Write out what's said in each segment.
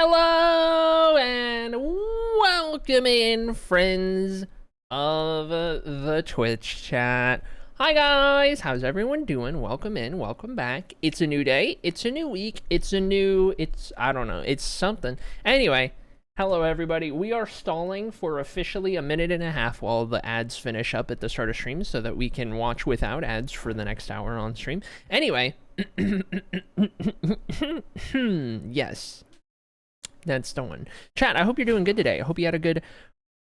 Hello and welcome in, friends of the Twitch chat. Hi guys, how's everyone doing? Welcome in, welcome back. It's a new day, it's a new week, I don't know, it's something. Anyway, hello everybody. We are stalling for officially a minute and a half while the ads finish up at the start of stream so that we can watch without ads for the next hour on stream. Anyway, yes. That's the one. Chat, I hope you're doing good today. I hope you had a good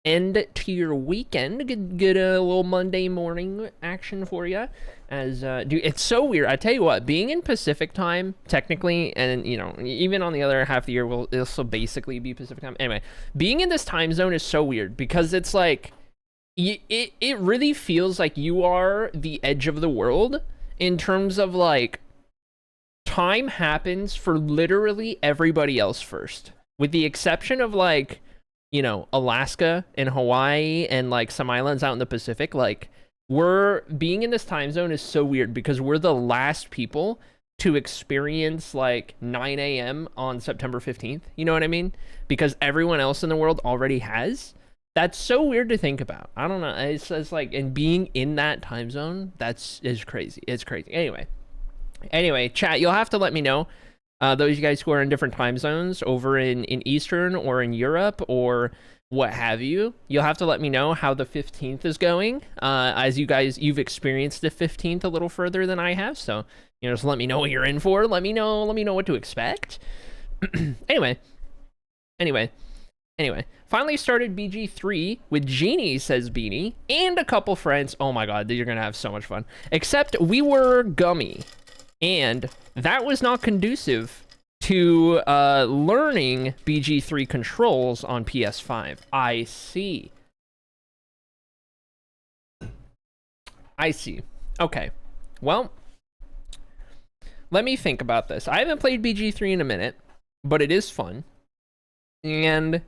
end to your weekend. Good little Monday morning action for you. Dude, it's so weird. I tell you what, being in Pacific time, technically, and, you know, even on the other half of the year, it'll still basically be Pacific time. Anyway, being in this time zone is so weird because it's like, it really feels like you are the edge of the world in terms of, like, time happens for literally everybody else first. With the exception of, like, you know, Alaska and Hawaii and, like, some islands out in the Pacific, like, being in this time zone is so weird because we're the last people to experience, like, 9 a.m. on September 15th. You know what I mean? Because everyone else in the world already has. That's so weird to think about. I don't know. It's like, and being in that time zone, is crazy. It's crazy. Anyway, chat, you'll have to let me know. Those of you guys who are in different time zones over in Eastern or in Europe or what have you, you'll have to let me know how the 15th is going. As you've experienced the 15th a little further than I have, so, you know, just let me know what you're in for. Let me know what to expect. Anyway. Finally started BG3 with Genie, says Beanie, and a couple friends. Oh my god, you're gonna have so much fun. Except we were gummy. And that was not conducive to learning BG3 controls on PS5. I see. Okay. Well, let me think about this. I haven't played BG3 in a minute, but it is fun. And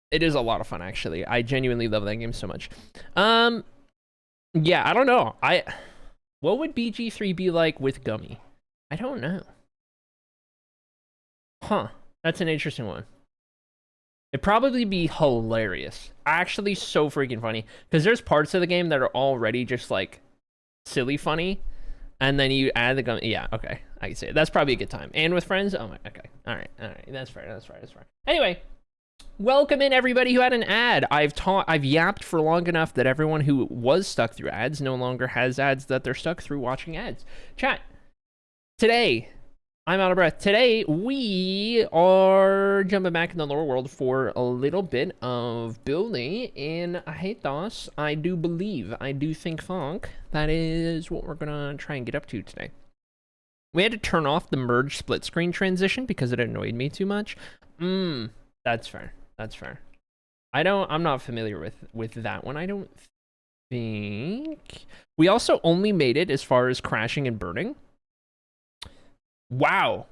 it is a lot of fun, actually. I genuinely love that game so much. Yeah, I don't know. What would BG3 be like with Gummy? I don't know. Huh. That's an interesting one. It'd probably be hilarious. Actually, so freaking funny. Because there's parts of the game that are already just, like, silly funny. And then you add the Gummy. Yeah, okay. I can see it. That's probably a good time. And with friends? Oh, my. Okay. All right. That's fair. Anyway. Welcome in everybody who had an ad. I've yapped for long enough that everyone who was stuck through ads no longer has ads that they're stuck through watching ads. Chat. Today, I'm out of breath. Today, we are jumping back in the lower world for a little bit of building in Hatos. I do think funk. That is what we're gonna try and get up to today. We had to turn off the merge split screen transition because it annoyed me too much. That's fair. I'm not familiar with that one. I don't think. We also only made it as far as crashing and burning. Wow.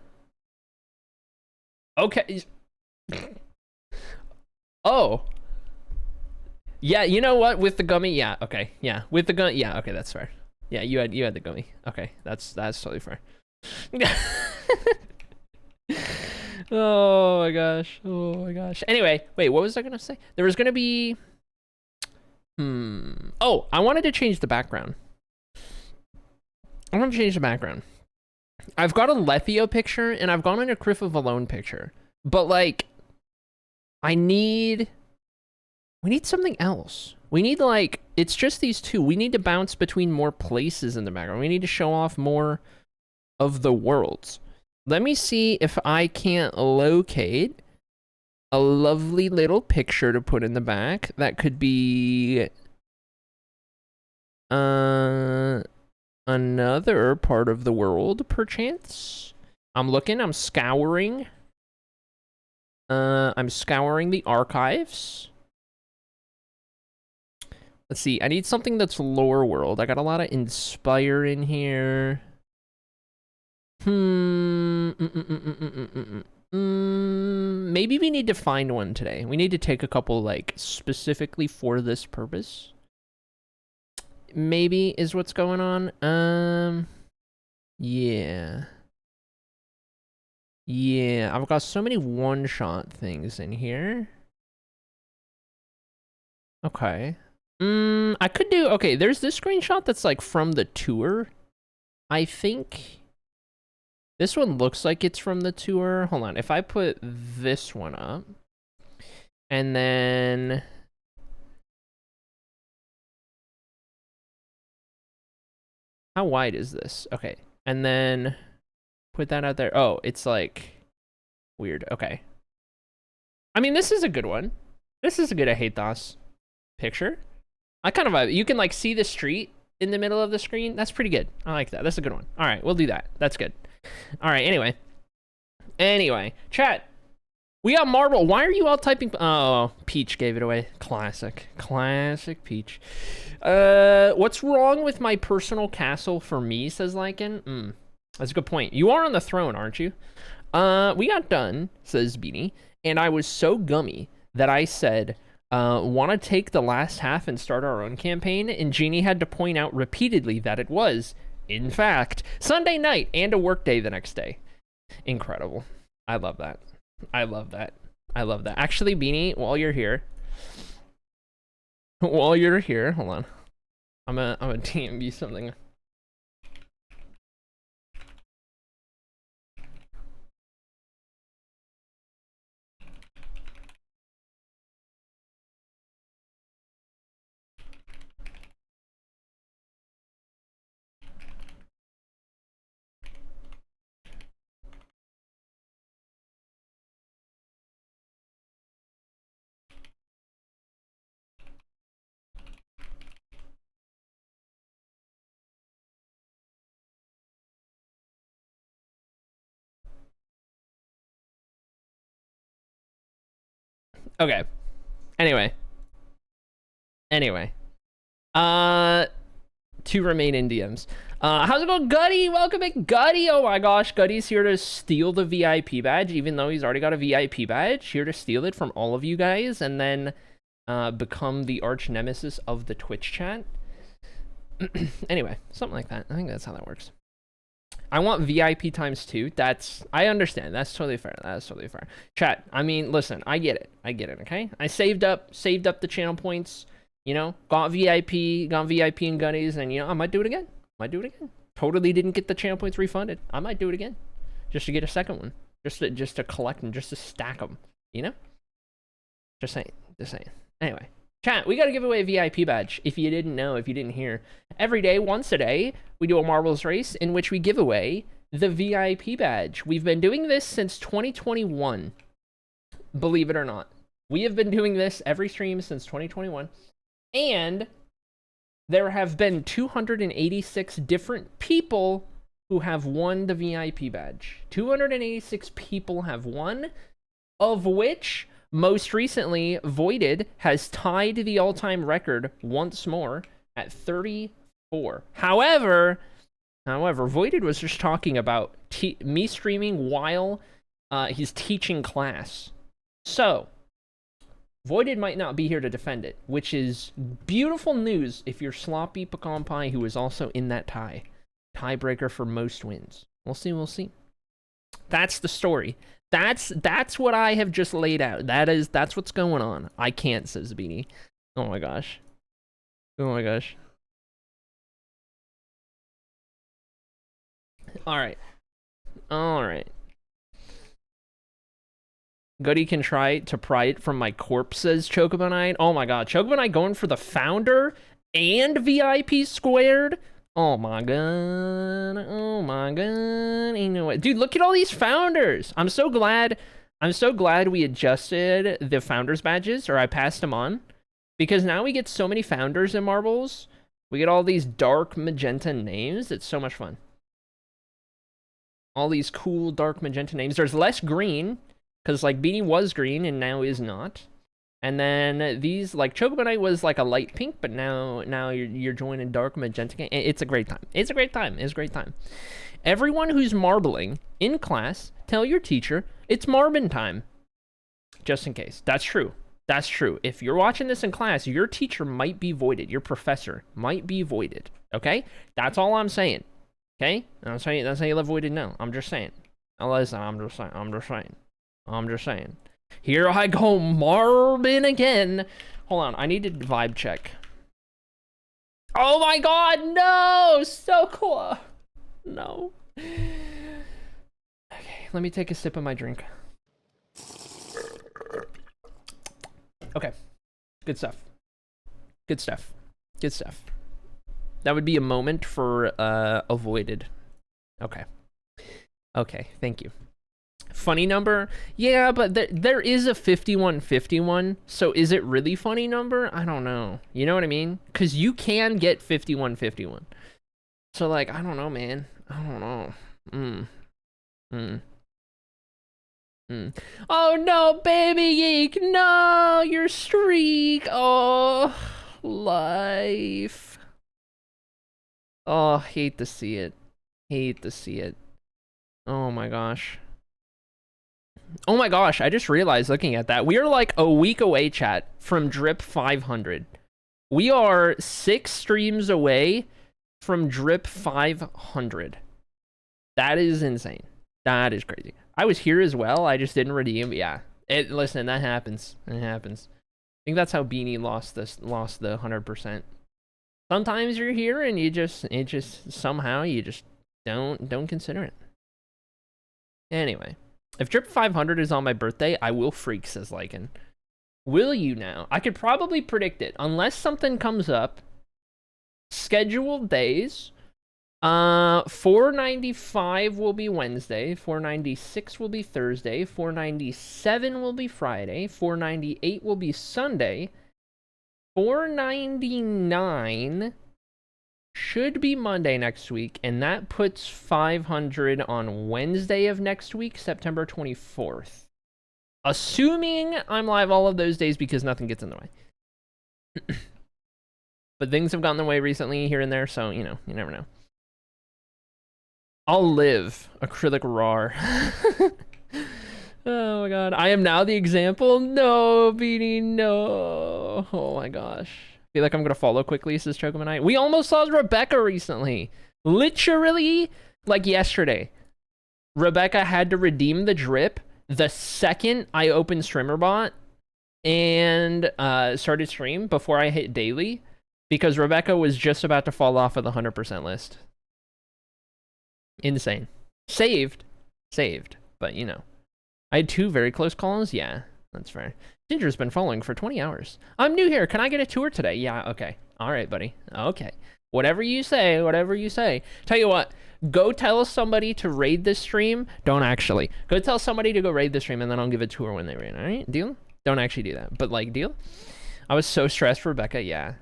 Okay. Oh. Yeah, you know what? With the gummy, yeah, okay. Yeah, with the gun, yeah, okay, that's fair. Yeah, you had the gummy. Okay, that's totally fair. Oh my gosh. Anyway, wait, what was I gonna say? There was gonna be... Oh, I wanted to change the background. I've got a Lethio picture, and I've gone on a Criff of Alone picture. But, like, we need something else. We need, like, it's just these two. We need to bounce between more places in the background. We need to show off more of the worlds. Let me see if I can't locate a lovely little picture to put in the back that could be another part of the world, perchance. I'm scouring. I'm scouring the archives. Let's see, I need something that's lore world. I got a lot of Inspire in here. Maybe we need to find one today. We need to take a couple, like, specifically for this purpose. Maybe is what's going on. Yeah. Yeah, I've got so many one-shot things in here. Okay. I could do, okay, there's this screenshot that's like from the tour, I think. This one looks like it's from the tour. Hold on, if I put this one up, and then... How wide is this? Okay, and then put that out there. Oh, it's like weird. Okay. I mean, this is a good one. This is a good Ahetas picture. I kind of, you can like see the street in the middle of the screen. That's pretty good. I like that. That's a good one. All right, we'll do that. That's good. All right, anyway, chat. We got Marble. Why are you all typing? Oh, Peach gave it away. Classic Peach. What's wrong with my personal castle for me, says Lycan? That's a good point. You are on the throne, aren't you? We got done, says Beanie, and I was so gummy that I said, want to take the last half and start our own campaign? And Jeannie had to point out repeatedly that it was, in fact, Sunday night and a work day the next day. Incredible. I love that. I love that. Actually, Beanie, while you're here, hold on. I'm gonna DM you something. Okay. Anyway. To remain in DMs. How's it going, Gutty? Welcome back, Gutty. Oh my gosh, Gutty's here to steal the VIP badge, even though he's already got a VIP badge. Here to steal it from all of you guys, and then become the arch nemesis of the Twitch chat. Anyway, something like that. I think that's how that works. I want VIP times 2. I understand. That's totally fair. Chat, I mean, listen, I get it, okay? I saved up the channel points, you know, got VIP and Gutties, and, you know, I might do it again. Totally didn't get the channel points refunded. I might do it again, just to get a second one, just to collect them, just to stack them, you know? Just saying. Anyway. Chat, we gotta give away a VIP badge. If you didn't know, if you didn't hear, every day, once a day, we do a marbles race in which we give away the VIP badge. We've been doing this since 2021. Believe it or not. We have been doing this every stream since 2021. And there have been 286 different people who have won the VIP badge. 286 people have won, of which... most recently, Voided has tied the all-time record once more at 34. However, Voided was just talking about me streaming while he's teaching class. So, Voided might not be here to defend it, which is beautiful news if you're Sloppy Pecan Pie, who is also in that tiebreaker for most wins. We'll see. That's the story. That's what I have just laid out. That's what's going on. I can't, says Beanie. Oh my gosh. All right. Gutty can try to pry it from my corpse, says Chocobonite. Oh my god, Chocobonite going for the founder and VIP squared. Oh my god. Ain't no way. Dude, look at all these founders. I'm so glad we adjusted the founders badges, or I passed them on, because now we get so many founders in Marbles. We get all these dark magenta names. It's so much fun. All these cool dark magenta names. There's less green, because like Beanie was green and now is not. And then these, like, Chocobonite was like a light pink, but now you're joining dark magenta. It's a great time. Everyone who's marbling in class, tell your teacher it's Marbin time. Just in case. That's true. If you're watching this in class, your teacher might be voided. Your professor might be voided. Okay? That's all I'm saying. Okay? That's how you let voided know. I'm just saying. Now listen, I'm just saying. Here I go, Marvin again. Hold on, I need to vibe check. Oh my god, no! So close. No. Okay, let me take a sip of my drink. Okay, good stuff. Good stuff. Good stuff. That would be a moment for avoided. Okay. Okay, thank you. Funny number? Yeah, but there is a 5151, so is it really funny number? I don't know. You know what I mean? Because you can get 5151. So, like, I don't know, man. I don't know. Oh, no, baby geek. No, your streak. Oh, life. Oh, hate to see it. Hate to see it. Oh, my gosh. Oh my gosh, I just realized looking at that. We are like a week away, chat, from Drip 500. We are 6 streams away from Drip 500. That is insane. That is crazy. I was here as well. I just didn't redeem. Yeah. Listen, that happens. It happens. I think that's how Beanie lost the 100%. Sometimes you're here and somehow you just don't consider it. Anyway. If Drip 500 is on my birthday, I will freak, says Lycan. Will you now? I could probably predict it. Unless something comes up. Scheduled days. 495 will be Wednesday. 496 will be Thursday. 497 will be Friday. 498 will be Sunday. 499... should be Monday next week, and that puts 500 on Wednesday of next week, September 24th. Assuming I'm live all of those days because nothing gets in the way. But things have gotten in the way recently here and there, so, you know, you never know. I'll live. Acrylic RAR. Oh my god. I am now the example? No, Beanie, no. Oh my gosh. Feel like I'm gonna follow quickly, says Chocomanite. We almost saw Rebecca recently. Literally, like yesterday. Rebecca had to redeem the drip the second I opened StreamerBot and started stream before I hit daily, because Rebecca was just about to fall off of the 100% list. Insane. Saved, but you know. I had 2 very close calls. Yeah, that's fair. Ginger's been following for 20 hours. I'm new here. Can I get a tour today? Yeah, okay. All right, buddy. Okay. Whatever you say, whatever you say. Tell you what, go tell somebody to raid this stream. Don't actually. Go tell somebody to go raid the stream, and then I'll give a tour when they raid. All right? Deal? Don't actually do that. But, like, deal? I was so stressed for Rebecca. Yeah.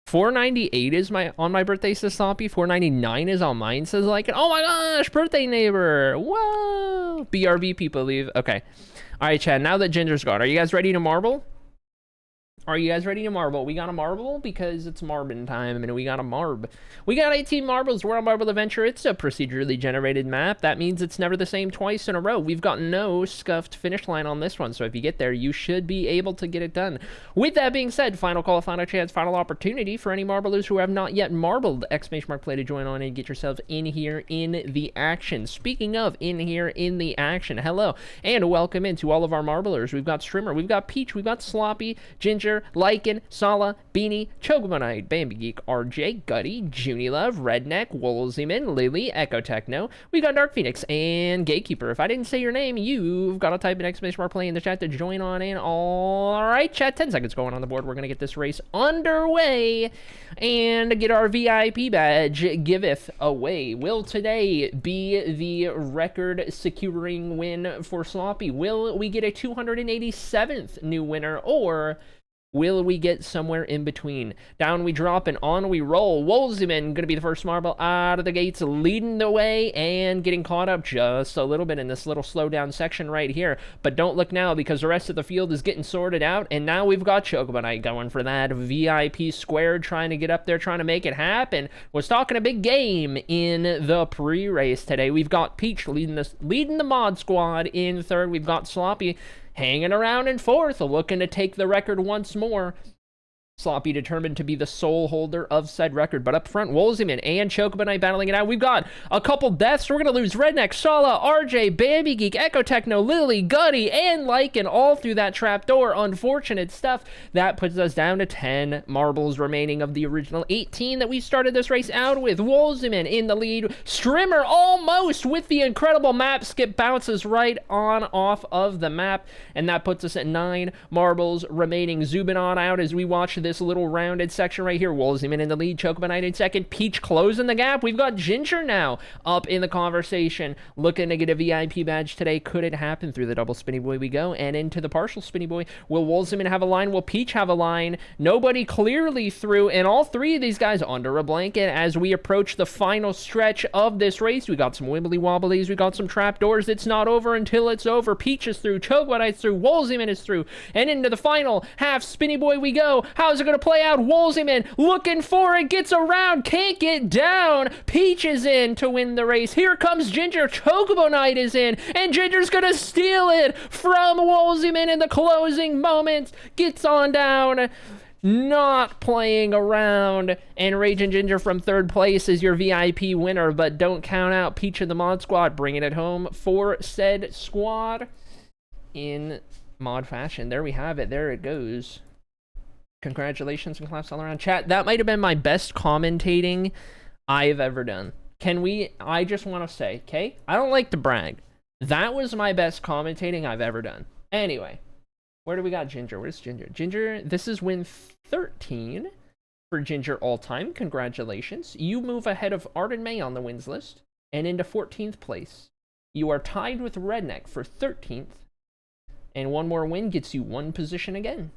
498 is on my birthday, says Sloppy. 499 is on mine, says like, oh my gosh, birthday neighbor. Whoa. BRB people leave. Okay. All right, Chad, now that Ginger's gone, are you guys ready to marble? Are you guys ready to marble? We got a marble because it's Marbin time, and we got a marb. We got 18 marbles. We're on Marble Adventure. It's a procedurally generated map. That means it's never the same twice in a row. We've got no scuffed finish line on this one, so if you get there, you should be able to get it done. With that being said, final call, final chance, final opportunity for any marblers who have not yet marbled. !play to join on and get yourselves in here in the action. Speaking of in here in the action, hello, and welcome into all of our marblers. We've got Streamer, we've got Peach, we've got Sloppy, Ginger, Lycan, Sala, Beanie, Chocomonite, Bambi Geek, RJ, Gutty, Junie Love, Redneck, Woolseyman, Lily, Echo Techno. We got Dark Phoenix and Gatekeeper. If I didn't say your name, you've got to type an !play in the chat to join on in. All right, chat, 10 seconds going on the board. We're going to get this race underway and get our VIP badge giveth away. Will today be the record securing win for Sloppy? Will we get a 287th new winner, or will we get somewhere in between? Down we drop and on we roll. Woolseyman gonna be the first marble out of the gates, leading the way and getting caught up just a little bit in this little slow down section right here. But don't look now, because the rest of the field is getting sorted out, and now we've got Chocobonite going for that VIP square, trying to get up there, trying to make it happen. Was talking a big game in the pre-race today. We've got Peach leading the mod squad in third. We've got Sloppy hanging around in fourth, looking to take the record once more. Sloppy determined to be the sole holder of said record. But up front, Wolziman and Chocobo Knight battling it out. We've got a couple deaths. We're going to lose Redneck, Sala, RJ, Bambi Geek, Echo Techno, Lily, Gutty, and Lycan all through that trapdoor. Unfortunate stuff. That puts us down to 10 marbles remaining of the original 18 that we started this race out with. Wolziman in the lead. Strimmer almost with the incredible map skip, bounces right on off of the map. And that puts us at 9 marbles remaining. Zooming on out as we watch this little rounded section right here. Wolziman in the lead, Chocobo Knight in second, Peach closing the gap. We've got Ginger now up in the conversation, looking to get a VIP badge today. Could it happen? Through the double spinny boy we go, and into the partial spinny boy. Will Wolziman have a line? Will Peach have a line? Nobody clearly through, and all three of these guys under a blanket as we approach the final stretch of this race. We got some wibbly wobblies, we got some trapdoors. It's not over until it's over. Peach is through, Chocobo Knight's through, Wolziman is through, and into the final half spinny boy we go. How's it going to play out? Wolziman looking for it, gets around, can't get down. Peach is in to win the race. Here comes Ginger. Chocobo Knight is in, and Ginger's going to steal it from Wolziman in the closing moments. Gets on down, not playing around, and Raging Ginger from third place is your VIP winner, but don't count out Peach and the Mod Squad, bringing it home for said squad in mod fashion. There we have it. There it goes. Congratulations and claps all around. Chat, that might have been my best commentating I've ever done. I just want to say, okay? I don't like to brag. That was my best commentating I've ever done. Anyway, where do we got Ginger? Where's Ginger? Ginger, this is win 13 for Ginger all time. Congratulations. You move ahead of Arden May on the wins list and into 14th place. You are tied with Redneck for 13th. And one more win gets you one position again.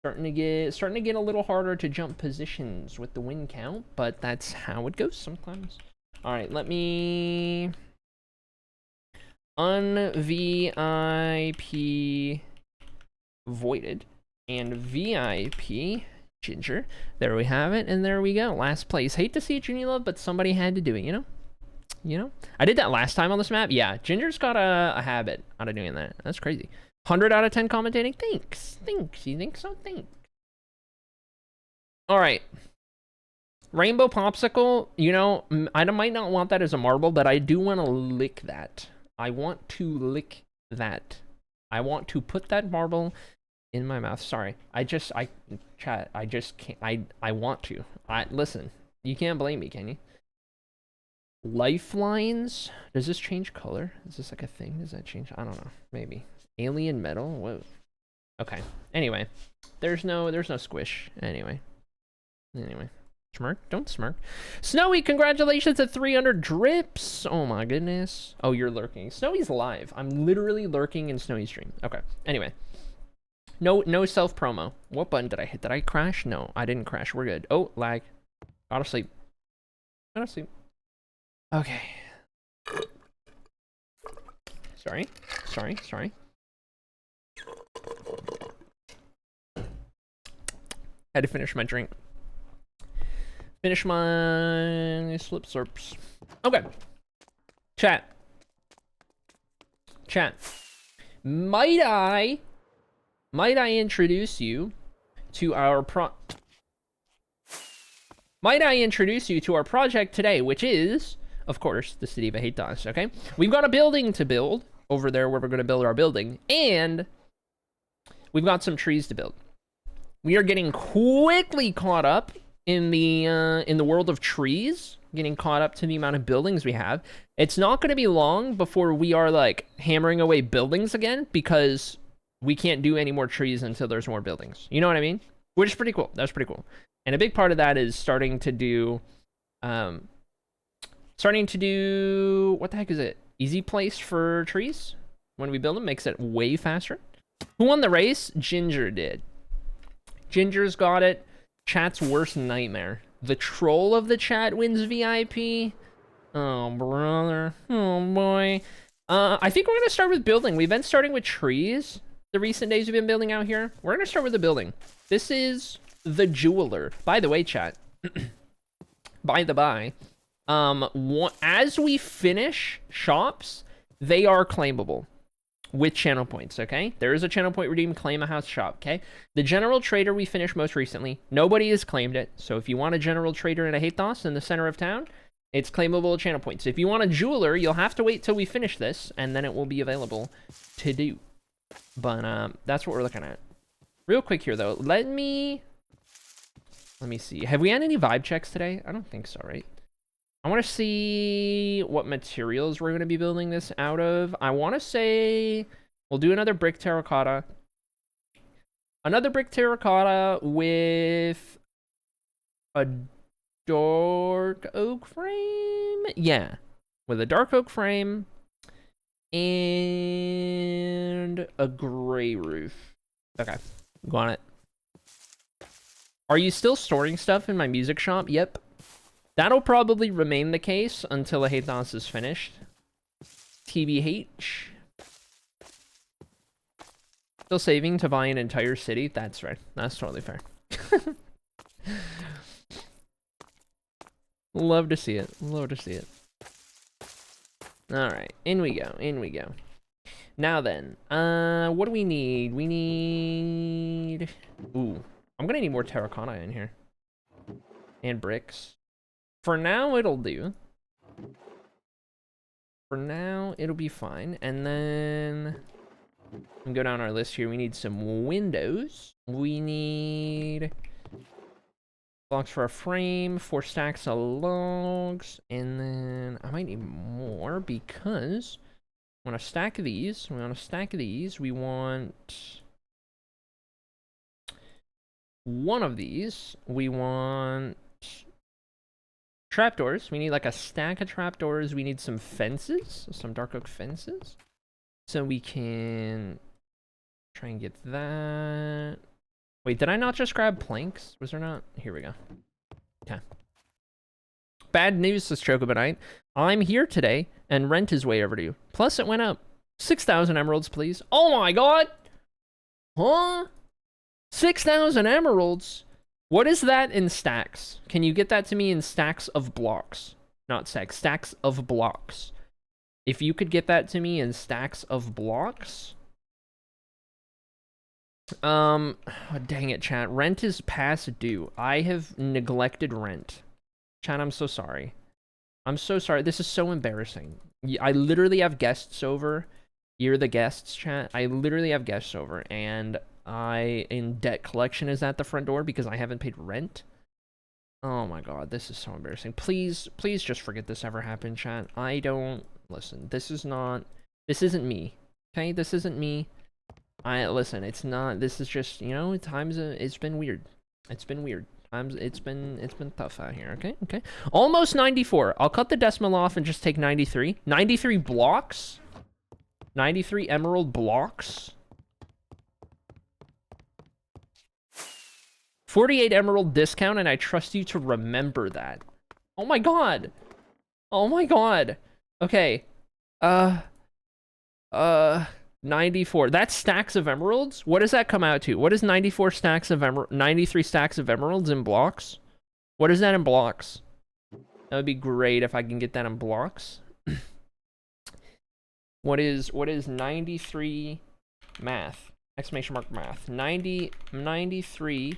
Starting to get a little harder to jump positions with the win count, but that's how it goes sometimes. All right, let me un-VIP voided and VIP Ginger. There we have it, and there we go. Last place. Hate to see it, Junior Love, but somebody had to do it, you know? You know? I did that last time on this map. Yeah, Ginger's got a habit out of doing that. That's crazy. 100 out of 10 commentating. Thanks. You think so? Thanks. All right. Rainbow Popsicle, you know, I might not want that as a marble, but I do want to lick that. I want to lick that. I want to put that marble in my mouth. Sorry. Chat, I just can't. I want to. Listen, you can't blame me, can you? Lifelines? Does this change color? Is this like a thing? Does that change? I don't know. Maybe. Alien metal? Whoa. Okay. Anyway. There's no squish. Anyway. Smirk? Don't smirk. Snowy, congratulations at 300 drips. Oh my goodness. Oh, you're lurking. Snowy's live. I'm literally lurking in Snowy's stream. Okay. Anyway. No self-promo. What button did I hit? Did I crash? No, I didn't crash. We're good. Oh, lag. Gotta sleep. Okay. Sorry. Had to finish my drink. Finish my slip slurps. Okay. Chat. Might I introduce you to our project today, which is, of course, the City of I Hate DOS, okay? We've got a building to build over there where we're going to build our building, and we've got some trees to build. We are getting quickly caught up in the world of trees, getting caught up to the amount of buildings we have. It's not going to be long before we are like hammering away buildings again, because we can't do any more trees until there's more buildings. You know what I mean? Which is pretty cool. That's pretty cool. And a big part of that is starting to do, what the heck is it? Easy place for trees. When we build them, makes it way faster. Who won the race? Ginger did. Ginger's got it. Chat's worst nightmare. The troll of the chat wins VIP. Oh, brother. Oh, boy. I think we're going to start with building. We've been starting with trees the recent days we've been building out here. We're going to start with the building. This is the jeweler. By the way, chat. By the by. As we finish shops, they are claimable. with channel points, okay? There is a channel point redeem, claim a house shop, okay? The general trader we finished most recently, nobody has claimed it. So if you want a general trader in a Hathos in the center of town, it's claimable at channel points. If you want a jeweler, you'll have to wait till we finish this, and then it will be available to do. But that's what we're looking at. Real quick here, though. Let me see. Have we had any vibe checks today? I don't think so, right? I want to see what materials we're going to be building this out of. I want to say we'll do another brick terracotta. Another brick terracotta with a dark oak frame. Yeah, with a dark oak frame and a gray roof. Okay, go on it. Are you still storing stuff in my music shop? Yep. That'll probably remain the case until a Hathos is finished. TBH. Still saving to buy an entire city? That's right. That's totally fair. Love to see it. Love to see it. Alright, in we go. In we go. Now then, what do we need? We need... Ooh, I'm gonna need more terracotta in here. And bricks. For now, it'll do. For now, it'll be fine. And then... we go down our list here. We need some windows. We need... blocks for a frame. 4 stacks of logs. And then... I might need more because... we want to stack these. We want to stack these. We want... one of these. We want... trapdoors. We need like a stack of trapdoors. We need some fences, some dark oak fences, so we can try and get that. Wait, did I not just grab planks? Was there not? Here we go. Okay. Bad news, says Chocobonite. I'm here today, and rent is way overdue. Plus, it went up. 6,000 emeralds, please. Oh my god! Huh? 6,000 emeralds? What is that in stacks? Can you get that to me in stacks of blocks? Not stacks, stacks of blocks. If you could get that to me in stacks of blocks. Oh, dang it, chat. Rent is past due. I have neglected rent. Chat, I'm so sorry. I'm so sorry. This is so embarrassing. I literally have guests over. You're the guests, chat. I literally have guests over, and in debt collection is at the front door because I haven't paid rent. Oh my god, this is so embarrassing. Please just forget this ever happened, chat. I don't... listen, this isn't me. Okay, this isn't me. Listen, it's not... this is just, you know, it's been weird. It's been weird. It's been tough out here, okay? Okay. Almost 94. I'll cut the decimal off and just take 93. 93 blocks? 93 emerald blocks? 48 emerald discount, and I trust you to remember that. Oh my god. Oh my god. Okay. 94. That's stacks of emeralds? What does that come out to? What is 94 stacks of 93 stacks of emeralds in blocks? What is that in blocks? That would be great if I can get that in blocks. What is 93 math? Exclamation mark math. 93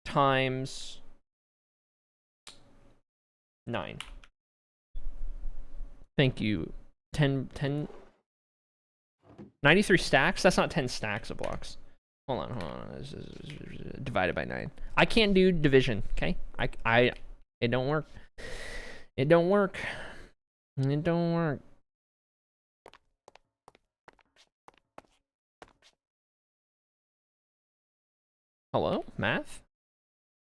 times 9. Thank you. 93 stacks? That's not 10 stacks of blocks. Hold on. This is divided by 9. I can't do division, okay? It don't work. It don't work. It don't work. Hello? Math?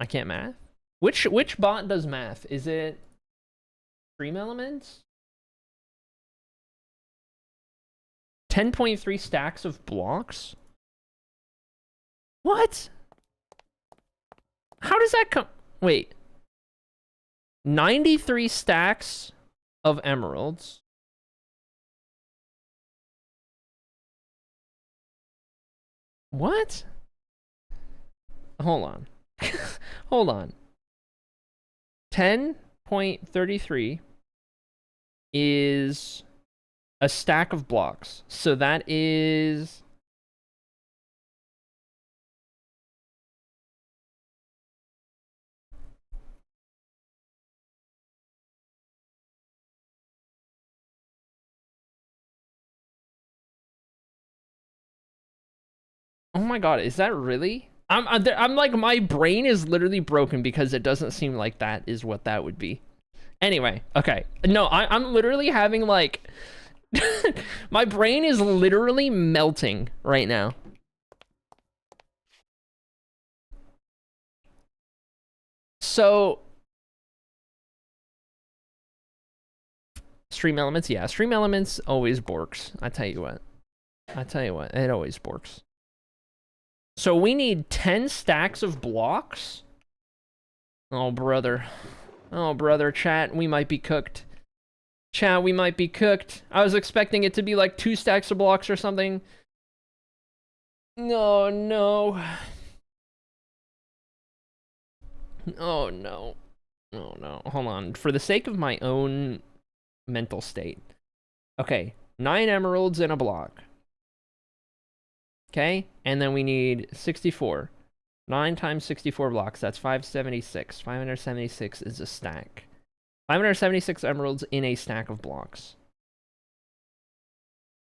I can't math? Which bot does math? Is it Stream Elements? 10.3 stacks of blocks? What? How does that come? Wait. 93 stacks of emeralds. What? Hold on. Hold on. 10.33 is A stack of blocks. So that is... Oh my god, is that really? I'm like, my brain is literally broken because it doesn't seem like that is what that would be. Anyway, okay. No, I'm literally having like... My brain is literally melting right now. So... Stream Elements, yeah. Stream Elements always borks. I tell you what. It always borks. So we need 10 stacks of blocks? Oh, brother. Oh, brother, chat, we might be cooked. Chat, we might be cooked. I was expecting it to be like 2 stacks of blocks or something. No, no. Oh, no. Oh, no. Hold on. For the sake of my own mental state. Okay, 9 emeralds in a block. Okay, and then we need 64. 9 times 64 blocks, that's 576. 576 is a stack. 576 emeralds in a stack of blocks.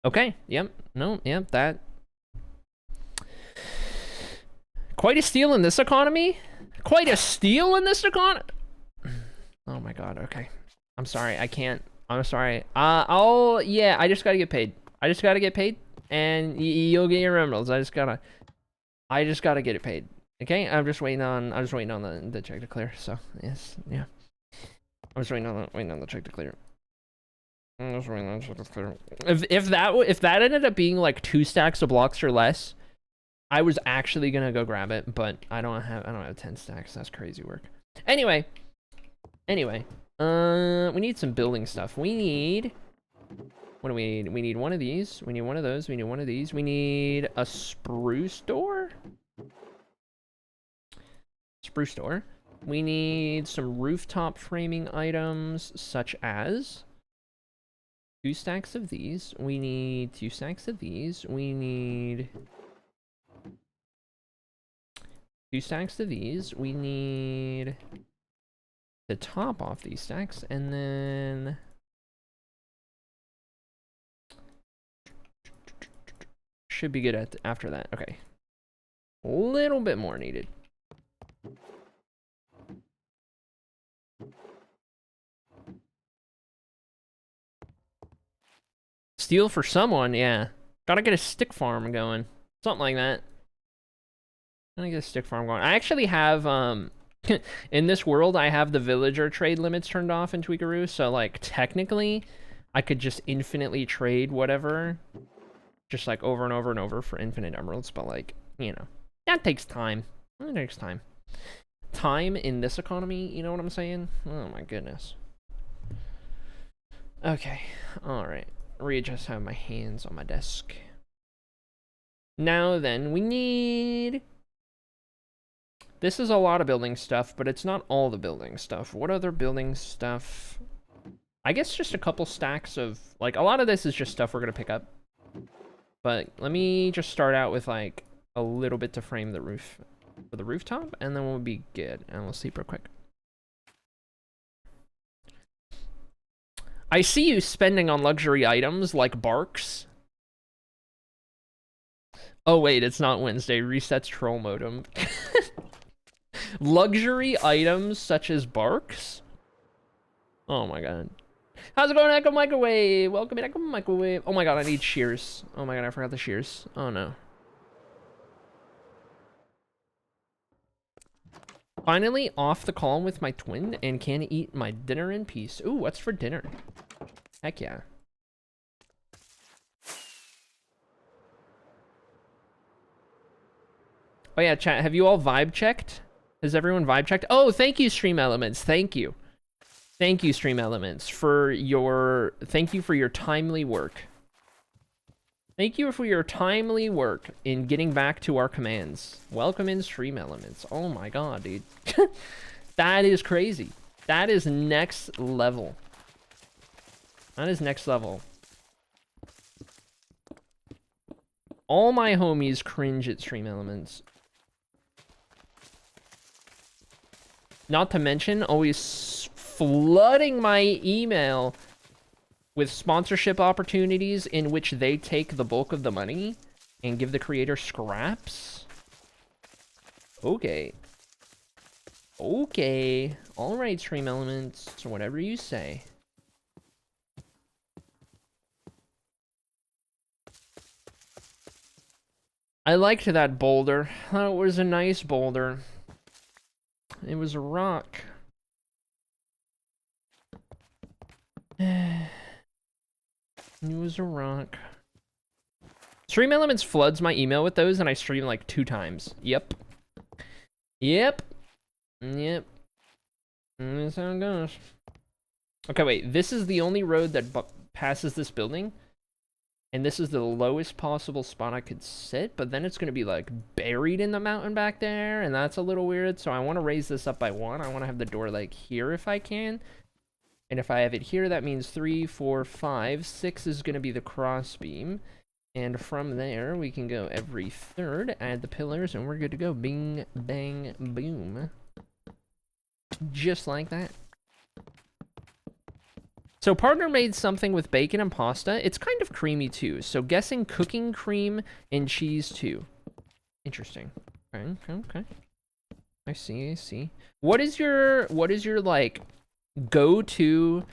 Okay, yep, no, yep, that... Quite a steal in this economy? Quite a steal in this economy? Oh my god, okay. I'm sorry, I can't. I'm sorry. Yeah, I just gotta get paid. I just gotta get paid, and you'll get your emeralds. I just gotta get it paid. Okay, I'm just waiting on the check to clear. So yes, yeah. I'm just waiting on the check to clear. I'm just waiting on the check to clear. If that ended up being like 2 stacks of blocks or less, I was actually gonna go grab it, but I don't have 10 stacks. That's crazy work. Anyway, we need some building stuff. We need... What do we need? We need one of these. We need one of those. We need one of these. We need a spruce door. Spruce door. We need some rooftop framing items, such as 2 stacks of these. We need 2 stacks of these. We need 2 stacks of these. We need to top off these stacks, and then should be good after that. Okay, a little bit more needed. Steal for someone, yeah. Gotta get a stick farm going, something like that. Gotta get a stick farm going. I actually have in this world, I have the villager trade limits turned off in Tweakaroo, so like technically I could just infinitely trade whatever, just like over and over and over for infinite emeralds, but like, you know, that takes time. It takes time. Time in this economy, you know what I'm saying? Oh my goodness. Okay, alright. Readjust how my hands on my desk. Now then, we need... This is a lot of building stuff, but it's not all the building stuff. What other building stuff? I guess just a couple stacks of... Like, a lot of this is just stuff we're gonna pick up. But let me just start out with, like, a little bit to frame the roof for the rooftop, and then we'll be good. And we'll sleep real quick. I see you spending on luxury items like barks. Oh, wait, it's not Wednesday. Resets troll modem. Luxury items such as barks? Oh my god. How's it going, Echo Microwave? Welcome in, Echo Microwave. Oh my god, I need shears. Oh my god, I forgot the shears. Oh no. Finally off the call with my twin and can eat my dinner in peace. Ooh, what's for dinner? Heck yeah. Oh yeah, chat, have you all vibe checked? Has everyone vibe checked? Oh, thank you, Stream Elements. Thank you. Thank you, Stream Elements, for your... Thank you for your timely work. Thank you for your timely work in getting back to our commands. Welcome in, Stream Elements. Oh my god, dude. That is crazy. That is next level. That is next level. All my homies cringe at stream elements. Not to mention, always flooding my email with sponsorship opportunities in which they take the bulk of the money and give the creator scraps. Okay. Okay. Alright, stream elements. So whatever you say. I liked that boulder. It was a nice boulder. It was a rock. It was a rock. Stream Elements floods my email with those, and I stream like 2 times. Yep. Yep. Yep. That's how it goes. Okay, wait. This is the only road that passes this building. And this is the lowest possible spot I could sit, but then it's going to be like buried in the mountain back there, and that's a little weird. So I want to raise this up by 1. I want to have the door like here if I can. And if I have it here, that means 3, 4, 5. 6 is going to be the cross beam. And from there, we can go every 3rd, add the pillars, and we're good to go. Bing, bang, boom. Just like that. So partner made something with bacon and pasta. It's kind of creamy too. So guessing cooking cream and cheese too. Interesting. Okay, okay. I see, I see. What is your like go-to,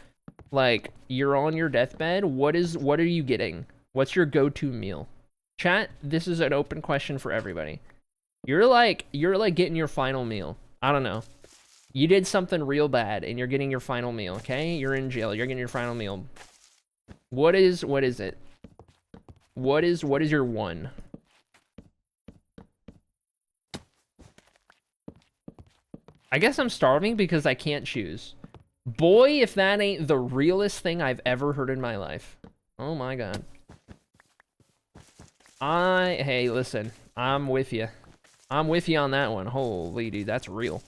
like you're on your deathbed? What are you getting? What's your go-to meal? Chat, this is an open question for everybody. You're like getting your final meal. I don't know. You did something real bad and you're getting your final meal, okay? You're in jail. You're getting your final meal. What is it? What is your one? I guess I'm starving because I can't choose. Boy, if that ain't the realest thing I've ever heard in my life. Oh my god. Hey, listen. I'm with you. I'm with you on that one. Holy dude, that's real.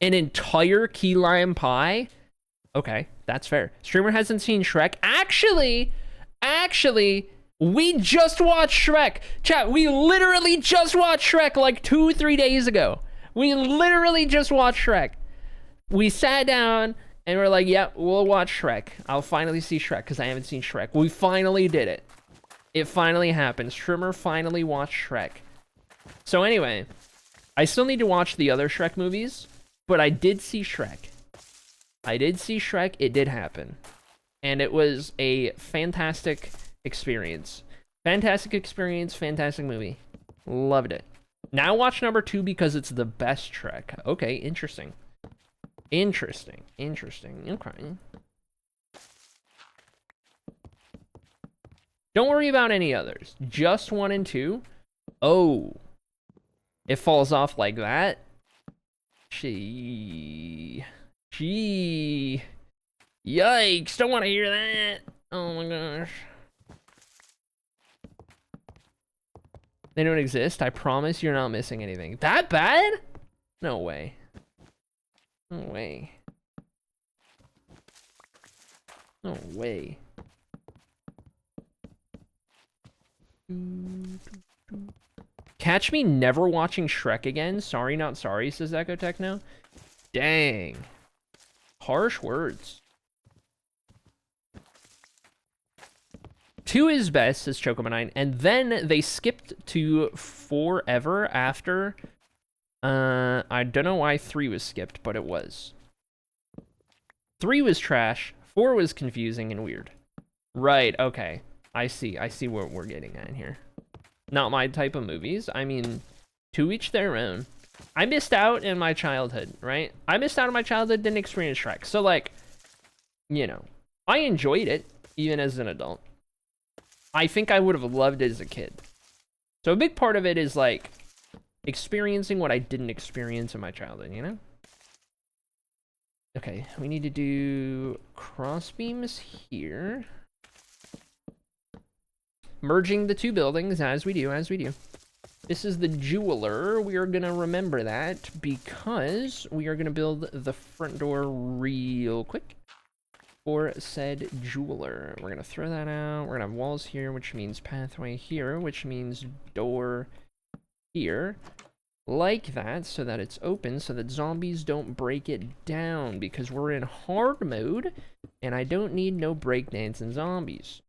An entire key lime pie? Okay, that's fair. Streamer hasn't seen Shrek. Actually, we just watched Shrek. Chat, we literally just watched Shrek like 2-3 days ago. We literally just watched Shrek. We sat down and we're like, yeah, we'll watch Shrek. I'll finally see Shrek because I haven't seen Shrek. We finally did it. It finally happened. Streamer finally watched Shrek. So anyway, I still need to watch the other Shrek movies. But I did see Shrek. It did happen. And it was a fantastic experience. Fantastic movie. Loved it. Now watch number 2 because it's the best Shrek. Okay, interesting. Okay. Don't worry about any others. Just 1 and 2. Oh. It falls off like that. Gee. Yikes, don't want to hear that. Oh my gosh. They don't exist. I promise you're not missing anything. That bad? No way. No way. No way. Catch me never watching Shrek again. Sorry, not sorry, says Echo Techno. Dang. Harsh words. 2 is best, says Chocobo9, and then they skipped to forever after. I don't know why 3 was skipped, but it was. 3 was trash, 4 was confusing and weird. Right, okay. I see what we're getting at here. Not my type of movies. I mean, to each their own. I missed out in my childhood, right? Didn't experience Shrek. So, like, you know, I enjoyed it, even as an adult. I think I would have loved it as a kid. So a big part of it is, like, experiencing what I didn't experience in my childhood, you know? Okay, we need to do crossbeams here. Merging the 2 buildings, as we do. This is the jeweler. We are gonna remember that because we are gonna build the front door real quick. for said jeweler. We're gonna throw that out. We're gonna have walls here, which means pathway here, which means door here. Like that, so that it's open, so that zombies don't break it down, because we're in hard mode, and I don't need no breakdancing zombies.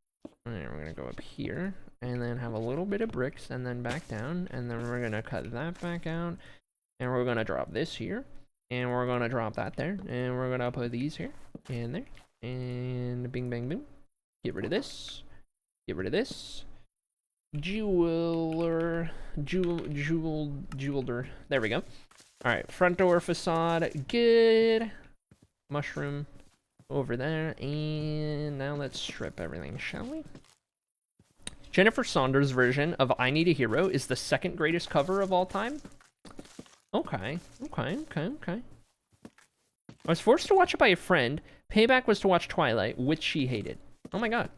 Alright, we're gonna go up here, and then have a little bit of bricks, and then back down, and then we're gonna cut that back out, and we're gonna drop this here, and we're gonna drop that there, and we're gonna put these here, and there, and bing, bang, boom. Get rid of this. Get rid of this. Jeweler. Jeweler. There we go. Alright, front door facade. Good. Mushroom over there. And now let's strip everything, shall we? Jennifer Saunders' version of I Need a Hero is the second greatest cover of all time. Okay. I was forced to watch it by a friend. Payback was to watch Twilight, which she hated. Oh my god.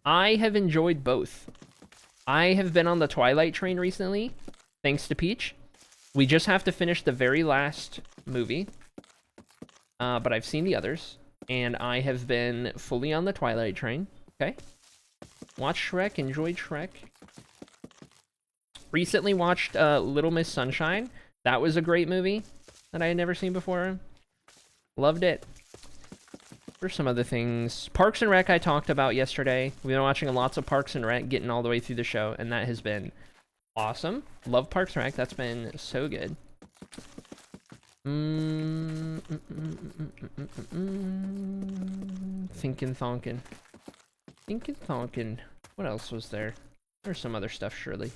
I have enjoyed both. I have been on the Twilight train recently, thanks to Peach. We just have to finish the very last movie. But I've seen the others, and I have been fully on the Twilight train. Okay. Watch Shrek, enjoyed Shrek. Recently watched Little Miss Sunshine. That was a great movie that I had never seen before. Loved it. There's some other things. Parks and Rec I talked about yesterday. We've been watching lots of Parks and Rec, getting all the way through the show, and that has been awesome. Love Parks and Rec. That's been so good. Thinking thonkin. What else was there? There's some other stuff, surely.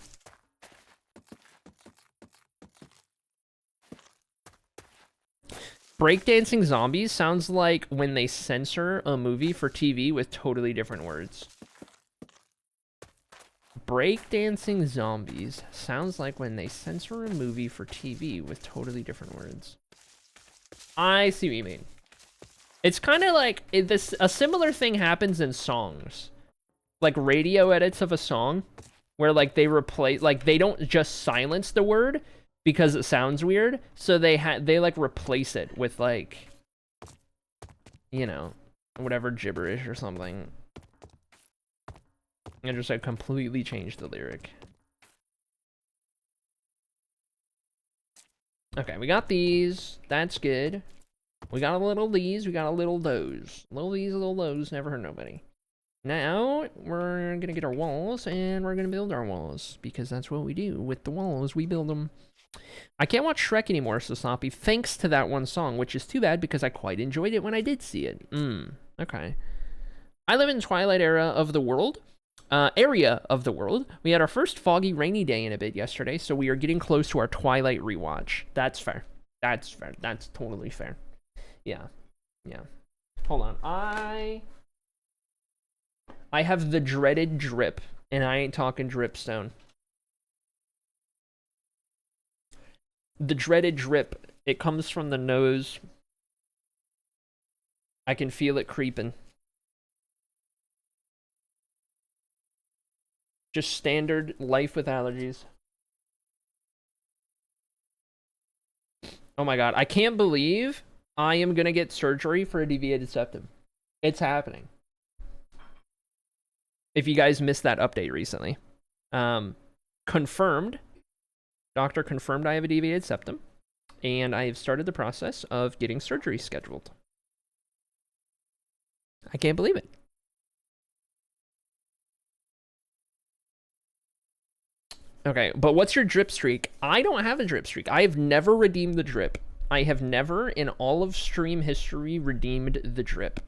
Breakdancing zombies sounds like when they censor a movie for TV with totally different words. Breakdancing zombies sounds like when they censor a movie for TV with totally different words. I see what you mean. It's kind of like a similar thing happens in songs, like radio edits of a song, where like they replace, like they don't just silence the word because it sounds weird, so they like replace it with like, you know, whatever gibberish or something, and just like completely change the lyric. Okay, we got these. That's good. We got a little these. We got a little those. Little these, little those. Never hurt nobody. Now we're gonna get our walls, and we're gonna build our walls, because that's what we do with the walls. We build them. I can't watch Shrek anymore, so Soppy, thanks to that one song, which is too bad because I quite enjoyed it when I did see it. Okay. I live in Twilight area of the world. We had our first foggy, rainy day in a bit yesterday, so we are getting close to our Twilight rewatch. That's fair. That's fair. That's totally fair. Yeah. Yeah. Hold on. I have the dreaded drip, and I ain't talking dripstone. The dreaded drip. It comes from the nose. I can feel it creeping. Just standard life with allergies. Oh my god, I can't believe I am gonna get surgery for a deviated septum. It's happening. If you guys missed that update recently. Confirmed. Doctor confirmed I have a deviated septum, and I have started the process of getting surgery scheduled. I can't believe it. Okay, but what's your drip streak? I don't have a drip streak. I have never redeemed the drip. I have never, in all of stream history, redeemed the drip.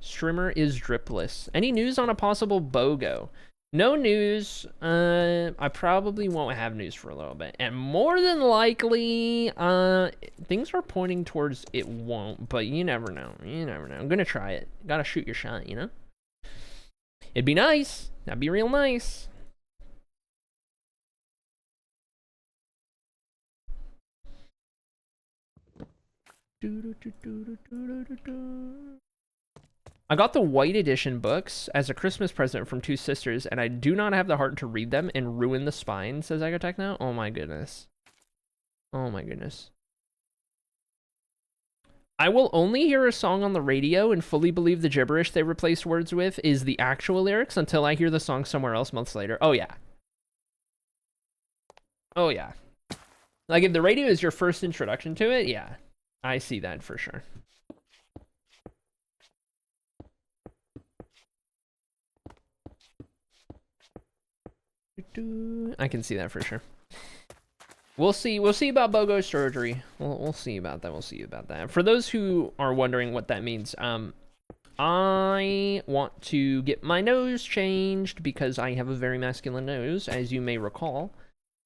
Streamer is dripless. Any news on a possible BOGO? No news. I probably won't have news for a little bit. And more than likely, things are pointing towards it won't, but you never know. You never know. I'm gonna try it. Gotta shoot your shot, you know? It'd be nice. That'd be real nice. I got the white edition books as a Christmas present from two sisters, and I do not have the heart to read them and ruin the spine, says Agotech. Oh my goodness. Oh my goodness. I will only hear a song on the radio and fully believe the gibberish they replaced words with is the actual lyrics until I hear the song somewhere else months later. Oh, yeah. Oh, yeah. Like, if the radio is your first introduction to it, yeah. I see that for sure. I can see that for sure. We'll see. We'll see about BOGO surgery. We'll see about that. We'll see about that. For those who are wondering what that means, I want to get my nose changed because I have a very masculine nose, as you may recall,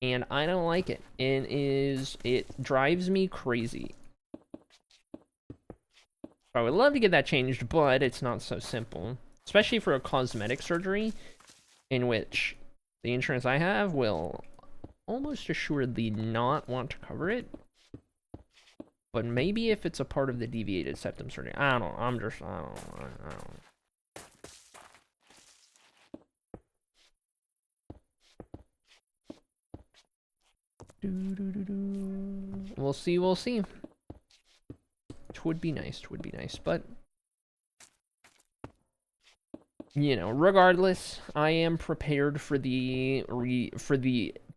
and I don't like it. It drives me crazy. I would love to get that changed, but it's not so simple, especially for a cosmetic surgery, in which the insurance I have will almost assuredly not want to cover it. But maybe if it's a part of the deviated septum surgery. I don't know. I don't. We'll see. We'll see. Twould be nice. Twould be nice. But, you know, regardless, I am prepared for the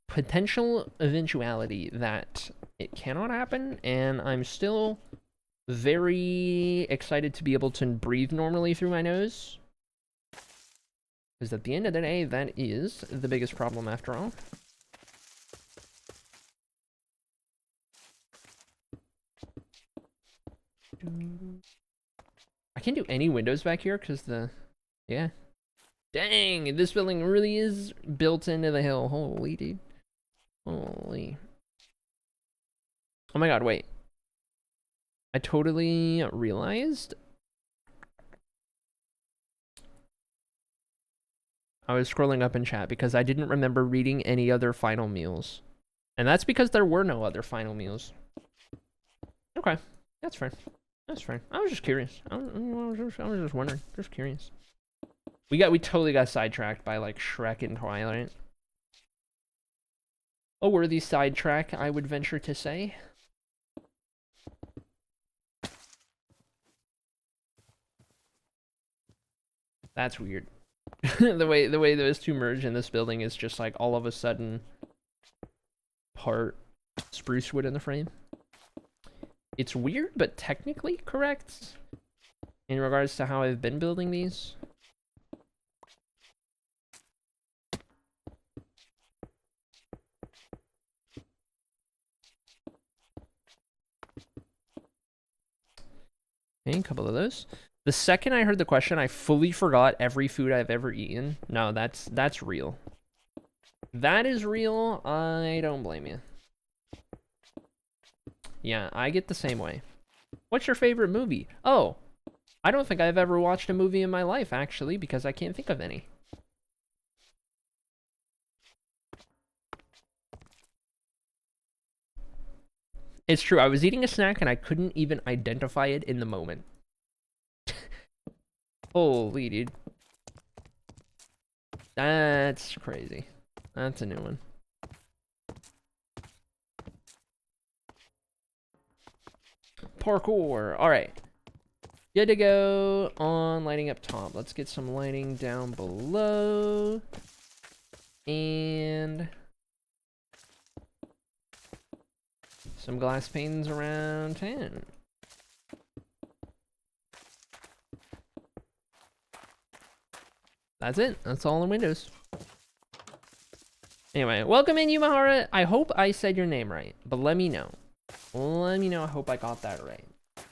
potential eventuality that it cannot happen, and I'm still very excited to be able to breathe normally through my nose, because at the end of the day, that is the biggest problem after all. I can't do any windows back here because yeah. Dang, this building really is built into the hill. Holy dude. Holy. Oh my god, wait. I totally realized I was scrolling up in chat because I didn't remember reading any other final meals. And that's because there were no other final meals. Okay, that's fair. That's fair. I was just curious. I was just wondering. Just curious. We totally got sidetracked by like Shrek and Twilight. A worthy sidetrack, I would venture to say. That's weird. the way those two merge in this building is just like all of a sudden part spruce wood in the frame. It's weird, but technically correct in regards to how I've been building these. Okay, a couple of those. The second I heard the question, I fully forgot every food I've ever eaten. No, that's real. That is real. I don't blame you. Yeah, I get the same way. What's your favorite movie? Oh, I don't think I've ever watched a movie in my life, actually, because I can't think of any. It's true, I was eating a snack and I couldn't even identify it in the moment. Holy dude. That's crazy. That's a new one. Parkour. Alright. Good to go on lighting up top. Let's get some lighting down below. And some glass panes around town. That's it. That's all the windows. Anyway, welcome in, Yumahara. I hope I said your name right, but let me know. Let me know. I hope I got that right.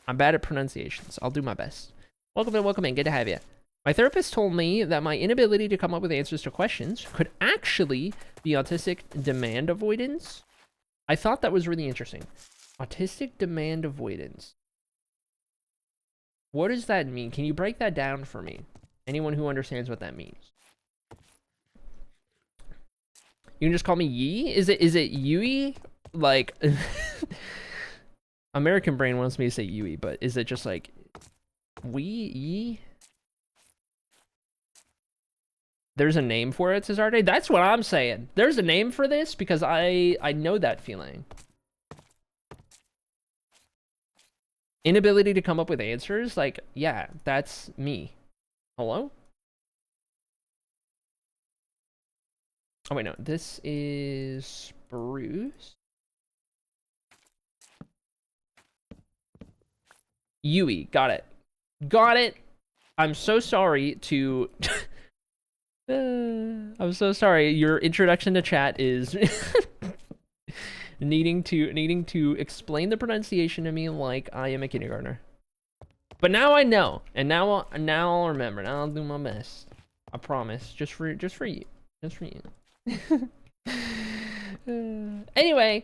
I'm bad at pronunciations. I'll do my best. Welcome in, welcome in. Good to have you. My therapist told me that my inability to come up with answers to questions could actually be autistic demand avoidance. I thought that was really interesting. Autistic demand avoidance. What does that mean? Can you break that down for me? Anyone who understands what that means. You can just call me Yee? Is it Yui? Like American brain wants me to say Yui, but is it just like Yee? There's a name for it, Cesarde? That's what I'm saying. There's a name for this because I know that feeling. Inability to come up with answers? Like, yeah, that's me. Hello? Oh, wait, no. This is spruce. Yui. Got it. Got it. I'm so sorry to... I'm so sorry. Your introduction to chat is needing to explain the pronunciation to me like I am a kindergartner. But now I know, and now I'll remember. Now I'll do my best. I promise. Just for you. Just for you. Anyway,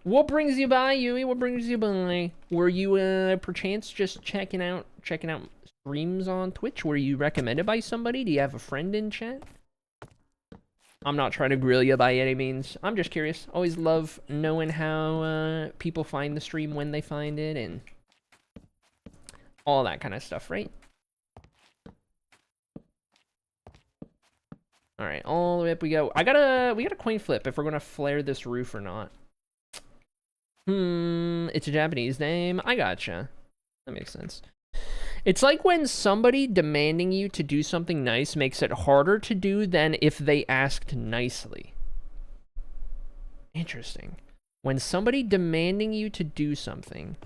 what brings you by, Yui? What brings you by? Were you perchance just checking out streams on Twitch? Were you recommended by somebody? Do you have a friend in chat? I'm not trying to grill you by any means. I'm just curious. Always love knowing how people find the stream when they find it and all that kind of stuff, right? All right, all the way up we go. We got a coin flip if we're gonna flare this roof or not. It's a Japanese name. I gotcha. That makes sense. It's like when somebody demanding you to do something nice makes it harder to do than if they asked nicely. Interesting. When somebody demanding you to do something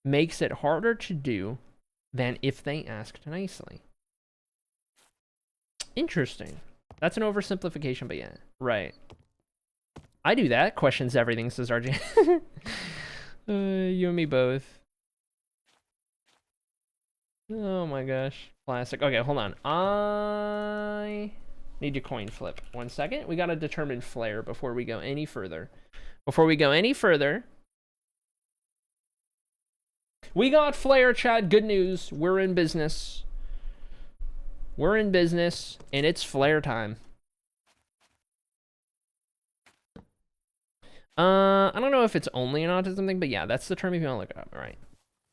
makes it harder to do than if they asked nicely. Interesting. That's an oversimplification, but yeah. Right. I do that. Questions everything, says RJ. You and me both. Oh my gosh. Classic. Okay, hold on. I need to coin flip. 1 second. We gotta determine flare before we go any further. We got flare, chat. Good news. We're in business. And it's flare time. I don't know if it's only an autism thing, but yeah, that's the term if you want to look it up. All right.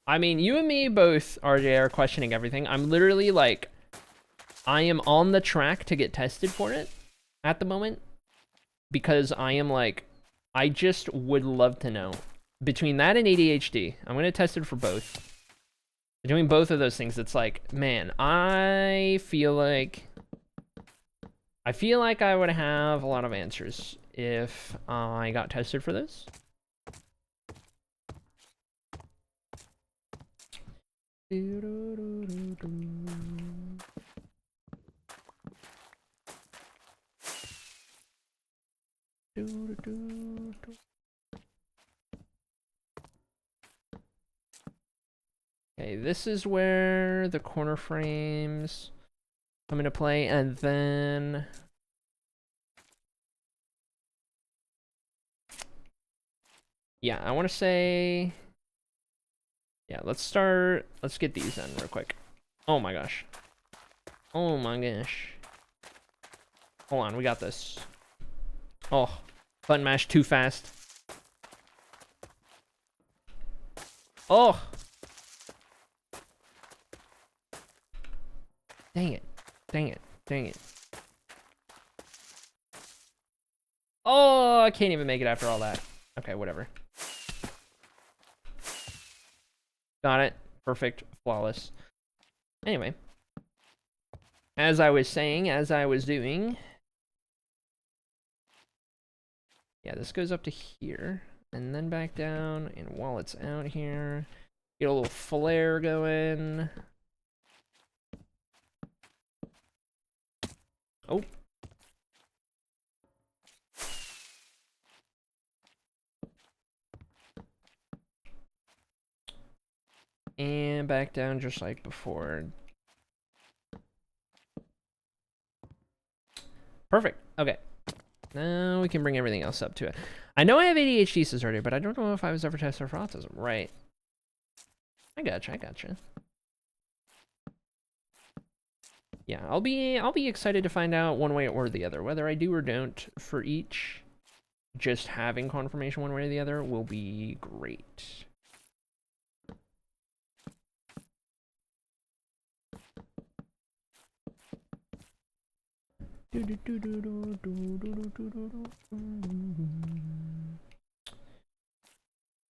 I mean, you and me both, RJ, are questioning everything. I'm literally like, I am on the track to get tested for it at the moment because I am like, I just would love to know. Between that and ADHD, I'm going to test it for both. Doing both of those things, it's like, man, I feel like I would have a lot of answers if I got tested for this. Okay, this is where the corner frames come into play, and then yeah, I want to say, yeah, let's get these done real quick. Oh my gosh. Oh my gosh. Hold on, we got this. Oh, button mash too fast. Oh. Dang it. Oh, I can't even make it after all that. Okay, whatever. Got it. Perfect. Flawless. Anyway. As I was saying, as I was doing. Yeah, this goes up to here. And then back down. And while it's out here, get a little flare going. Oh. And back down just like before. Perfect. Okay. Now we can bring everything else up to it. I know I have ADHD, says earlier, but I don't know if I was ever tested for autism. Right. I gotcha. Yeah, I'll be excited to find out one way or the other. Whether I do or don't for each, just having confirmation one way or the other will be great.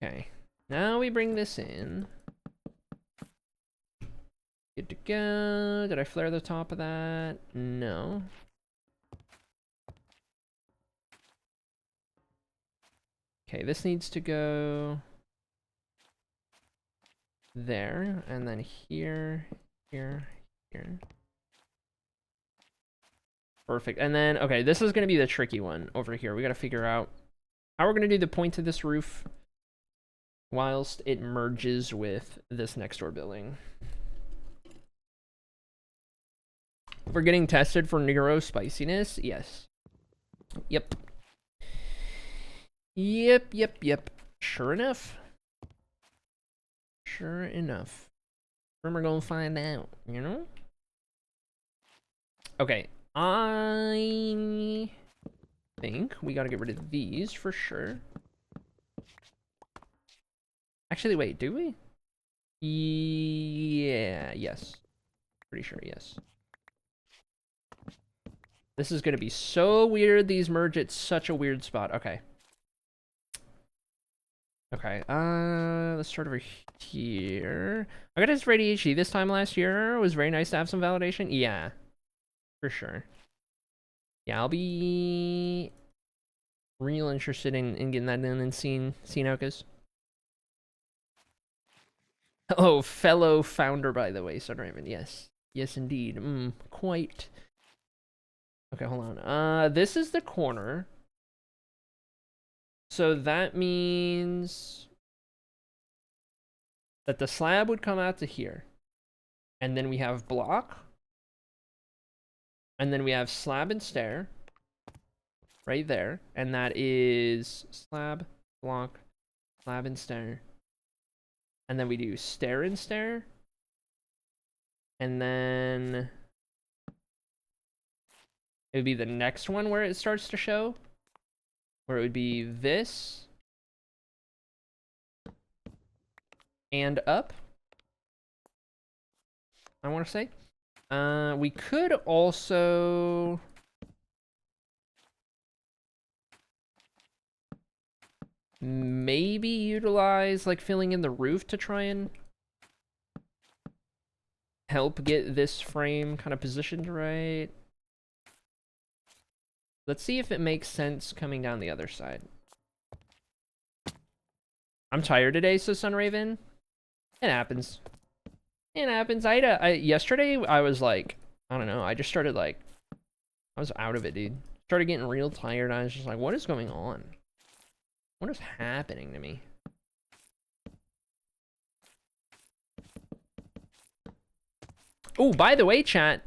Okay, now we bring this in. Good to go. Did I flare the top of that? No. Okay, this needs to go there, and then here, here, here. Perfect. And then, okay, this is going to be the tricky one over here. We got to figure out how we're going to do the point to this roof whilst it merges with this next door building. We're getting tested for Nero spiciness. Yes. Yep. Yep. Sure enough. Sure enough. We're gonna find out, you know? Okay. I think we gotta get rid of these for sure. Actually, wait, do we? Yeah, yes. Pretty sure, yes. This is gonna be so weird. These merge at such a weird spot. Okay. Okay, let's start over here. I got this ready HD this time last year. It was very nice to have some validation. Yeah, for sure. Yeah, I'll be real interested in getting that done and seeing how it goes. Oh, fellow founder, by the way, Sun Raven. Yes. Yes, indeed. Quite. Okay, hold on. This is the corner. So that means that the slab would come out to here. And then we have block. And then we have slab and stair. Right there. And that is slab, block, slab and stair. And then we do stair and stair. And then it would be the next one where it starts to show. Where it would be this. And up. I want to say. We could also maybe utilize like filling in the roof to try and help get this frame kind of positioned right. Let's see if it makes sense coming down the other side. I'm tired today, so Sunraven. It happens. It happens. Yesterday I was like, I don't know, I just started like, I was out of it, dude. Started getting real tired. I was just like, what is going on? What is happening to me? Oh, by the way, chat,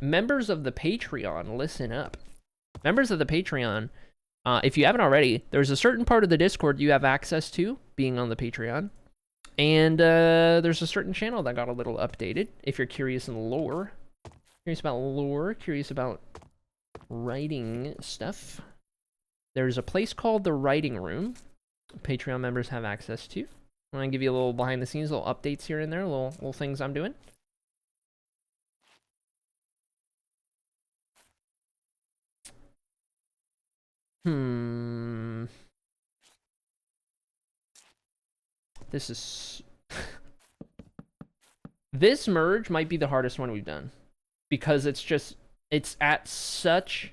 members of the Patreon, listen up. Members of the Patreon, if you haven't already, there's a certain part of the Discord you have access to being on the Patreon. And there's a certain channel that got a little updated. If you're curious in lore, curious about writing stuff, there's a place called the Writing Room. Patreon members have access to. I'm gonna give you a little behind the scenes, little updates here and there, little things I'm doing. This is this merge might be the hardest one we've done because it's at such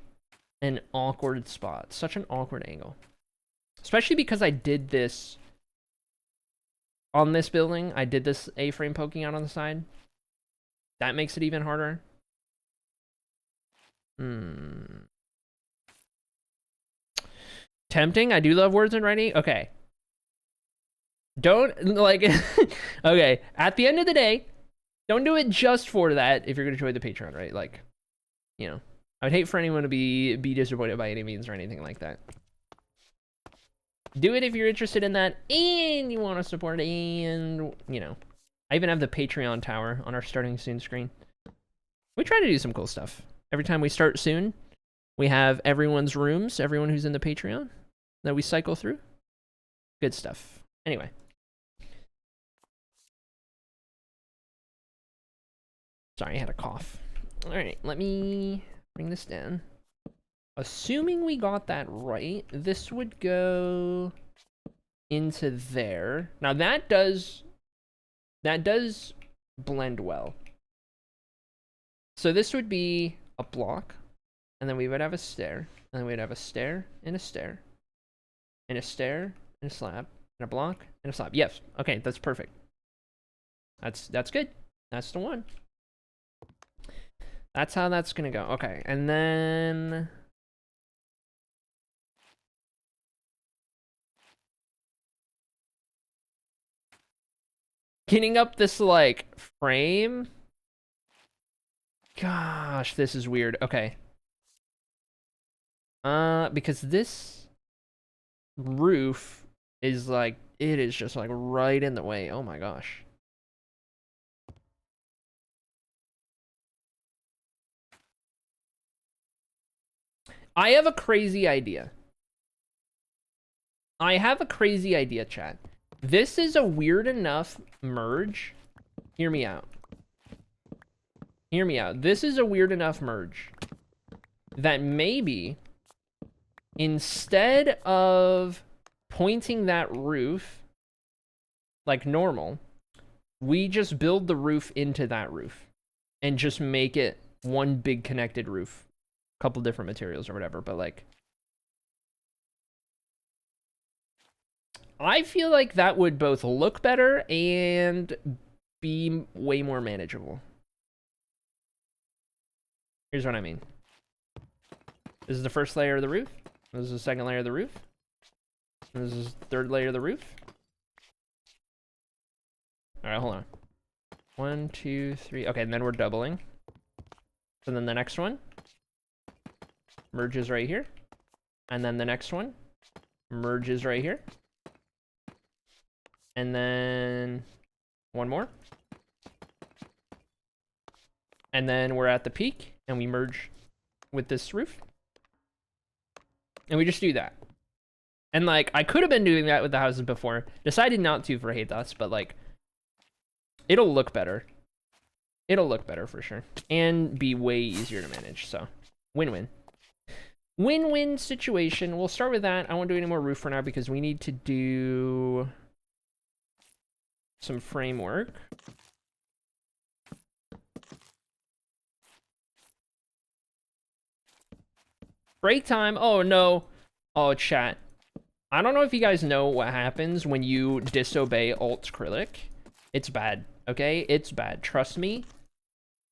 an awkward spot, such an awkward angle, especially because I did this on this building. I did this A-frame poking out on the side. That makes it even harder. Tempting. I do love words in writing. Okay. Don't like okay, at the end of the day, don't do it just for that if you're gonna join the Patreon, right? Like, you know, I would hate for anyone to be disappointed by any means or anything like that. Do it if you're interested in that and you want to support, and you know, I even have the Patreon tower on our starting soon screen. We try to do some cool stuff. Every time we start soon, we have everyone's rooms, everyone who's in the Patreon that we cycle through. Good stuff. Anyway. Sorry, I had a cough. All right, let me bring this down. Assuming we got that right, this would go into there. Now that does blend well. So this would be a block, and then we would have a stair, and then we'd have a stair and a stair, and a stair and a slab, and a block and a slab. Yes, okay, that's perfect. That's good. That's the one. That's how that's gonna go. Okay, and then getting up this like frame. Gosh, this is weird. Okay. Because this roof is like, it is just like right in the way. Oh my gosh. I have a crazy idea. Chat. This is a weird enough merge. Hear me out. This is a weird enough merge that maybe instead of pointing that roof like normal, we just build the roof into that roof and just make it one big connected roof. A couple different materials or whatever, but like, I feel like that would both look better and be way more manageable. Here's what I mean. This is the first layer of the roof. This is the second layer of the roof. This is the third layer of the roof. All right, hold on. 1, 2, 3. Okay, and then we're doubling. So then the next one merges right here. And then the next one merges right here. And then one more. And then we're at the peak and we merge with this roof. And we just do that. And like, I could have been doing that with the houses before. Decided not to for Hate Thoughts, but like, it'll look better. It'll look better for sure. And be way easier to manage, so win-win. Win-win situation. We'll start with that. I won't do any more roof for now because we need to do some framework. Break time. Oh, no. Oh, chat. I don't know if you guys know what happens when you disobey Alt-Acrylic. It's bad, okay? It's bad. Trust me.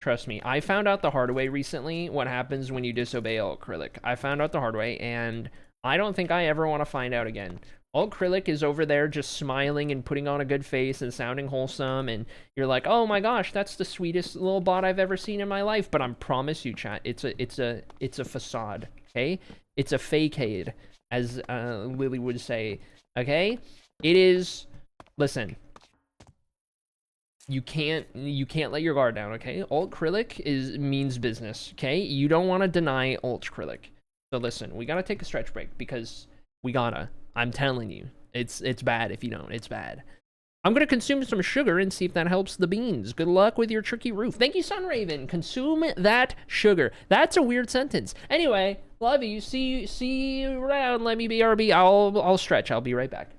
Trust me. I found out the hard way recently what happens when you disobey Alt-Acrylic. I found out the hard way, and I don't think I ever want to find out again. Alt-Acrylic is over there just smiling and putting on a good face and sounding wholesome, and you're like, oh my gosh, that's the sweetest little bot I've ever seen in my life. But I promise you, chat, it's a facade, okay? It's a fakeade, as Lily would say, okay? It is, listen, you can't let your guard down, okay? Alt-Acrylic means business, okay? You don't want to deny Alt-Acrylic. So listen, we gotta take a stretch break because we gotta. I'm telling you, it's bad if you don't. It's bad. I'm gonna consume some sugar and see if that helps the beans. Good luck with your tricky roof. Thank you, Sunraven. Consume that sugar. That's a weird sentence. Anyway, love you. See you around. Let me BRB. I'll stretch. I'll be right back.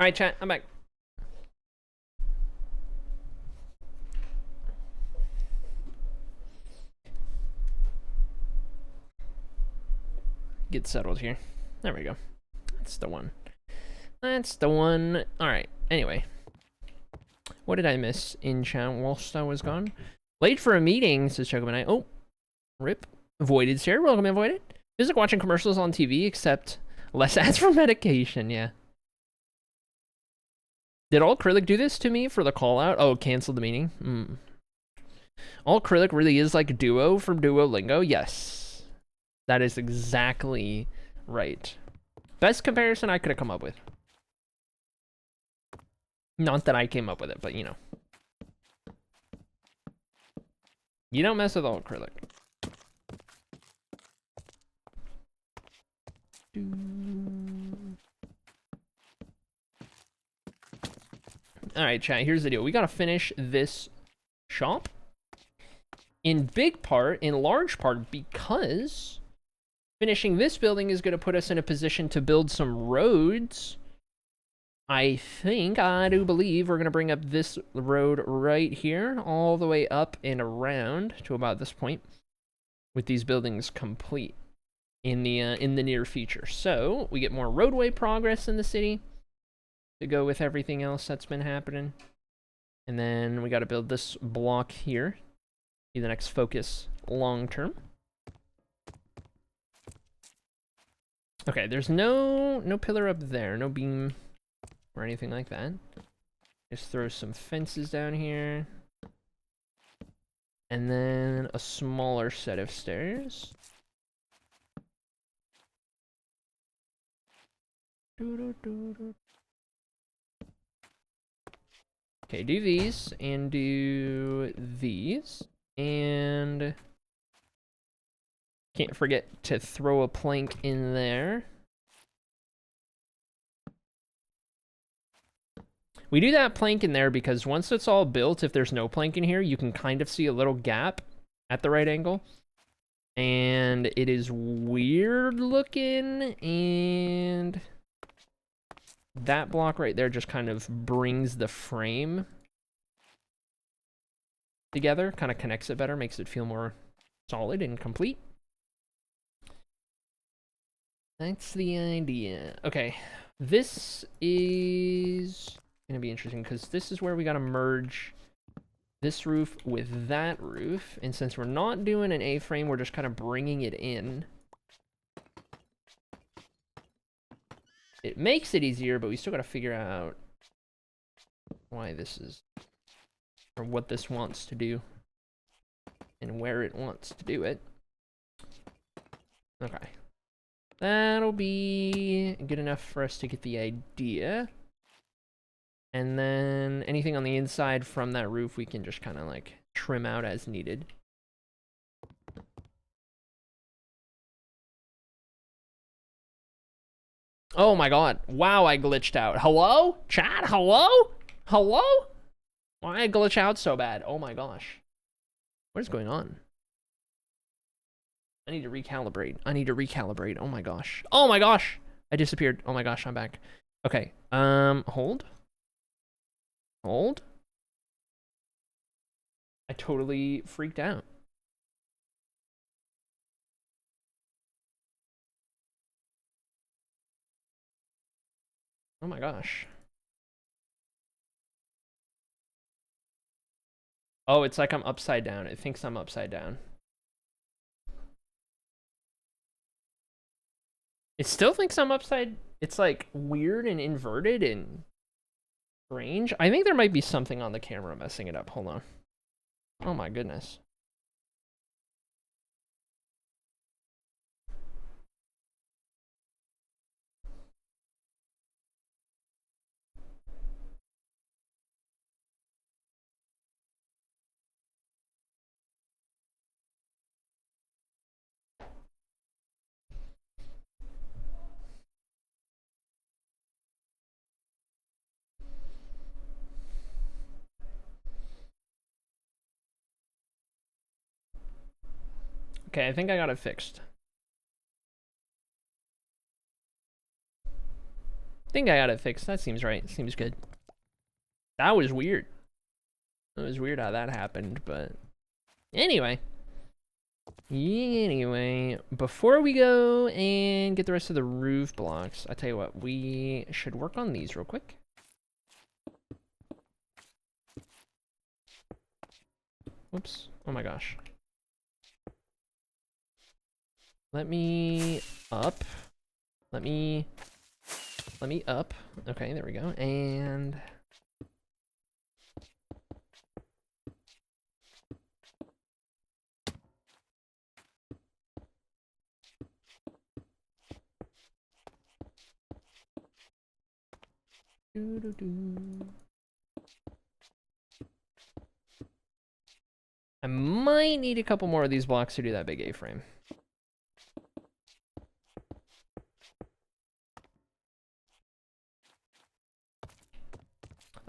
Alright, chat, I'm back. Get settled here. There we go. That's the one. That's the one. Alright, anyway. What did I miss in chat whilst I was gone? Late for a meeting, says Chocobo. Oh, rip. Voided share. Welcome in, Voided. It's like watching commercials on TV, except less ads for medication, yeah. Did All Acrylic do this to me for the call out? Oh, cancel the meeting. All Acrylic really is like Duo from Duolingo? Yes. That is exactly right. Best comparison I could have come up with. Not that I came up with it, but you know. You don't mess with All Acrylic. Alright, chat, here's the deal. We gotta finish this shop. In large part, because finishing this building is gonna put us in a position to build some roads. I do believe we're gonna bring up this road right here, all the way up and around to about this point, with these buildings complete in the near future. So we get more roadway progress in the city to go with everything else that's been happening. And then we got to build this block here. Be the next focus long term. Okay, there's no pillar up there, no beam or anything like that. Just throw some fences down here. And then a smaller set of stairs. Okay, do these and do these. And can't forget to throw a plank in there. We do that plank in there because once it's all built, if there's no plank in here, you can kind of see a little gap at the right angle. And it is weird looking, and that block right there just kind of brings the frame together, kind of connects it better, makes it feel more solid and complete. That's the idea. Okay, this is gonna be interesting because this is where we gotta merge this roof with that roof, and since we're not doing an A-frame, we're just kind of bringing it in. It makes it easier, but we still gotta figure out why this is, or what this wants to do, and where it wants to do it. Okay. That'll be good enough for us to get the idea. And then anything on the inside from that roof, we can just kind of like trim out as needed. Oh my god. Wow, I glitched out. Hello? Chat? Hello? Hello? Why I glitch out so bad? Oh my gosh. What is going on? I need to recalibrate. I need to recalibrate. Oh my gosh. Oh my gosh. I disappeared. Oh my gosh, I'm back. Okay. Hold. Hold. I totally freaked out. Oh my gosh. Oh, it's like I'm upside down. It thinks I'm upside down. It still thinks I'm upside. It's like weird and inverted and strange. I think there might be something on the camera messing it up. Hold on. Oh my goodness. Okay, I think I got it fixed. think I got it fixed. That seems right. Seems good. That was weird. It was weird how that happened, but anyway. Anyway, before we go and get the rest of the roof blocks, I tell you what, we should work on these real quick. Whoops. Oh my gosh. Let me up. Let me up. Okay, there we go. And I might need a couple more of these blocks to do that big A-frame.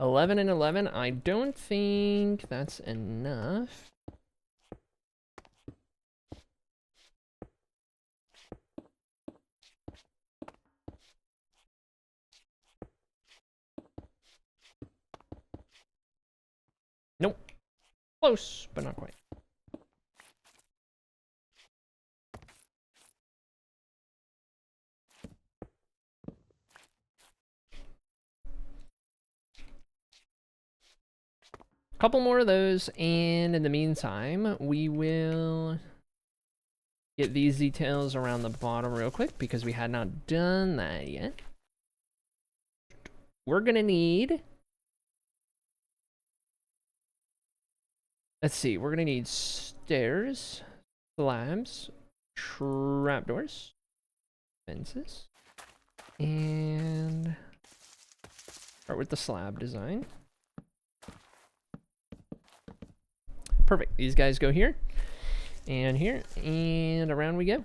$11 and 11. I don't think that's enough. Nope. Close, but not quite. Couple more of those, and in the meantime, we will get these details around the bottom real quick because we had not done that yet. We're gonna need, let's see, we're gonna need stairs, slabs, trapdoors, fences, and start with the slab design. Perfect. These guys go here, and around we go.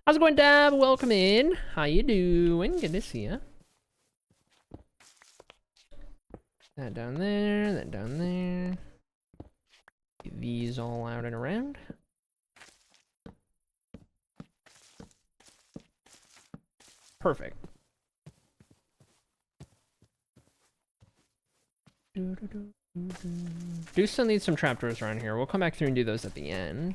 How's it going, Dab? Welcome in. How you doing? Good to see ya. That down there, that down there. Get these all out and around. Perfect. Do still need some trapdoors around here. We'll come back through and do those at the end.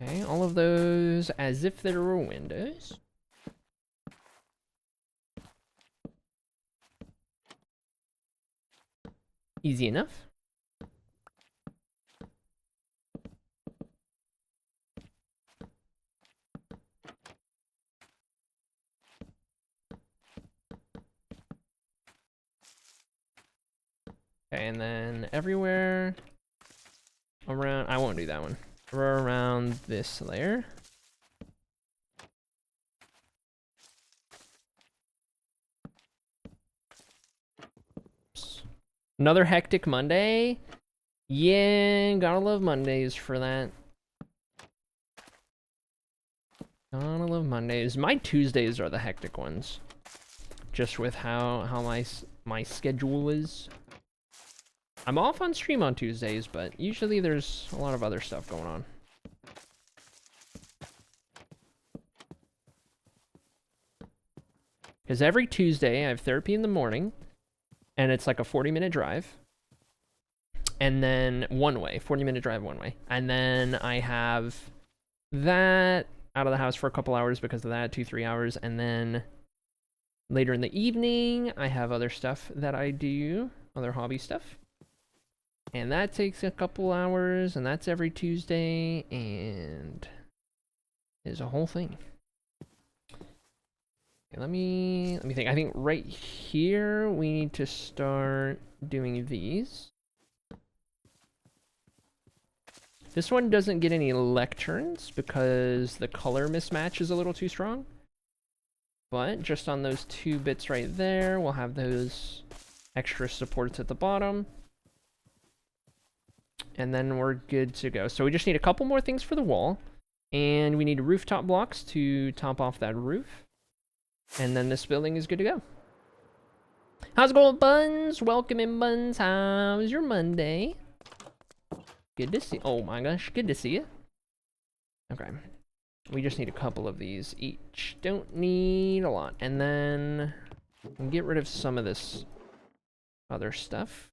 Okay, all of those as if there were windows. Easy enough. Okay, and then everywhere around, I won't do that one. Around this layer. Oops. Another hectic Monday. Yeah, gotta love Mondays for that. Gotta love Mondays. My Tuesdays are the hectic ones. Just with how my schedule is. I'm off on stream on Tuesdays, but usually there's a lot of other stuff going on. Because every Tuesday I have therapy in the morning, and it's like a 40-minute drive. And then one way, 40-minute drive one way. And then I have that out of the house for a couple hours because of that, 2-3 hours. And then later in the evening, I have other stuff that I do, other hobby stuff. And that takes a couple hours, and that's every Tuesday, and is a whole thing. Okay, let me think. I think right here we need to start doing these. This one doesn't get any lecterns because the color mismatch is a little too strong. But just on those 2 bits right there, we'll have those extra supports at the bottom. And then we're good to go. So we just need a couple more things for the wall. And we need rooftop blocks to top off that roof. And then this building is good to go. How's it going, Buns? Welcome in, Buns. How's your Monday? Good to see. Oh my gosh, good to see you. Okay. We just need a couple of these each. Don't need a lot. And then get rid of some of this other stuff.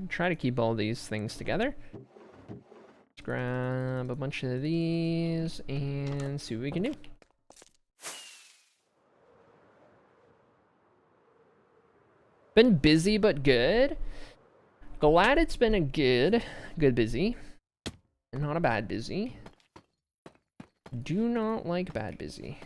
Try to keep all these things together. Let's grab a bunch of these and see what we can do. Been busy but good. Glad it's been a good busy. And not a bad busy. Do not like bad busy.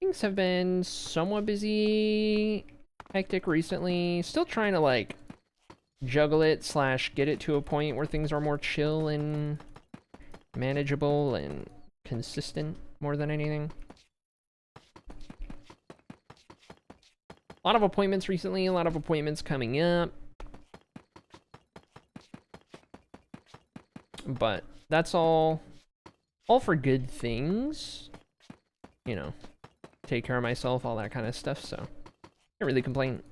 Things have been somewhat busy, hectic recently. Still trying to like juggle it / get it to a point where things are more chill and manageable and consistent more than anything. A lot of appointments recently, a lot of appointments coming up. But that's all for good things. You know, take care of myself, all that kind of stuff, so can't really complain.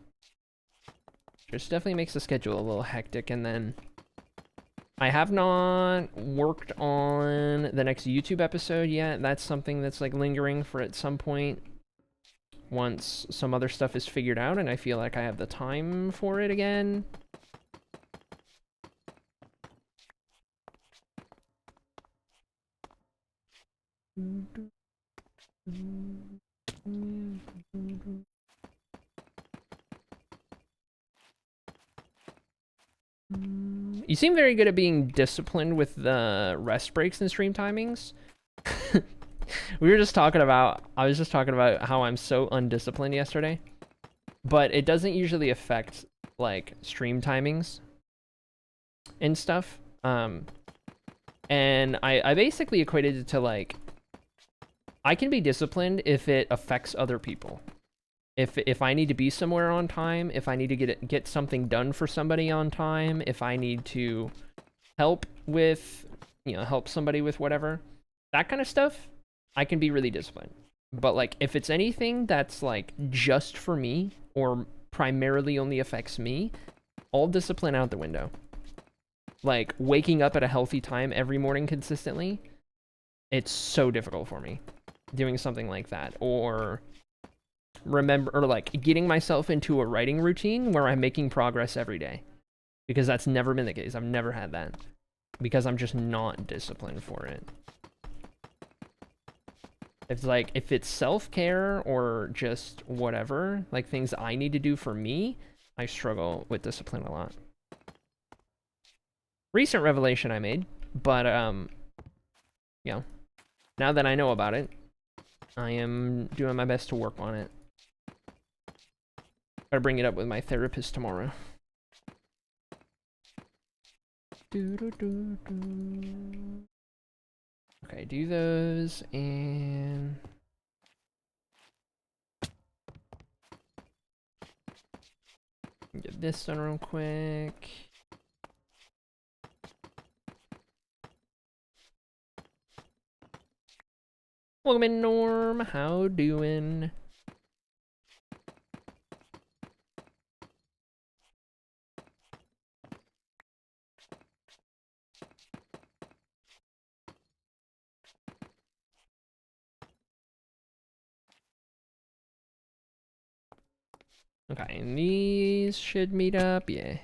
Just definitely makes the schedule a little hectic, and then I have not worked on the next YouTube episode yet. That's something that's like lingering for at some point once some other stuff is figured out and I feel like I have the time for it again. You seem very good at being disciplined with the rest breaks and stream timings. I was just talking about how I'm so undisciplined yesterday. But it doesn't usually affect like stream timings and stuff. And I basically equated it to like, I can be disciplined if it affects other people. If I need to be somewhere on time, if I need to get something done for somebody on time, if I need to help with, help somebody with whatever, that kind of stuff, I can be really disciplined. But like, if it's anything that's like just for me or primarily only affects me, all discipline out the window. Like waking up at a healthy time every morning consistently, it's so difficult for me doing something like that. Or like getting myself into a writing routine where I'm making progress every day, because that's never been the case. I've never had that because I'm just not disciplined for it. It's like, if it's self-care or just whatever, like things I need to do for me, I struggle with discipline a lot. Recent revelation I made, but now that I know about it, I am doing my best to work on it. Gotta bring it up with my therapist tomorrow. Okay, do those, and get this done real quick. Welcome in, Norm. How doing? Okay, and these should meet up, yeah.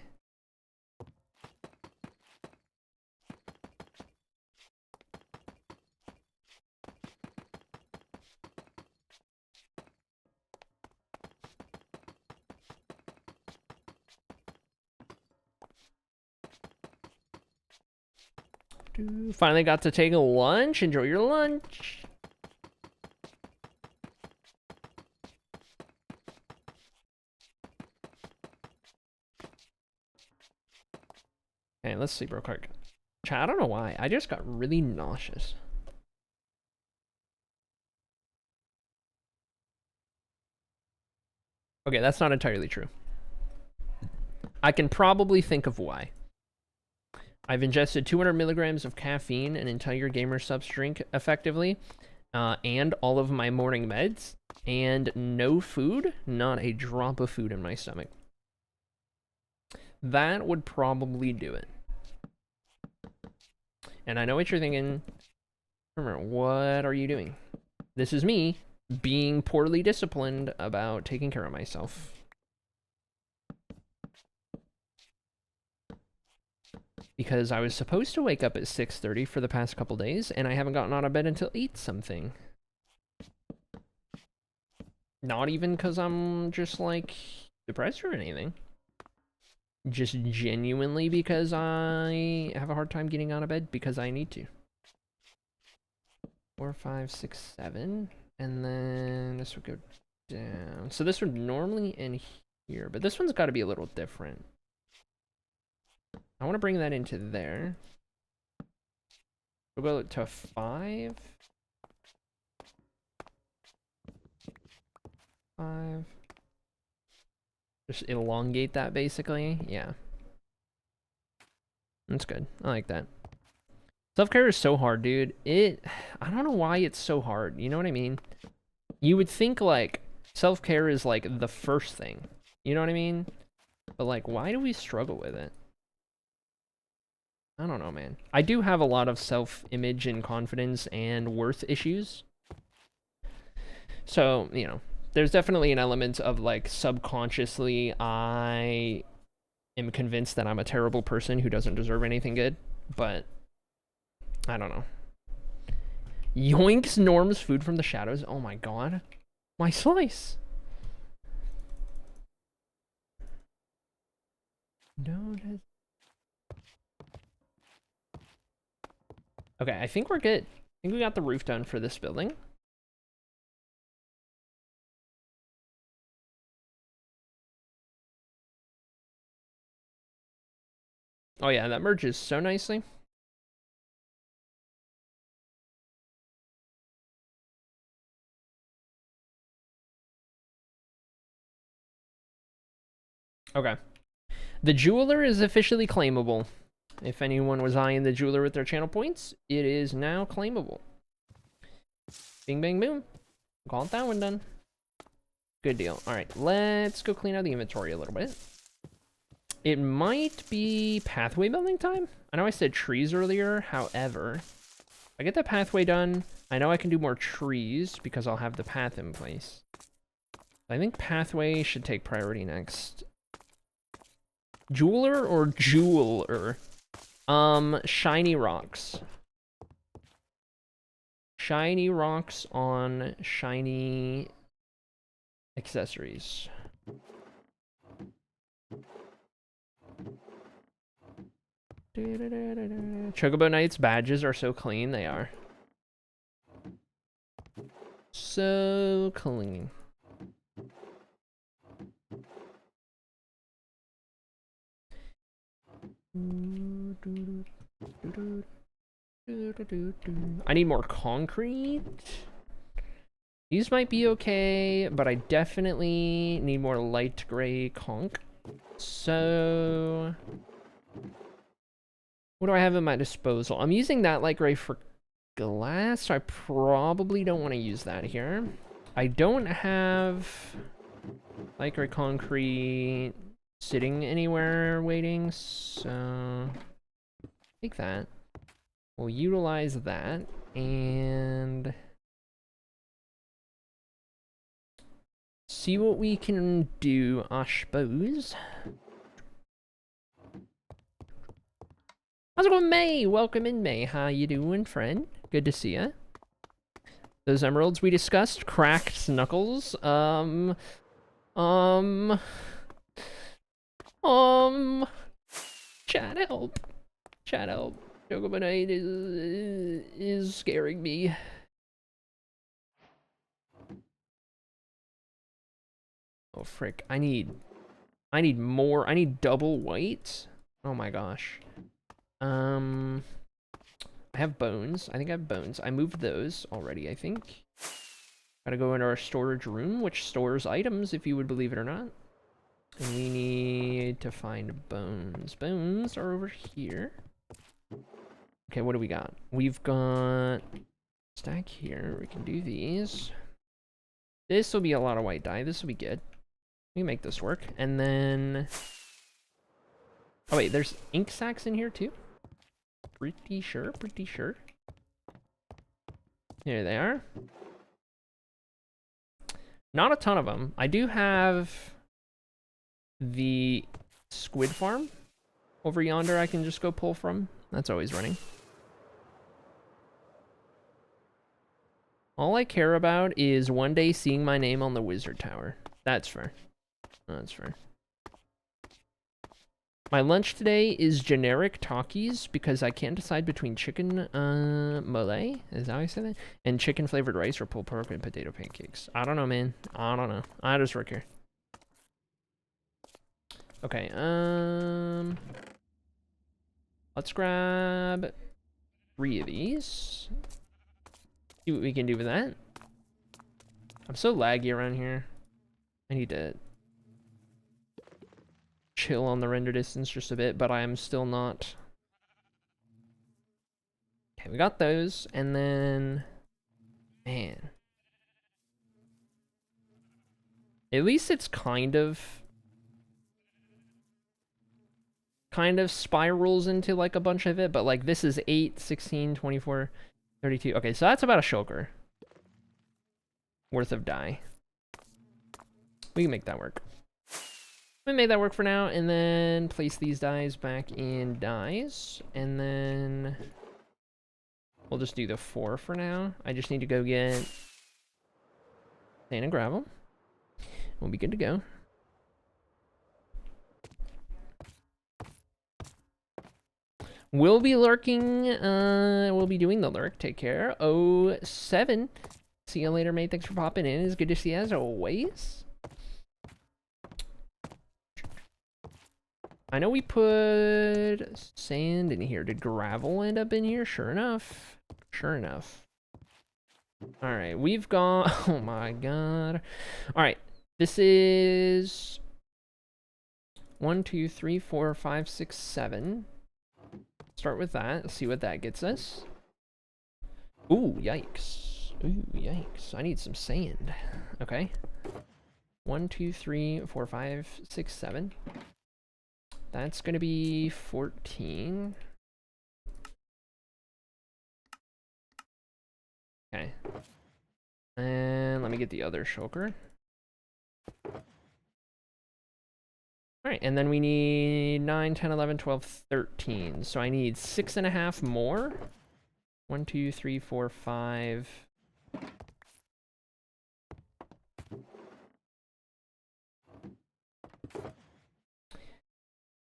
Finally got to take a lunch. Enjoy your lunch. Okay, let's see real quick. Chat, I don't know why. I just got really nauseous. Okay, that's not entirely true. I can probably think of why. I've ingested 200 milligrams of caffeine, an entire gamer subs drink, effectively, and all of my morning meds, and no food, not a drop of food in my stomach. That would probably do it. And I know what you're thinking. Remember, what are you doing? This is me being poorly disciplined about taking care of myself. Because I was supposed to wake up at 6:30 for the past couple days, and I haven't gotten out of bed until 8 something. Not even because I'm just, like, depressed or anything. Just genuinely because I have a hard time getting out of bed because I need to. 4, 5, 6, 7. And then this would go down. So this would normally end here, but this one's got to be a little different. I want to bring that into there. We'll go to 5. 5. Just elongate that, basically. Yeah. That's good. I like that. Self-care is so hard, dude. I don't know why it's so hard. You know what I mean? You would think, like, self-care is, like, the first thing. You know what I mean? But, like, why do we struggle with it? I don't know, man. I do have a lot of self-image and confidence and worth issues. So, you know, there's definitely an element of, like, subconsciously I am convinced that I'm a terrible person who doesn't deserve anything good. But I don't know. Yoinks Norm's food from the shadows. Oh my god. My slice. No. Okay, I think we're good. I think we got the roof done for this building. Oh yeah, that merges so nicely. Okay. The jeweler is officially claimable. If anyone was eyeing the jeweler with their channel points, it is now claimable. Bing, bang, boom. Call it that one done. Good deal. All right, let's go clean out the inventory a little bit. It might be pathway building time. I know I said trees earlier. However, if I get the pathway done, I know I can do more trees because I'll have the path in place. I think pathway should take priority next. Jeweler or jeweler? Shiny rocks. Shiny rocks on shiny accessories. Chocobo Knights badges are so clean, they are. So clean. I need more concrete. These might be okay, but I definitely need more light gray conch. So what do I have at my disposal? I'm using that light gray for glass, so I probably don't want to use that here. I don't have light gray concrete sitting anywhere waiting, so take that. We'll utilize that, and see what we can do, I suppose. How's it going, May? Welcome in, May. How you doing, friend? Good to see ya. Those emeralds we discussed, cracked knuckles. Chat help. Chat help. Chocobanite is scaring me. Oh frick! I need more. I need double white. Oh my gosh. I have bones. I think I have bones. I moved those already, I think. Gotta go into our storage room, which stores items, if you would believe it or not. And we need to find bones. Bones are over here. Okay, what do we got? We've got stack here. We can do these. This will be a lot of white dye. This will be good. We can make this work. And then... oh wait, there's ink sacks in here too? Pretty sure, pretty sure. Here they are. Not a ton of them. I do have the squid farm over yonder I can just go pull from. That's always running. All I care about is one day seeing my name on the wizard tower. That's fair. That's fair. My lunch today is generic Takis because I can't decide between chicken mole, is that how I say that? And chicken flavored rice or pulled pork and potato pancakes. I don't know, man. I don't know. I just work here. Okay, let's grab 3 of these. See what we can do with that. I'm so laggy around here. I need to chill on the render distance just a bit, but I am still not. Okay, we got those, and then, man, at least it's kind of spirals into like a bunch of it, but like this is 8, 16, 24, 32. Okay, so that's about a shulker worth of dye. We can make that work. We made that work for now, and then place these dyes back in dyes, and then we'll just do the 4 for now. I just need to go get sand and gravel. We'll be good to go. We'll be lurking, we'll be doing the lurk. Take care. 07. See you later, mate. Thanks for popping in. It's good to see you as always. I know we put sand in here. Did gravel end up in here? Sure enough. Sure enough. Alright, we've got... oh my god. Alright, this is... 1, 2, 3, 4, 5, 6, 7. Start with that. See what that gets us. Ooh, yikes. Ooh, yikes. I need some sand. Okay. 1, 2, 3, 4, 5, 6, 7. That's gonna be 14. Okay. And let me get the other shulker. Alright, and then we need 9, 10, 11, 12, 13. So I need 6.5 more. 1, 2, 3, 4, 5.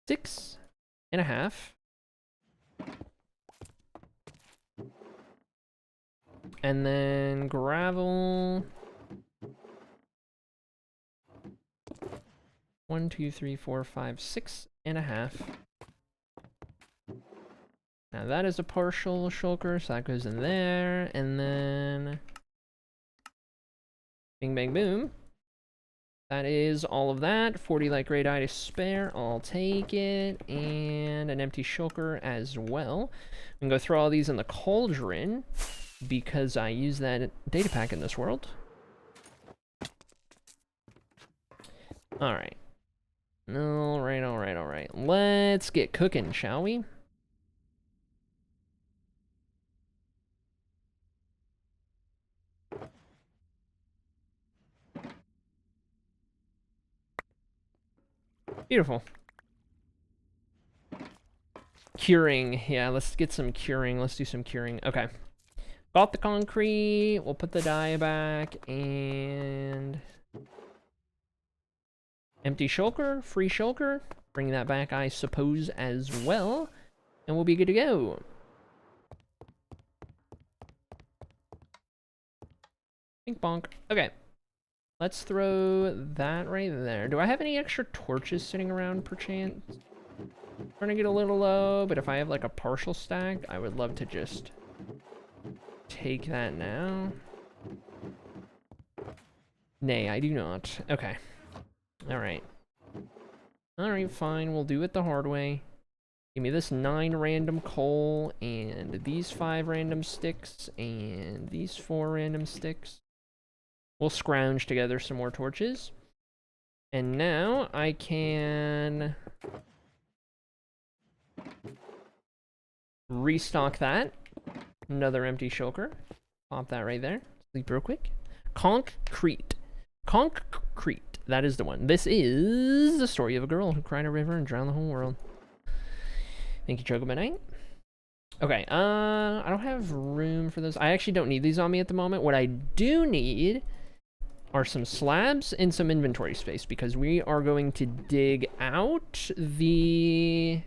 Six and a half. And then gravel. 1, 2, 3, 4, 5, 6.5. Now that is a partial shulker, so that goes in there, and then bing bang boom. That is all of that. 40 light gray dye to spare. I'll take it. And an empty shulker as well. We can go throw all these in the cauldron because I use that data pack in this world. Alright. Alright. Let's get cooking, shall we? Beautiful. Curing. Yeah, let's get some curing. Let's do some curing. Okay. Got the concrete. We'll put the dye back and empty shulker, free shulker. Bring that back, I suppose, as well. And we'll be good to go. Bink bonk. Okay. Let's throw that right there. Do I have any extra torches sitting around, perchance? Starting to get a little low, but if I have like a partial stack, I would love to just take that now. Nay, I do not. Okay. Alright. Alright, fine. We'll do it the hard way. Give me this 9 random coal, and these 5 random sticks, and these 4 random sticks. We'll scrounge together some more torches. And now I can restock that. Another empty shulker. Pop that right there. Sleep real quick. Concrete. Concrete. That is the one. This is the story of a girl who cried a river and drowned the whole world. Thank you, Chocobo Knight. Okay, I don't have room for those. I actually don't need these on me at the moment. What I do need are some slabs and some inventory space, because we are going to dig out the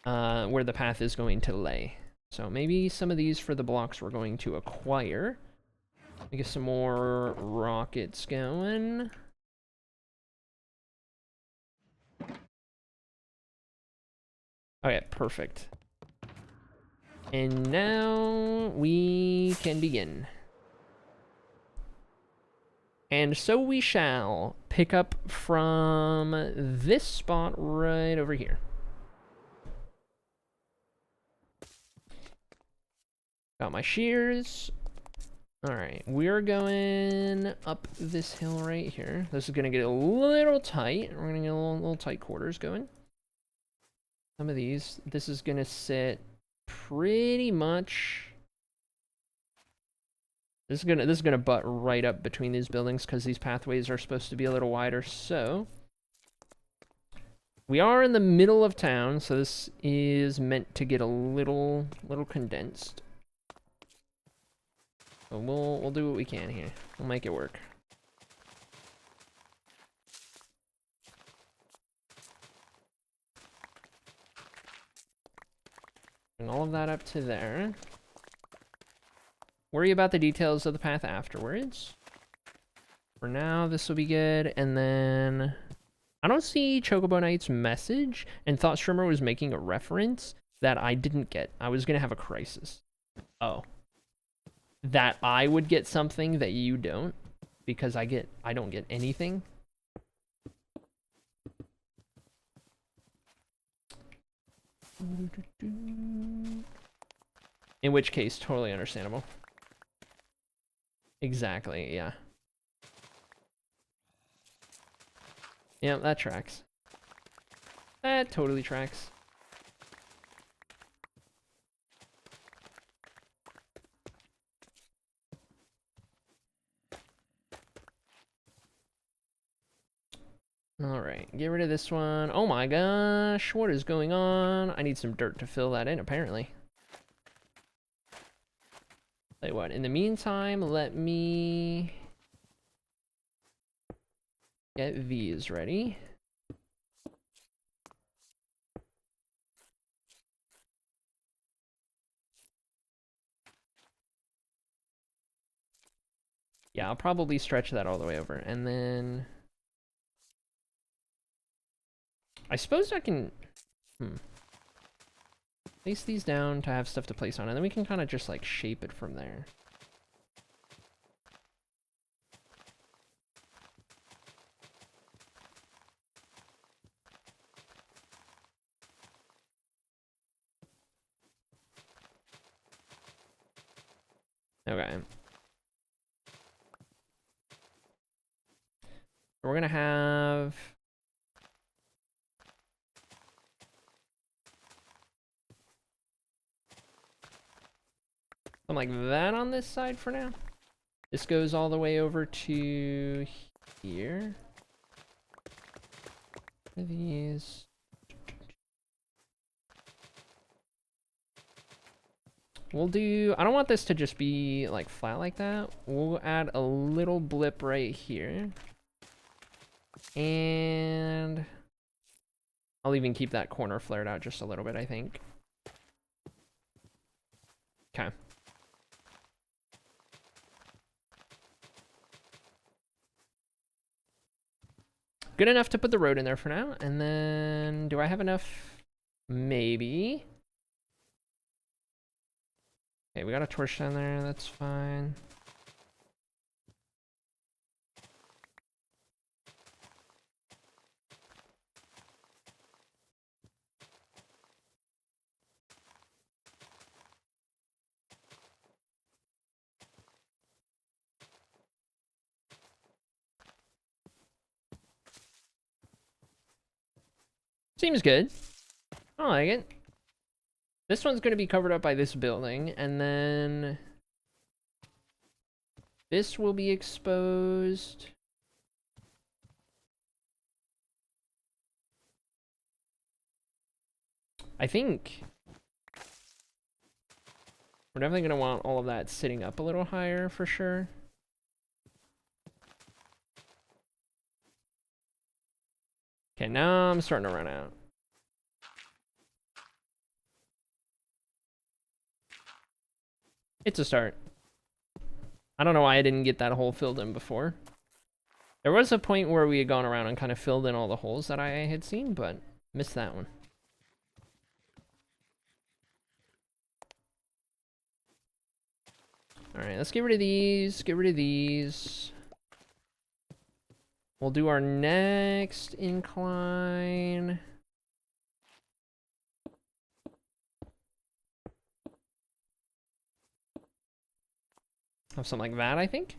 where the path is going to lay. So maybe some of these for the blocks we're going to acquire. Let me get some more rockets going. Okay, perfect. And now we can begin. And so we shall pick up from this spot right over here. Got my shears. Alright, we're going up this hill right here. This is going to get a little tight. We're going to get a little tight quarters going. Some of these, this is going to sit pretty much... This is gonna butt right up between these buildings because these pathways are supposed to be a little wider. So we are in the middle of town, so this is meant to get a little condensed. But we'll do what we can here. We'll make it work. Bring all of that up to there. Worry about the details of the path afterwards. For now, this will be good. And then I don't see Chocobo Knight's message, and Thought Streamer was making a reference that I didn't get. I was gonna have a crisis. Oh. That I would get something that you don't, because I don't get anything. In which case, totally understandable. Exactly, yeah. Yeah, that tracks. That totally tracks. Alright, get rid of this one. Oh my gosh, what is going on? I need some dirt to fill that in, apparently. Tell you what, in the meantime, let me get these ready. Yeah, I'll probably stretch that all the way over. And then I suppose I can place these down to have stuff to place on, and then we can kind of just like shape it from there. Okay. We're gonna have something like that on this side for now. This goes all the way over to here. These. We'll do, I don't want this to just be like flat like that. We'll add a little blip right here. And I'll even keep that corner flared out just a little bit, I think. Okay. Good enough to put the road in there for now. And then, do I have enough? Maybe. Okay, we got a torch down there, that's fine. Seems good. I like it. This one's going to be covered up by this building, and then this will be exposed. I think we're definitely going to want all of that sitting up a little higher for sure. Okay, now I'm starting to run out. It's a start. I don't know why I didn't get that hole filled in before. There was a point where we had gone around and kind of filled in all the holes that I had seen, but missed that one. Alright, let's get rid of these, get rid of these. We'll do our next incline. Have something like that, I think.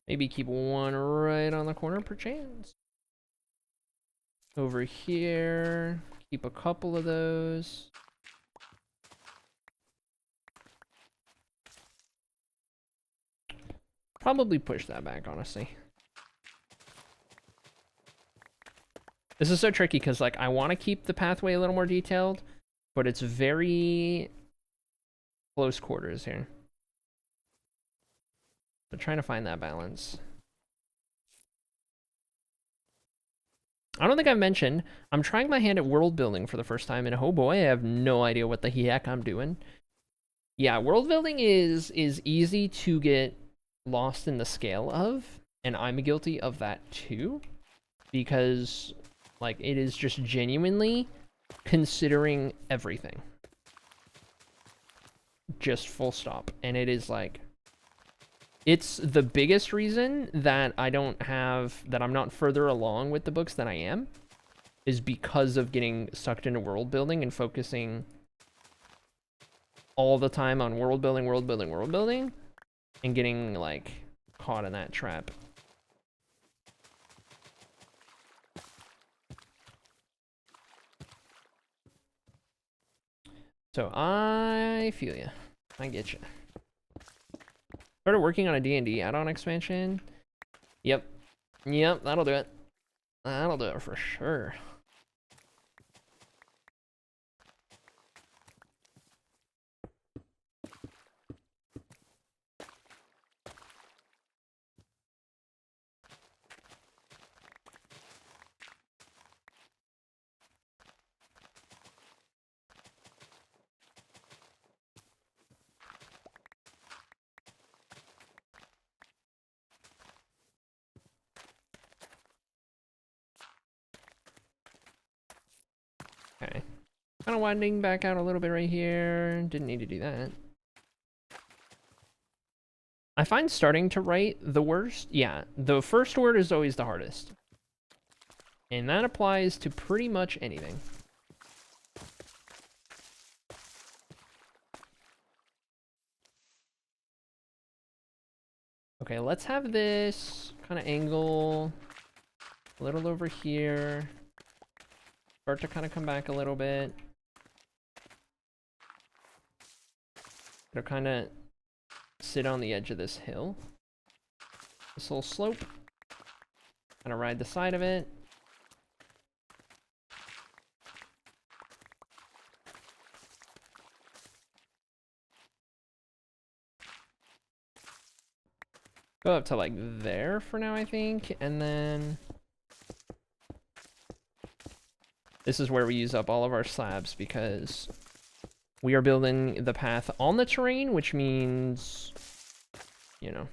Maybe keep one right on the corner per chance. Over here, keep a couple of those. Probably push that back, honestly. This is so tricky because, like, I want to keep the pathway a little more detailed, but it's very close quarters here. So trying to find that balance. I don't think I've mentioned, I'm trying my hand at world building for the first time, and oh boy, I have no idea what the heck I'm doing. Yeah, world building is easy to get lost in the scale of, and I'm guilty of that too, because like it is just genuinely considering everything, just full stop. And it is like, it's the biggest reason that I'm not further along with the books than I am, is because of getting sucked into world building and focusing all the time on world building, and getting like caught in that trap. So I feel ya. I get you. Started working on a D&D add-on expansion. Yep, that'll do it. That'll do it for sure. Okay. Kind of winding back out a little bit right here. Didn't need to do that. I find starting to write the worst. Yeah, the first word is always the hardest. And that applies to pretty much anything. Okay, let's have this kind of angle a little over here. Start to kind of come back a little bit. It'll kind of sit on the edge of this hill. This little slope. Kind of ride the side of it. Go up to like there for now, I think, and then this is where we use up all of our slabs because we are building the path on the terrain, which means, you know,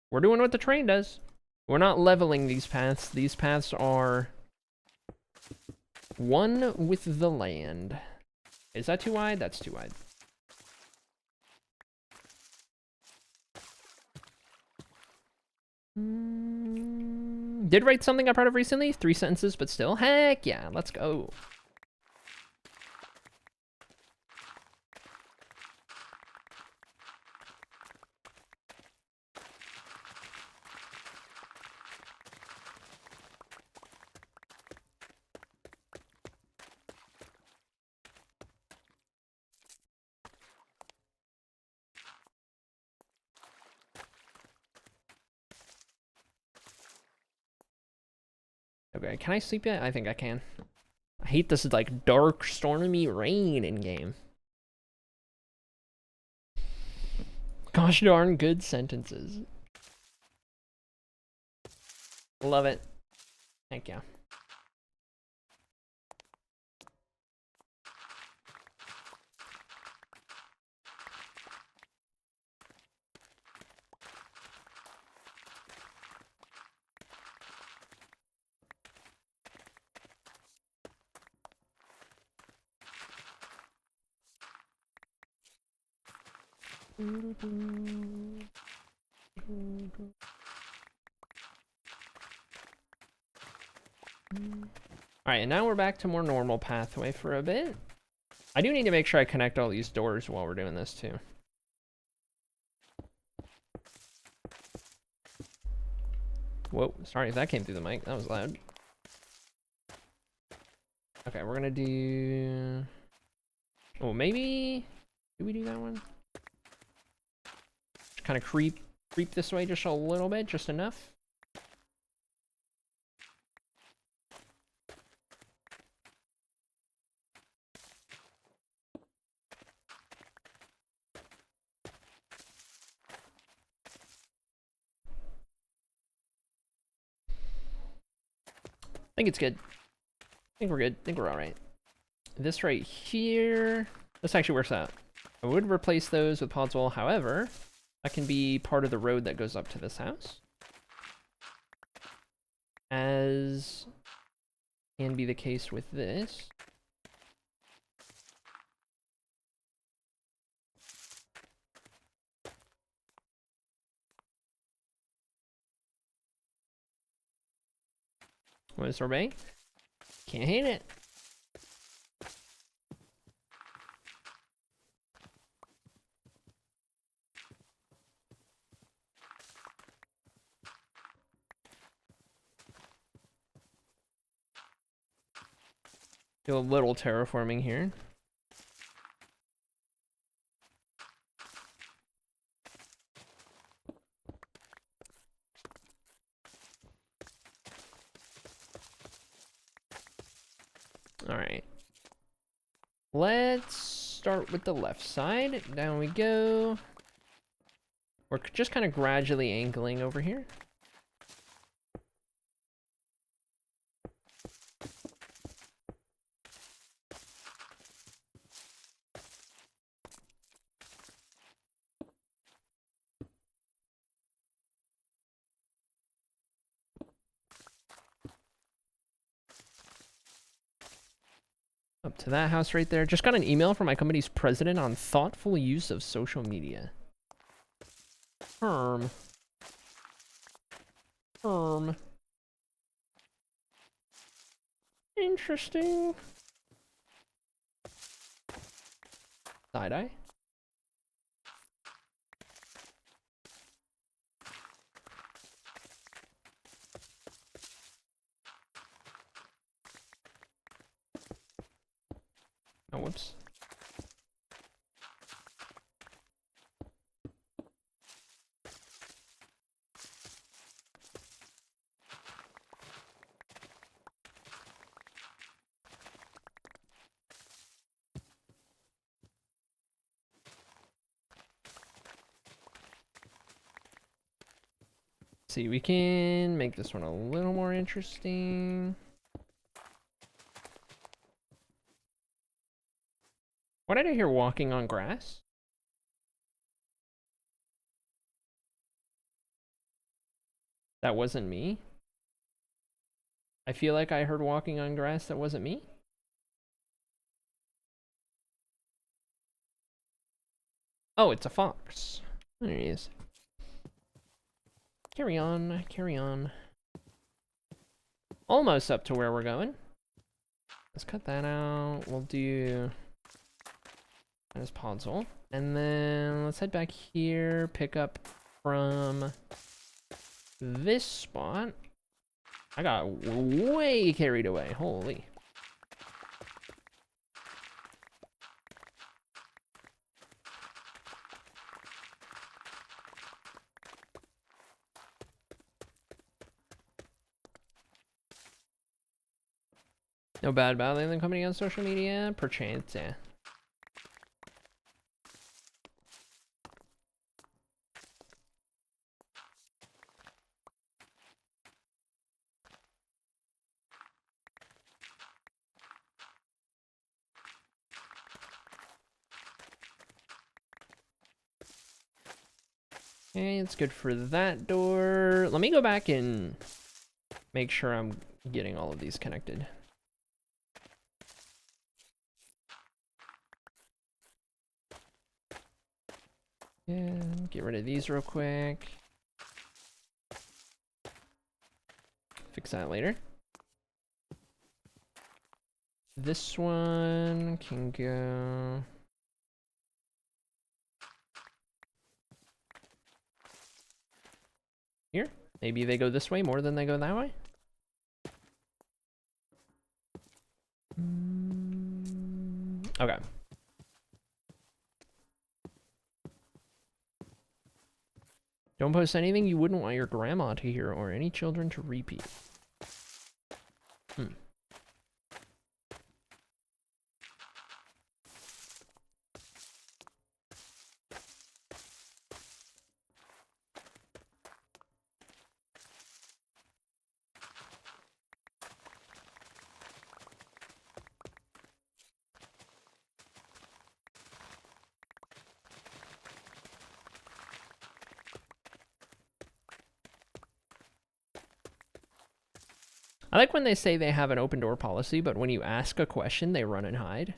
we're doing what the terrain does. We're not leveling these paths. These paths are one with the land. Is that too wide? That's too wide. Did write something I'm proud of recently. 3 sentences, but still. Heck yeah, let's go. Okay, can I sleep yet? I think I can. I hate this like dark, stormy rain in game. Gosh darn good sentences. Love it. Thank you. Alright, and now we're back to more normal pathway for a bit. I do need to make sure I connect all these doors while we're doing this too. Whoa, sorry if that came through the mic. That was loud. Okay, we're gonna do... Oh, maybe... Do we do that one? Just kind of creep this way just a little bit, just enough. I think it's good. I think we're good. I think we're alright. This right here, this actually works out. I would replace those with podswall, however, that can be part of the road that goes up to this house. As can be the case with this. What is sorbet? Can't hate it. Do a little terraforming here. All right. Let's start with the left side. Down we go. We're just kind of gradually angling over here. Up to that house right there. Just got an email from my company's president on thoughtful use of social media. Firm. Interesting. Side-eye. Oh, whoops. See, we can make this one a little more interesting. What did I hear walking on grass? That wasn't me. I feel like I heard walking on grass that wasn't me. Oh, it's a fox. There he is. Carry on, carry on. Almost up to where we're going. Let's cut that out. We'll do this puzzle. And then let's head back here, pick up from this spot. I got way carried away. Holy. No bad battling the company on social media? Perchance, yeah. Okay, it's good for that door. Let me go back and make sure I'm getting all of these connected. Yeah, get rid of these real quick. Fix that later. This one can go... here. Maybe they go this way more than they go that way. Okay. Don't post anything you wouldn't want your grandma to hear or any children to repeat. I like when they say they have an open door policy, but when you ask a question, they run and hide.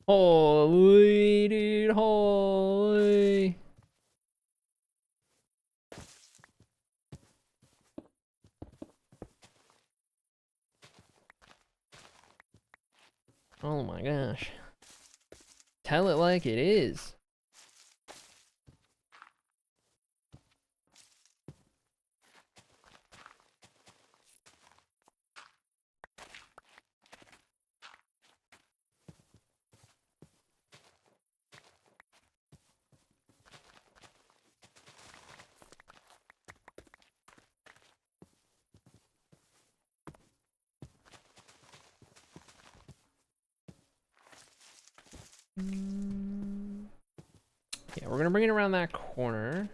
Holy, dude, holy. Oh my gosh. Tell it like it is. Yeah, we're gonna bring it around that corner.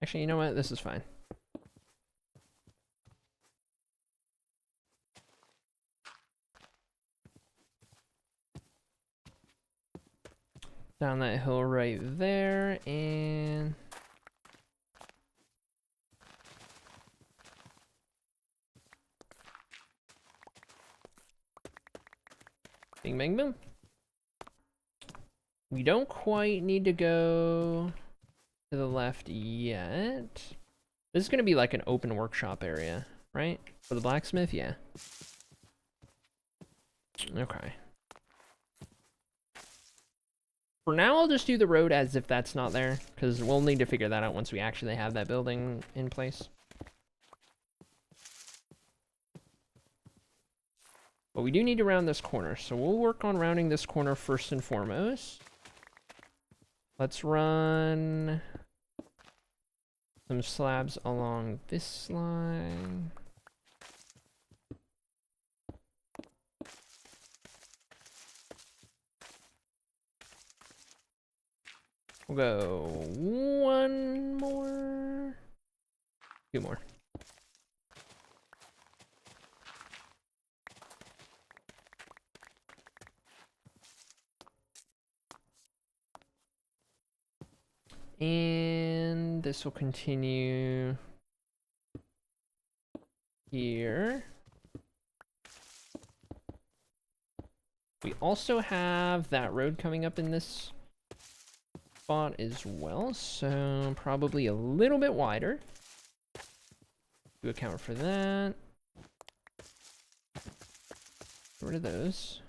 Actually, you know what? This is fine. Down that hill right there, and... bing, bang, boom. We don't quite need to go to the left yet. This is going to be like an open workshop area, right? For the blacksmith, yeah. Okay. For now, I'll just do the road as if that's not there, because we'll need to figure that out once we actually have that building in place. But we do need to round this corner, so we'll work on rounding this corner first and foremost. Let's run some slabs along this line. We'll go one more, two more. And this will continue here. We also have that road coming up in this spot as well, so probably a little bit wider to account for that. Get rid of those.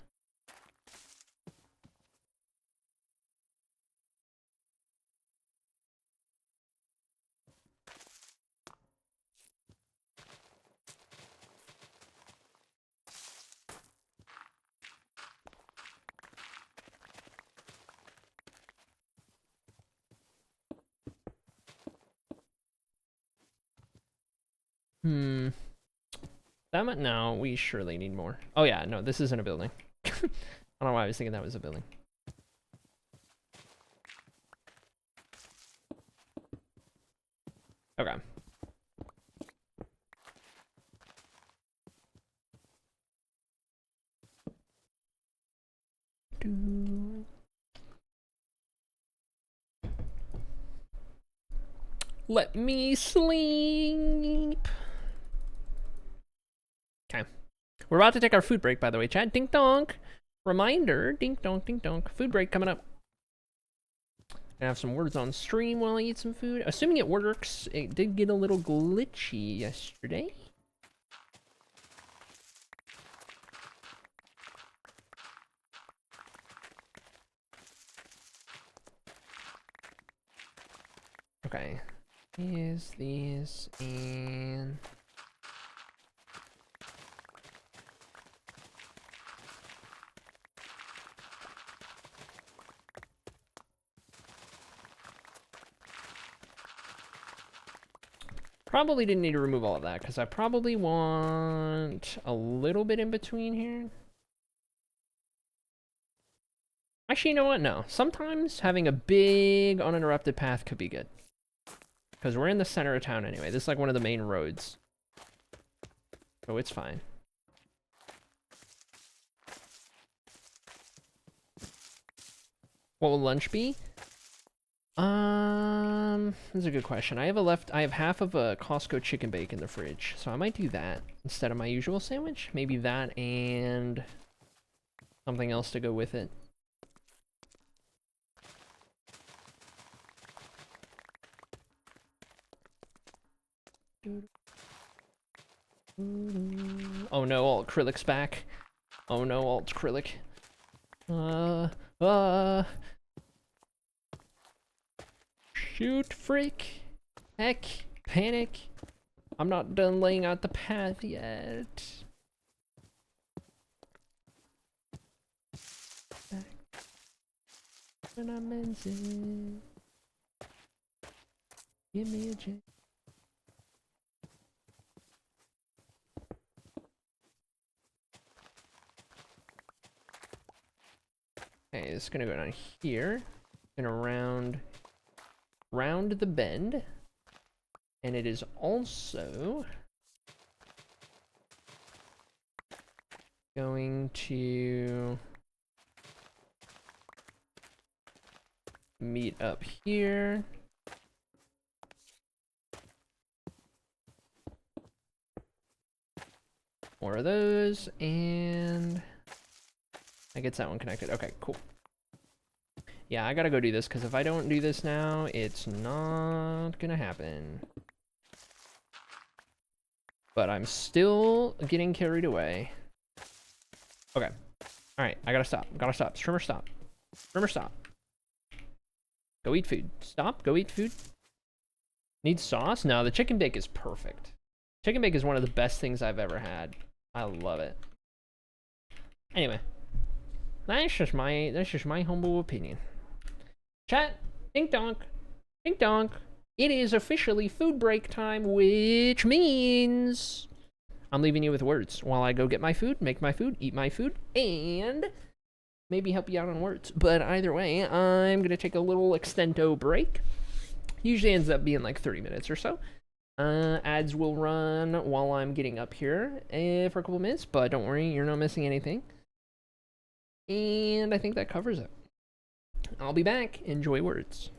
That much? No, we surely need more. Oh yeah, no, this isn't a building. I don't know why I was thinking that was a building. Okay. Let me sleep. Okay. We're about to take our food break, by the way, chat. Dink donk. Reminder, dink donk, dink donk. Food break coming up. Gonna have some words on stream while I eat some food. Assuming it works. It did get a little glitchy yesterday. Okay. These, and... Probably didn't need to remove all of that, because I probably want a little bit in between here. Actually, you know what? No. Sometimes having a big uninterrupted path could be good. Because we're in the center of town anyway. This is like one of the main roads. So it's fine. What will lunch be? That's a good question. I have half of a Costco chicken bake in the fridge, so I might do that instead of my usual sandwich. Maybe that and something else to go with it. Oh no, alt acrylic's back. Oh no, alt acrylic. Shoot, freak. Heck, panic. I'm not done laying out the path yet. When I'm in it. Give me a chance. Okay, it's gonna go down here. Gonna round the bend. And it is also going to meet up here. More of those, and that gets that one connected. Okay, cool. Yeah, I gotta go do this, because if I don't do this now, it's not gonna happen. But I'm still getting carried away. Okay. Alright, I gotta stop. Gotta stop. Streamer, stop. Streamer, stop. Go eat food. Stop. Go eat food. Need sauce? No, the chicken bake is perfect. Chicken bake is one of the best things I've ever had. I love it. Anyway, that's just my humble opinion. Chat, dink donk, dink donk. It is officially food break time, which means I'm leaving you with words while I go get my food, make my food, eat my food, and maybe help you out on words. But either way, I'm gonna take a little extento break. Usually ends up being like 30 minutes or so. Ads will run while I'm getting up here for a couple minutes, but don't worry, you're not missing anything. And I think that covers it. I'll be back. Enjoy words.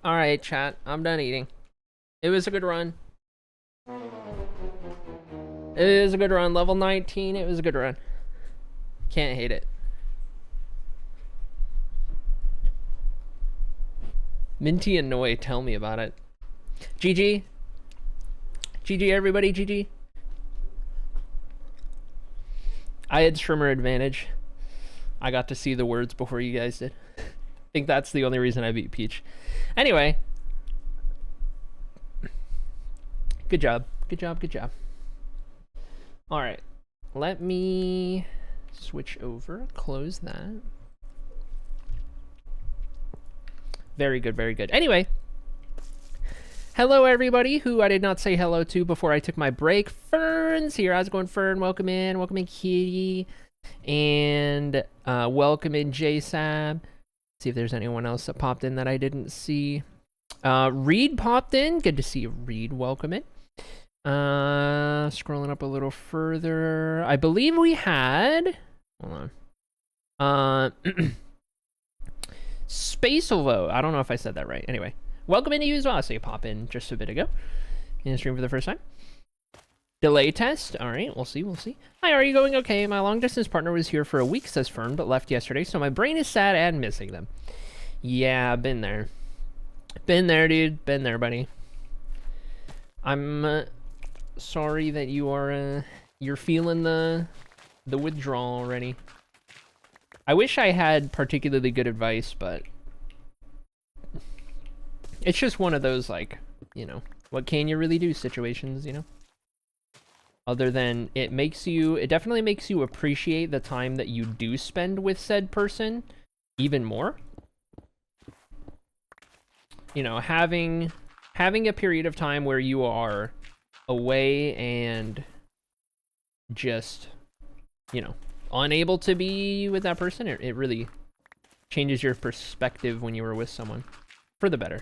All right, chat. I'm done eating. It was a good run. It was a good run. Level 19. It was a good run. Can't hate it. Minty and Noi, tell me about it. GG. GG, everybody. GG. I had streamer advantage. I got to see the words before you guys did. I think that's the only reason I beat Peach. Anyway. Good job. Good job. Good job. All right. Let me switch over. Close that. Very good. Very good. Anyway. Hello, everybody who I did not say hello to before I took my break. Fern's here. How's it going, Fern? Welcome in. Welcome in, Kitty. And welcome in, JSab. See if there's anyone else that popped in that I didn't see. Reed popped in. Good to see you, Reed. Welcome in. Scrolling up a little further. I believe we had... Hold on. Spacelvo. I don't know if I said that right. Anyway. Welcome into you as well. I saw you pop in just a bit ago. In the stream for the first time. Delay test. All right, we'll see. We'll see. Hi, are you going okay? My long distance partner was here for a week, says Fern, but left yesterday, so my brain is sad and missing them. Yeah, been there. Been there, dude. Been there, buddy. I'm sorry that you are you're feeling the withdrawal already. I wish I had particularly good advice, but it's just one of those, like, you know, what can you really do situations, you know? Other than it definitely makes you appreciate the time that you do spend with said person even more. You know, having a period of time where you are away and just, you know, unable to be with that person, it really changes your perspective when you were with someone for the better.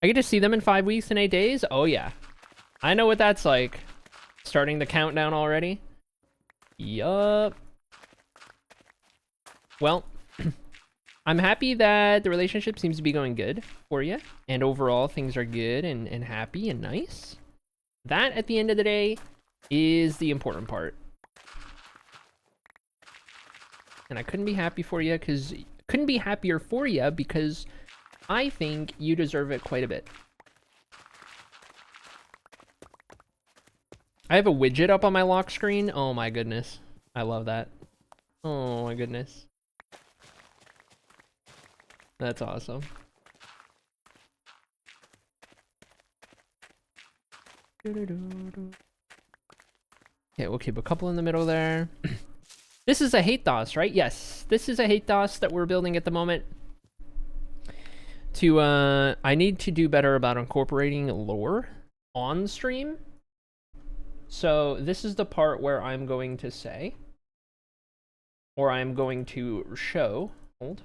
I get to see them in 5 weeks and 8 days? Oh, yeah. I know what that's like. Starting the countdown already? Yup. Well, I'm happy that the relationship seems to be going good for you. And overall, things are good and happy and nice. That, at the end of the day, is the important part. And I couldn't be happy for you because... Couldn't be happier for you because... I think you deserve it quite a bit. I have a widget up on my lock screen. Oh my goodness. I love that. Oh my goodness. That's awesome. Okay, we'll keep a couple in the middle there. This is a hate DOS, right? Yes, this is a hate DOS that we're building at the moment. I need to do better about incorporating lore on stream. So this is the part where I'm going to say, or I'm going to show, hold.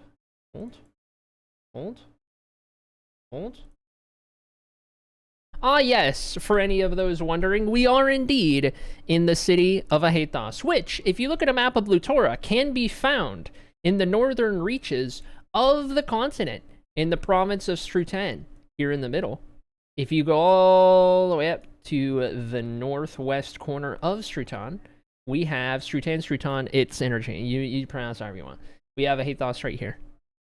Ah, yes, for any of those wondering, we are indeed in the city of Ahathos, which, if you look at a map of Blutora, can be found in the northern reaches of the continent. In the province of Strutan, here in the middle. If you go all the way up to the northwest corner of Strutan, we have Strutan, it's interchange. You pronounce however you want. We have Ahathos right here.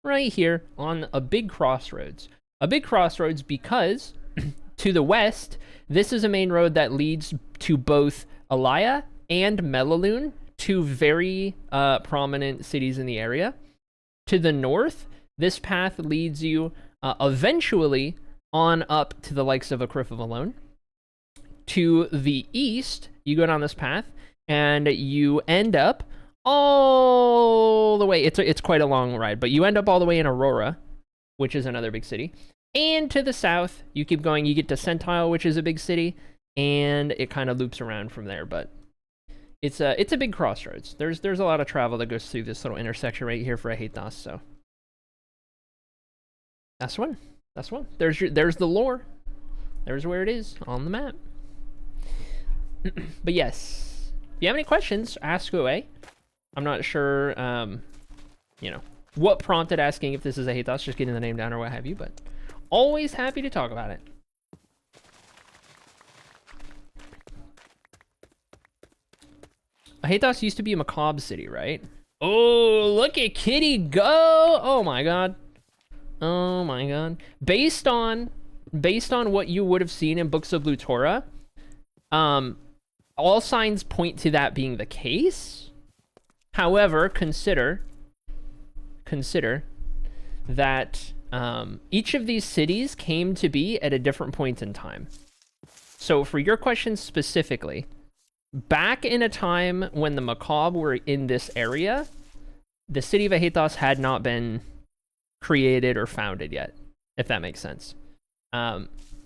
Right here on a big crossroads. A big crossroads because to the west, this is a main road that leads to both Alaya and Melaloon, two very prominent cities in the area. To the north, this path leads you eventually on up to the likes of a Criff of Alone. To the east, you go down this path, and you end up all the way. It's quite a long ride, but you end up all the way in Aurora, which is another big city. And to the south, you keep going, you get to Centile, which is a big city, and it kind of loops around from there. But it's a big crossroads. There's a lot of travel that goes through this little intersection right here for Ahathos, so. That's one. That's one. There's the lore. There's where it is on the map. But yes, if you have any questions, ask away. I'm not sure, you know, what prompted asking if this is a Hathos, just getting the name down or what have you, but always happy to talk about it. Hathos used to be a macabre city, right? Oh, look at Kitty go! Oh my god. Oh my god. Based on what you would have seen in Books of Blutora, all signs point to that being the case. However, consider that each of these cities came to be at a different point in time. So for your question specifically, back in a time when the macabre were in this area, the city of Ahathos had not been created or founded yet, if that makes sense.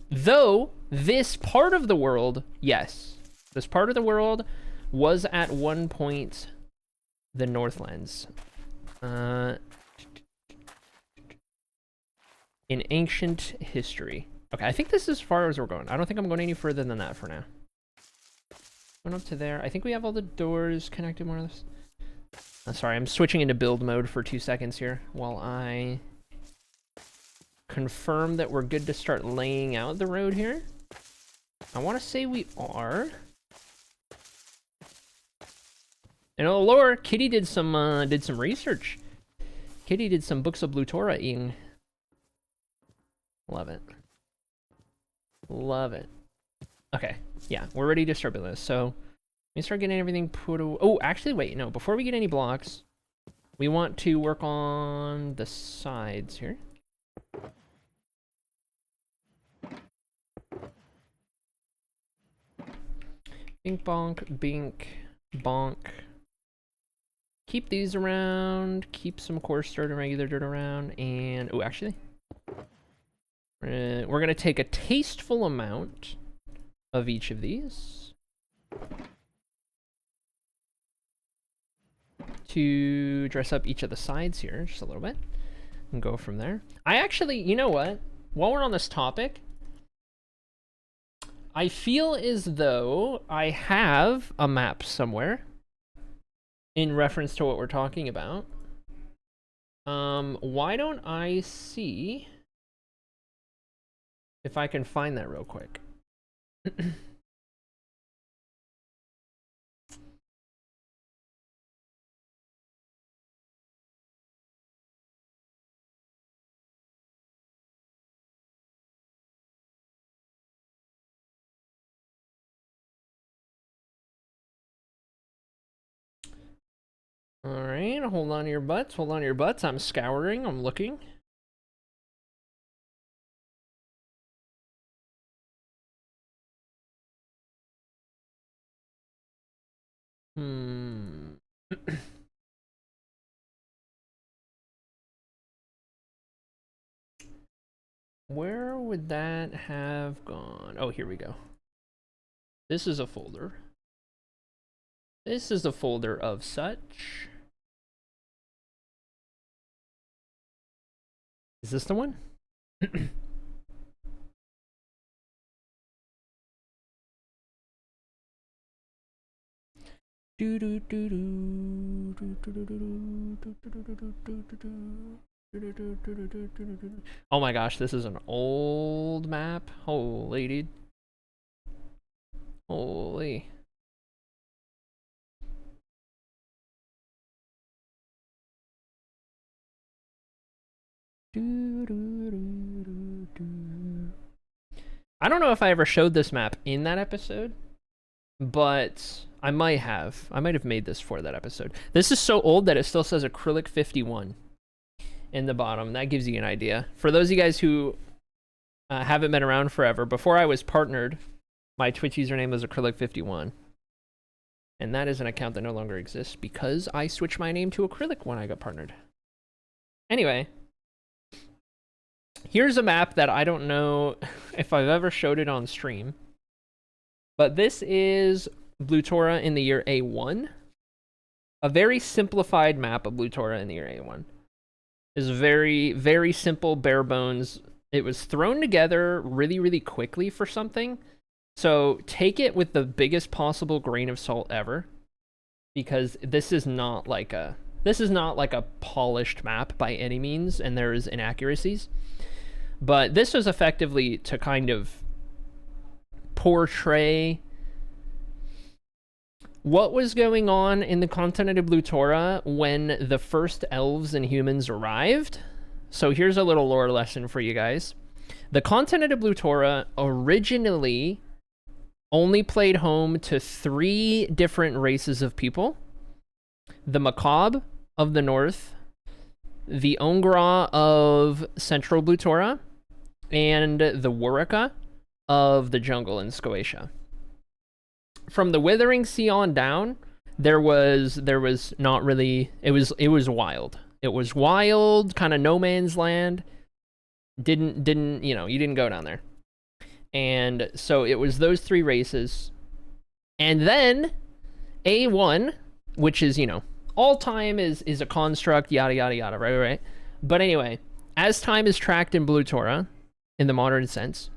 Though this part of the world, yes, this part of the world was at one point the Northlands. In ancient history. Okay, I think this is as far as we're going. I don't think I'm going any further than that for now. Going up to there. I think we have all the doors connected more or less. Sorry, I'm switching into build mode for 2 seconds here while I confirm that we're good to start laying out the road here. I want to say we are. And oh lord, Kitty did some research. Kitty did some Books of Blutora-ing. Love it. Love it. Okay, yeah, we're ready to start building this. So let me start getting everything put away. Oh, actually, wait, no. Before we get any blocks, we want to work on the sides here. Bink, bonk, bink, bonk. Keep these around. Keep some coarse dirt and regular dirt around. And, oh, actually, we're going to take a tasteful amount of each of these to dress up each of the sides here just a little bit and go from there. I actually, you know what? While we're on this topic, I feel as though I have a map somewhere in reference to what we're talking about. Why don't I see if I can find that real quick? All right, hold on to your butts. Hold on to your butts. I'm scouring. I'm looking. Where would that have gone? Oh, here we go. This is a folder. This is a folder of such. Is this the one? Oh my gosh, this is an old map. Holy dude. Holy. I don't know if I ever showed this map in that episode, but I might have. I might have made this for that episode. This is so old that it still says acrylic 51 in the bottom. That gives you an idea. For those of you guys who haven't been around forever, before I was partnered, my Twitch username was acrylic 51. And that is an account that no longer exists because I switched my name to acrylic when I got partnered. Anyway, here's a map that I don't know if I've ever showed it on stream, but this is Blutora in the year A1. A very simplified map of Blutora in the year A1. Is very, very simple, bare bones. It was thrown together really, really quickly for something. So take it with the biggest possible grain of salt ever. because this is not like a polished map by any means, and there's inaccuracies. But this was effectively to kind of portray what was going on in the continent of Blutora when the first elves and humans arrived. So here's a little lore lesson for you guys. The continent of Blutora originally only played home to 3 different races of people. The Macabre of the north, the Ongra of central Blutora, and the Waraka of the jungle in Scotia. From the Withering Sea on down, there was not really, it was wild. It was wild, kind of no man's land. Didn't you know, you didn't go down there. And so it was those 3 races. And then A1, which is, you know, all time is a construct, yada yada yada, right? But anyway, as time is tracked in Blutora, in the modern sense,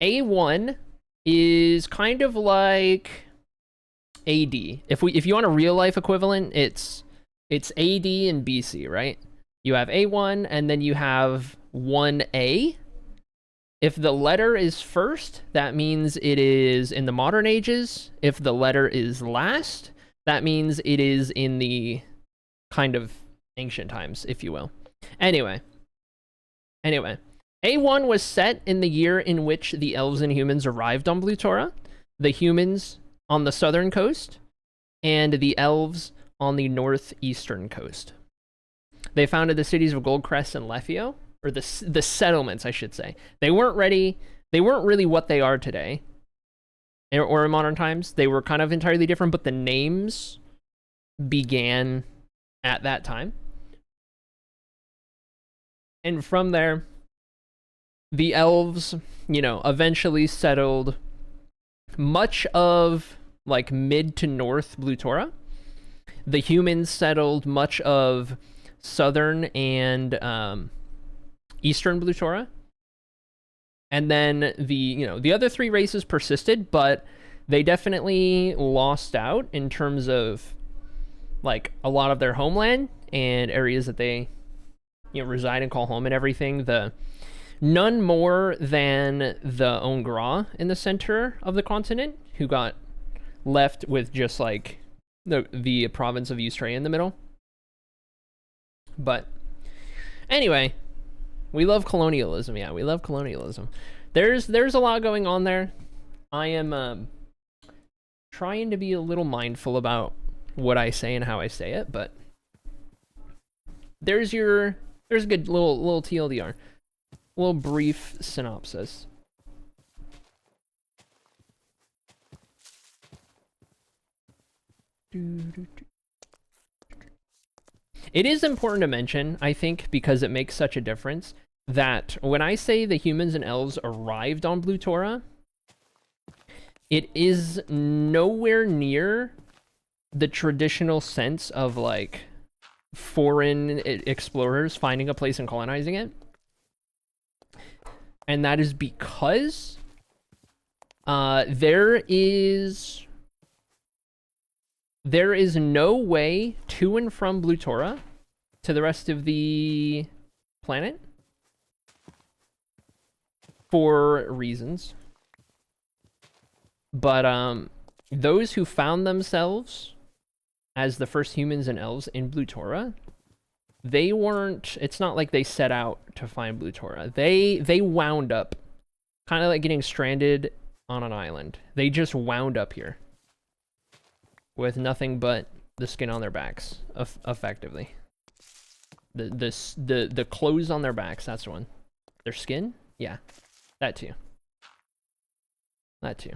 A1 is kind of like AD. If you want a real life equivalent, it's AD and BC, right? You have A1 and then you have 1A. If the letter is first, that means it is in the modern ages. If the letter is last, that means it is in the kind of ancient times, if you will. Anyway, A1 was set in the year in which the elves and humans arrived on Blutora, the humans on the southern coast, and the elves on the northeastern coast. They founded the cities of Goldcrest and Lefio, or the settlements, I should say. They weren't really what they are today, or in modern times. They were kind of entirely different, but the names began at that time. And from there, the elves, you know, eventually settled much of like mid to north Blutora. The humans settled much of southern and eastern Blutora. And then the other 3 races persisted, but they definitely lost out in terms of like a lot of their homeland and areas that they, you know, reside and call home and everything. None more than the Ongra in the center of the continent, who got left with just like the province of Eustray in the middle. But anyway, we love colonialism. Yeah, we love colonialism. There's a lot going on there. I am trying to be a little mindful about what I say and how I say it, but there's a good little TLDR. A little brief synopsis. It is important to mention, I think, because it makes such a difference, that when I say the humans and elves arrived on Blutora, it is nowhere near the traditional sense of like foreign explorers finding a place and colonizing it. And that is because there is no way to and from Blutora to the rest of the planet for reasons. But those who found themselves as the first humans and elves in Blutora, they weren't, it's not like they set out to find Blutora. They wound up kind of like getting stranded on an island. They just wound up here with nothing but the skin on their backs, effectively. The clothes on their backs, that's the one. Their skin? Yeah, that too. That too.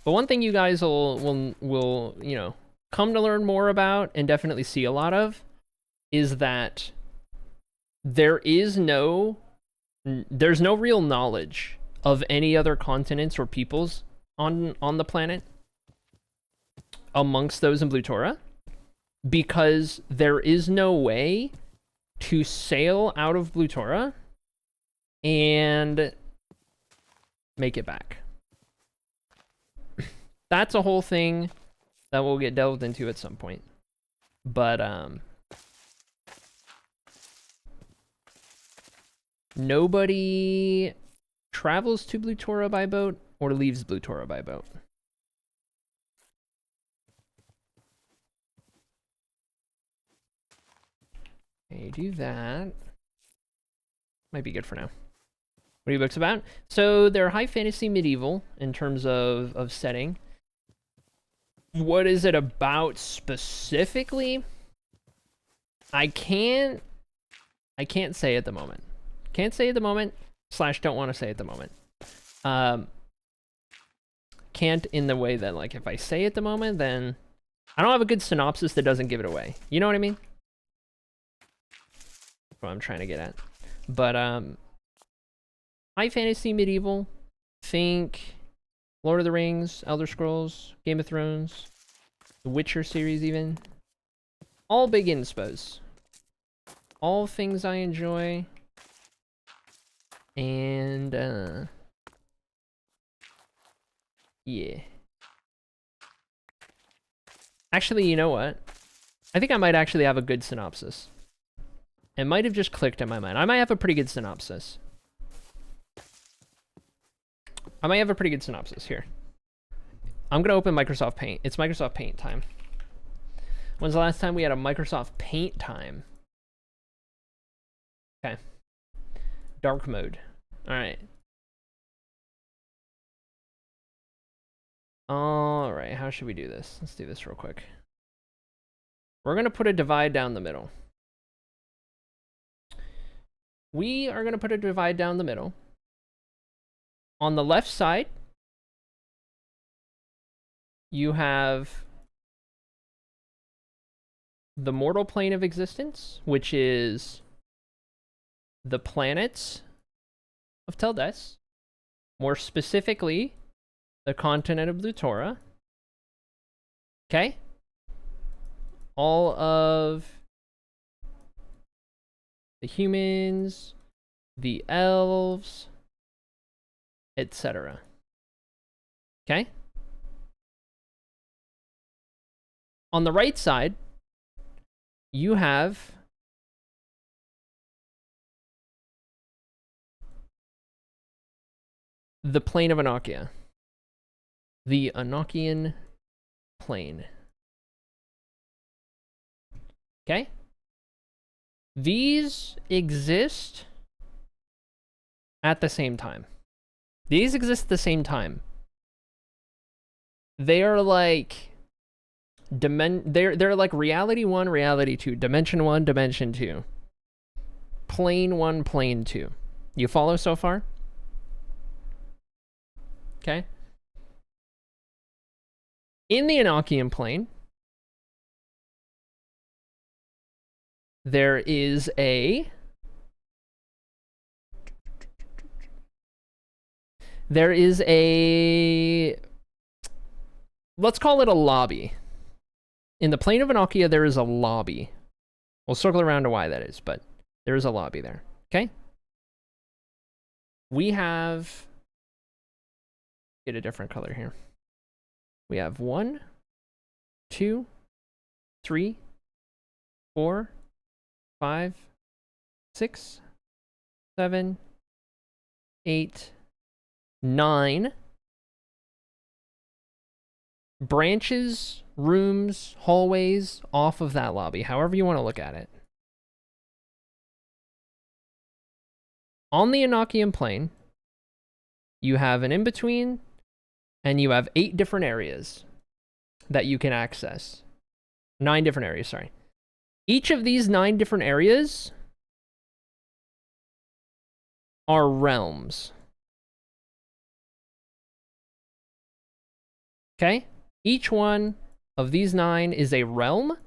But one thing you guys will you know, come to learn more about and definitely see a lot of is that there's no real knowledge of any other continents or peoples on the planet amongst those in Blutora, because there is no way to sail out of Blutora and make it back. that's a whole thing that we'll get delved into at some point. But nobody travels to Blue Tora by boat or leaves Blue Tora by boat. Okay, do that. Might be good for now. What are your books about? So they're high fantasy medieval in terms of setting. What is it about specifically? I can't say at the moment. Can't say at the moment, / don't want to say at the moment. Can't in the way that, like, if I say at the moment, then I don't have a good synopsis that doesn't give it away. You know what I mean? That's what I'm trying to get at. But high fantasy medieval, think Lord of the Rings, Elder Scrolls, Game of Thrones, the Witcher series even. All big inspos. All things I enjoy. And yeah. Actually, you know what? I think I might actually have a good synopsis. It might have just clicked in my mind. I might have a pretty good synopsis. Here. I'm gonna open Microsoft Paint. It's Microsoft Paint time. When's the last time we had a Microsoft Paint time? Okay. Dark mode. Alright. Alright, how should we do this? Let's do this real quick. We're gonna put a divide down the middle. We are gonna put a divide down the middle. On the left side, you have the mortal plane of existence, which is the planets of Teldes. More specifically, the continent of Blue Tora. Okay? All of the humans, the elves, etc. Okay? On the right side, you have the plane of Annocia. The Annocian plane. Okay? These exist at the same time. These exist at the same time. They are like they're like reality 1, reality 2, dimension 1, dimension 2. Plane 1, plane 2. You follow so far? Okay. In the Annocian plane, there is a let's call it a lobby. In the plane of Annocia, there is a lobby. We'll circle around to why that is, but there is a lobby there. Okay? We have... Get a different color here. We have 1, 2, 3, 4, 5, 6, 7, 8, 9 branches, rooms, hallways off of that lobby, however you want to look at it. On the Annocian plane, you have an in-between, and you have 8 different areas that you can access. 9 different areas, sorry. Each of these 9 different areas are realms. Okay? Each one of these 9 is a realm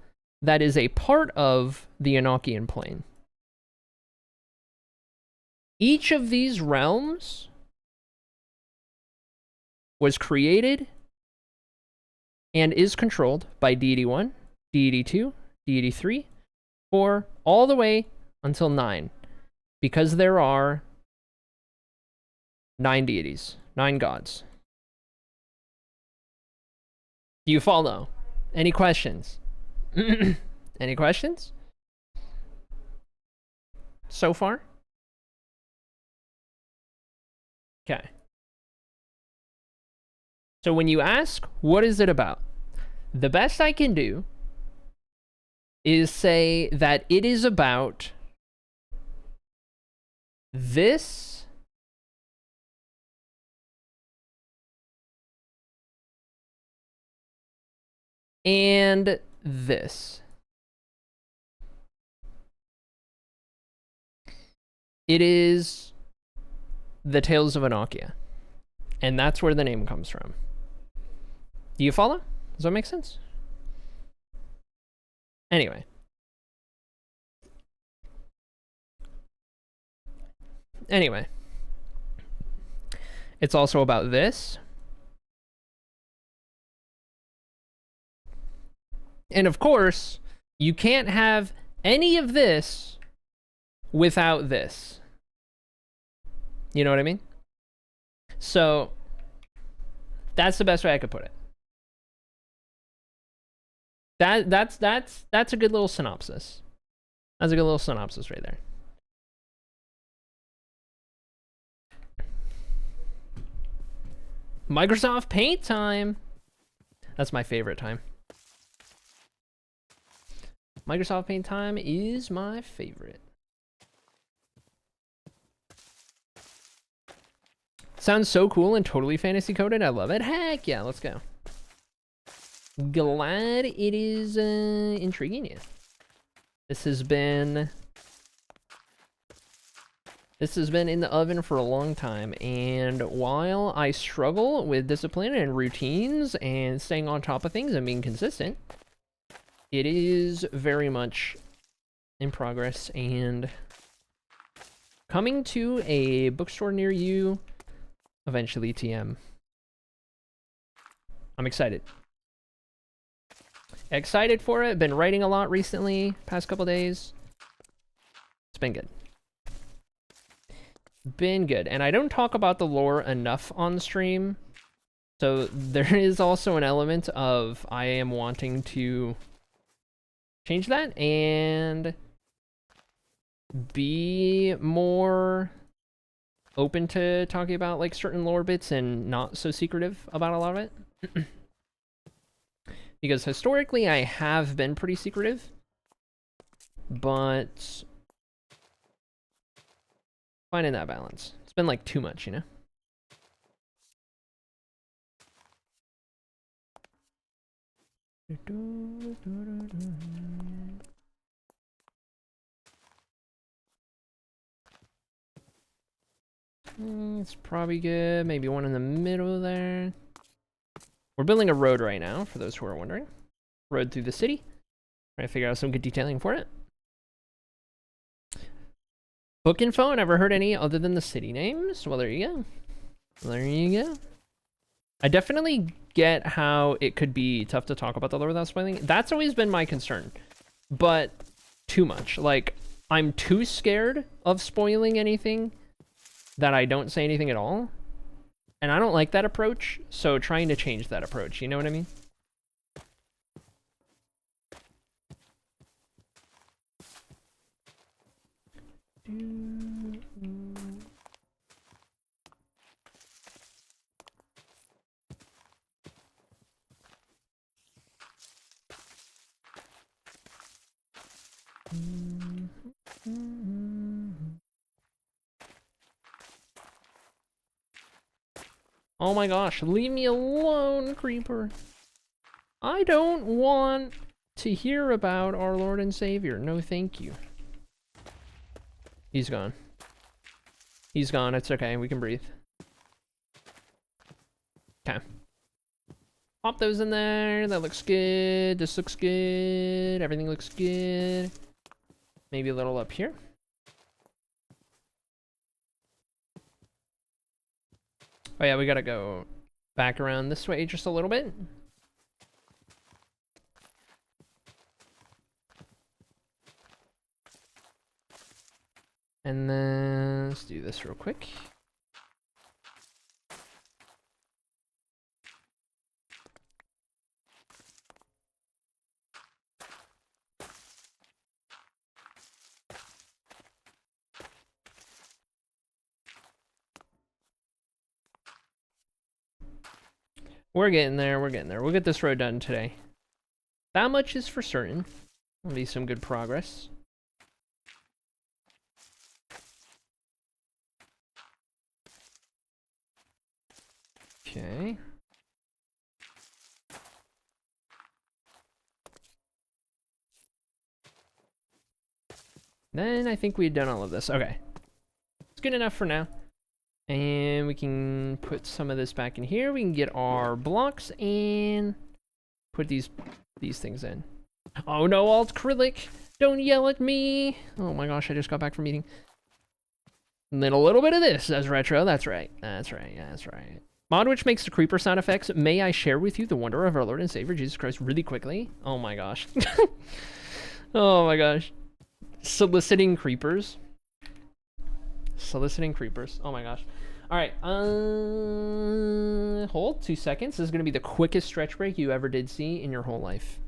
that is a part of the Annocian plane. Each of these realms was created and is controlled by Deity 1, Deity 2, Deity 3, 4, all the way until 9. Because there are 9 deities, 9 gods. Do you follow? Any questions? Any questions? So far? Okay. So when you ask, what is it about? The best I can do is say that it is about this and this. It is the Tales of Annocia. And that's where the name comes from. Do you follow? Does that make sense? Anyway. It's also about this. And of course, you can't have any of this without this. You know what I mean? So that's the best way I could put it. That's a good little synopsis. That's a good little synopsis right there. Microsoft Paint time. That's my favorite time. Microsoft Paint time is my favorite. Sounds so cool and totally fantasy coded. I love it. Heck yeah, let's go. Glad it is intriguing you. This has been in the oven for a long time, and while I struggle with discipline and routines and staying on top of things and being consistent, it is very much in progress and coming to a bookstore near you eventually, TM. I'm excited. Excited for it. Been writing a lot recently, past couple days. It's been good. Been good. And I don't talk about the lore enough on stream. So there is also an element of I am wanting to change that and be more open to talking about like certain lore bits and not so secretive about a lot of it. Because historically I have been pretty secretive, but finding that balance. It's been like too much, you know? It's probably good. Maybe one in the middle there. We're building a road right now, for those who are wondering. Road through the city. Trying to figure out some good detailing for it. Book info, I never heard any other than the city names. Well, there you go. There you go. I definitely get how it could be tough to talk about the lore without spoiling. That's always been my concern. But too much. Like, I'm too scared of spoiling anything that I don't say anything at all. And I don't like that approach, so trying to change that approach, you know what I mean? Oh my gosh, leave me alone, creeper. I don't want to hear about our Lord and Savior. No, thank you. He's gone. He's gone. It's okay. We can breathe. Okay. Pop those in there. That looks good. This looks good. Everything looks good. Maybe a little up here. Oh yeah, we gotta go back around this way just a little bit. And then let's do this real quick. We're getting there. We're getting there. We'll get this road done today. That much is for certain. Will be some good progress. Okay. Then I think we've done all of this. Okay. It's good enough for now. And we can put some of this back in here. We can get our blocks and put these things in. Oh no, alt acrylic! Don't yell at me! Oh my gosh, I just got back from eating. And then a little bit of this as retro. That's right. That's right. That's right. Mod which makes the creeper sound effects. May I share with you the wonder of our Lord and Savior Jesus Christ really quickly? Oh my gosh. Oh my gosh. Soliciting creepers. Soliciting creepers. Oh my gosh. All right. Hold 2 seconds. This is going to be the quickest stretch break you ever did see in your whole life.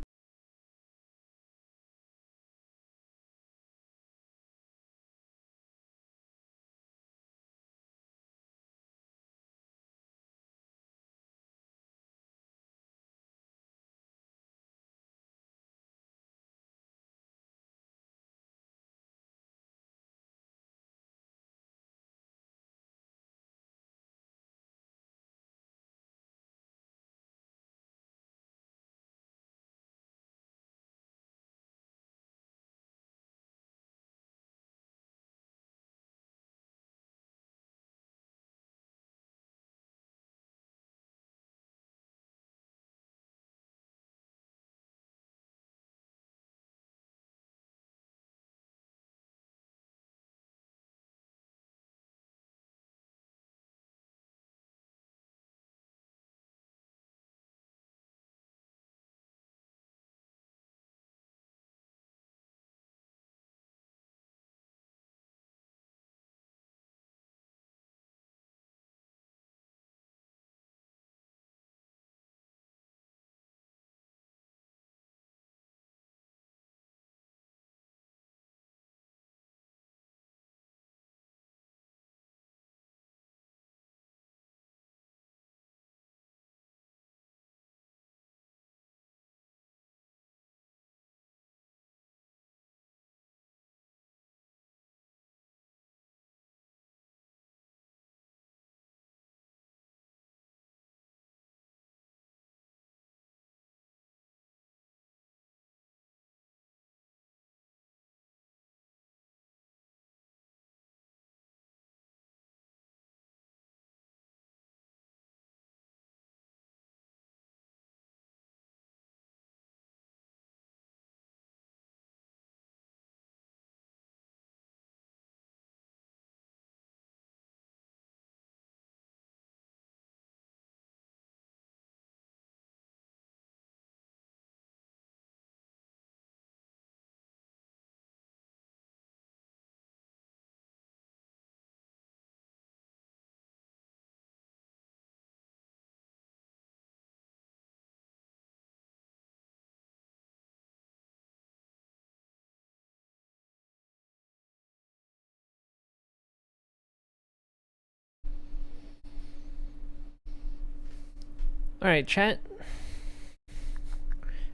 All right, chat.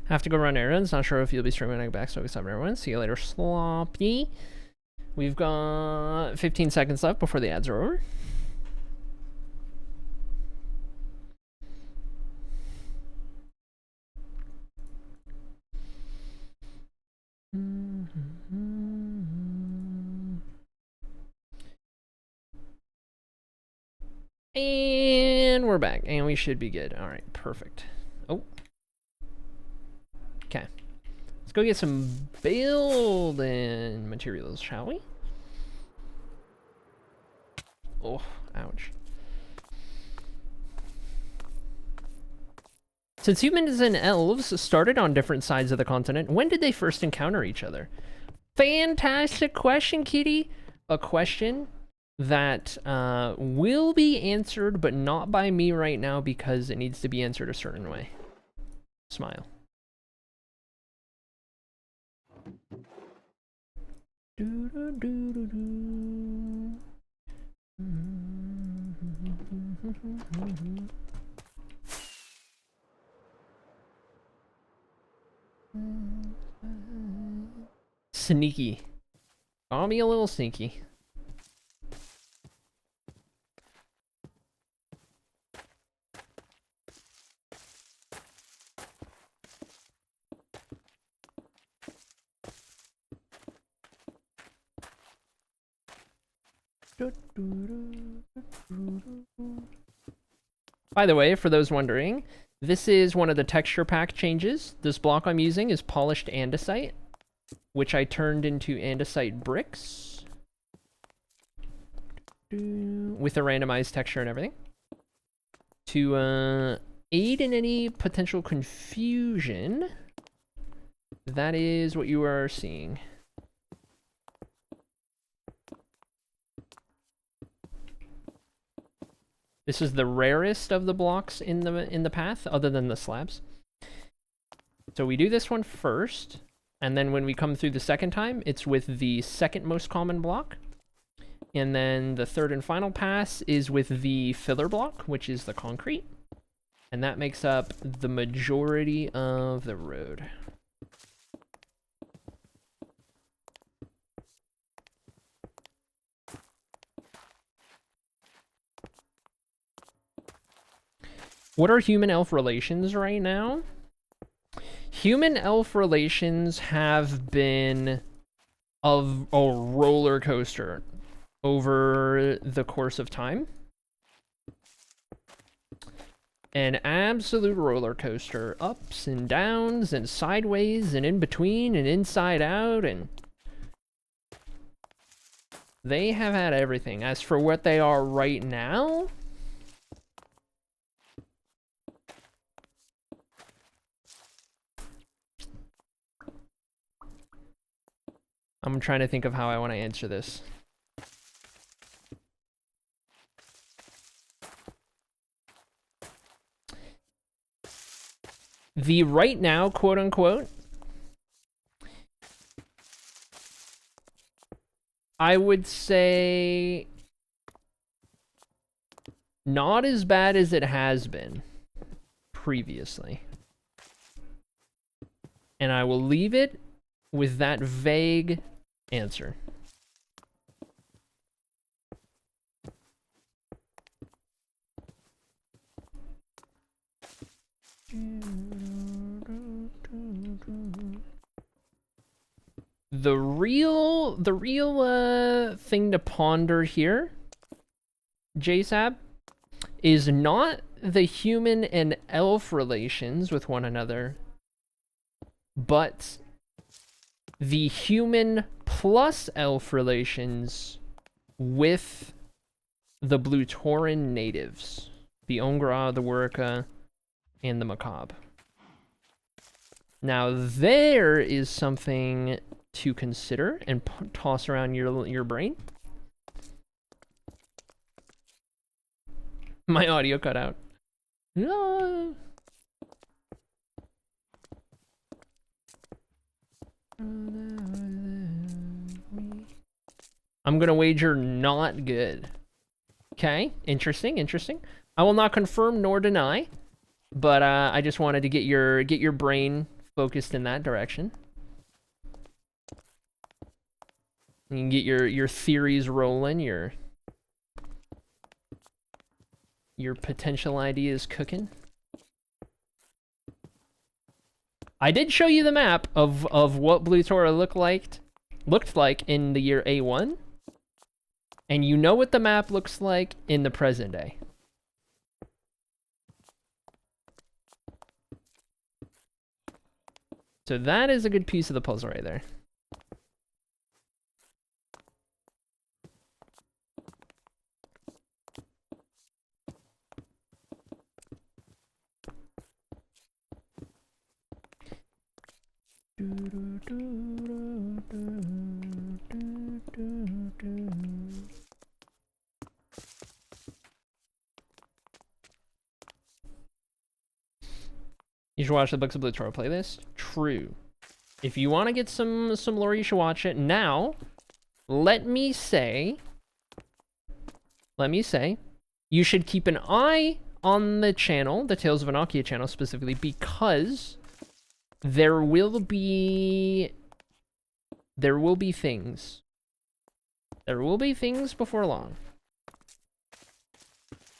Have to go run errands. Not sure if you'll be streaming when I get back, so we stop everyone. See you later, Sloppy. We've got 15 seconds left before the ads are over. And we're back, and we should be good. All right, perfect. Oh. Okay. Let's go get some building materials, shall we? Oh, ouch. Since humans and elves started on different sides of the continent, when did they first encounter each other? Fantastic question, Kitty. A question that will be answered, but not by me right now because it needs to be answered a certain way. Smile. Sneaky. Call me a little sneaky. By the way, for those wondering, this is one of the texture pack changes. This block I'm using is polished andesite, which I turned into andesite bricks with a randomized texture and everything to aid in any potential confusion. That is what you are seeing. This is the rarest of the blocks in the path, other than the slabs. So we do this one first, and then when we come through the second time, it's with the second most common block. And then the third and final pass is with the filler block, which is the concrete. And that makes up the majority of the road. What are human-elf relations right now? Human-elf relations have been of a roller coaster over the course of time. An absolute roller coaster. Ups and downs and sideways and in between and inside out, and they have had everything. As for what they are right now, I'm trying to think of how I want to answer this. The right now, quote unquote, I would say not as bad as it has been previously. And I will leave it with that vague answer. The real thing to ponder here, JSAB, is not the human and elf relations with one another, but the human plus elf relations with the Blue Tauren natives, the Ongra, the Wurika, and the Macabre. Now there is something to consider and toss around your brain. My audio cut out. No. I'm gonna wager not good. Okay, interesting, interesting. I will not confirm nor deny, but I just wanted to get your brain focused in that direction. You can get your theories rolling, your potential ideas cooking. I did show you the map of what Blue Tauren looked like in the year A1. And you know what the map looks like in the present day. So that is a good piece of the puzzle right there. You should watch the Books of Blue Tauren playlist. True. If you want to get some lore, you should watch it. Now, let me say, you should keep an eye on the channel, the Tales of Annocia channel specifically, because There will be things. There will be things before long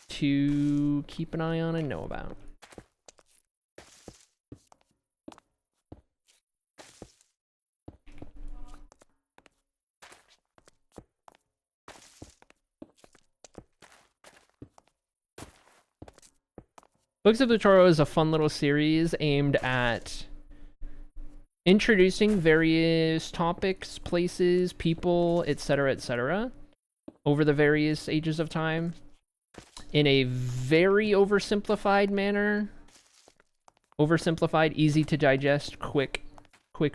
to keep an eye on and know about. Books of the Toro is a fun little series aimed at introducing various topics, places, people, etc., over the various ages of time in a very oversimplified manner. Oversimplified, easy to digest, quick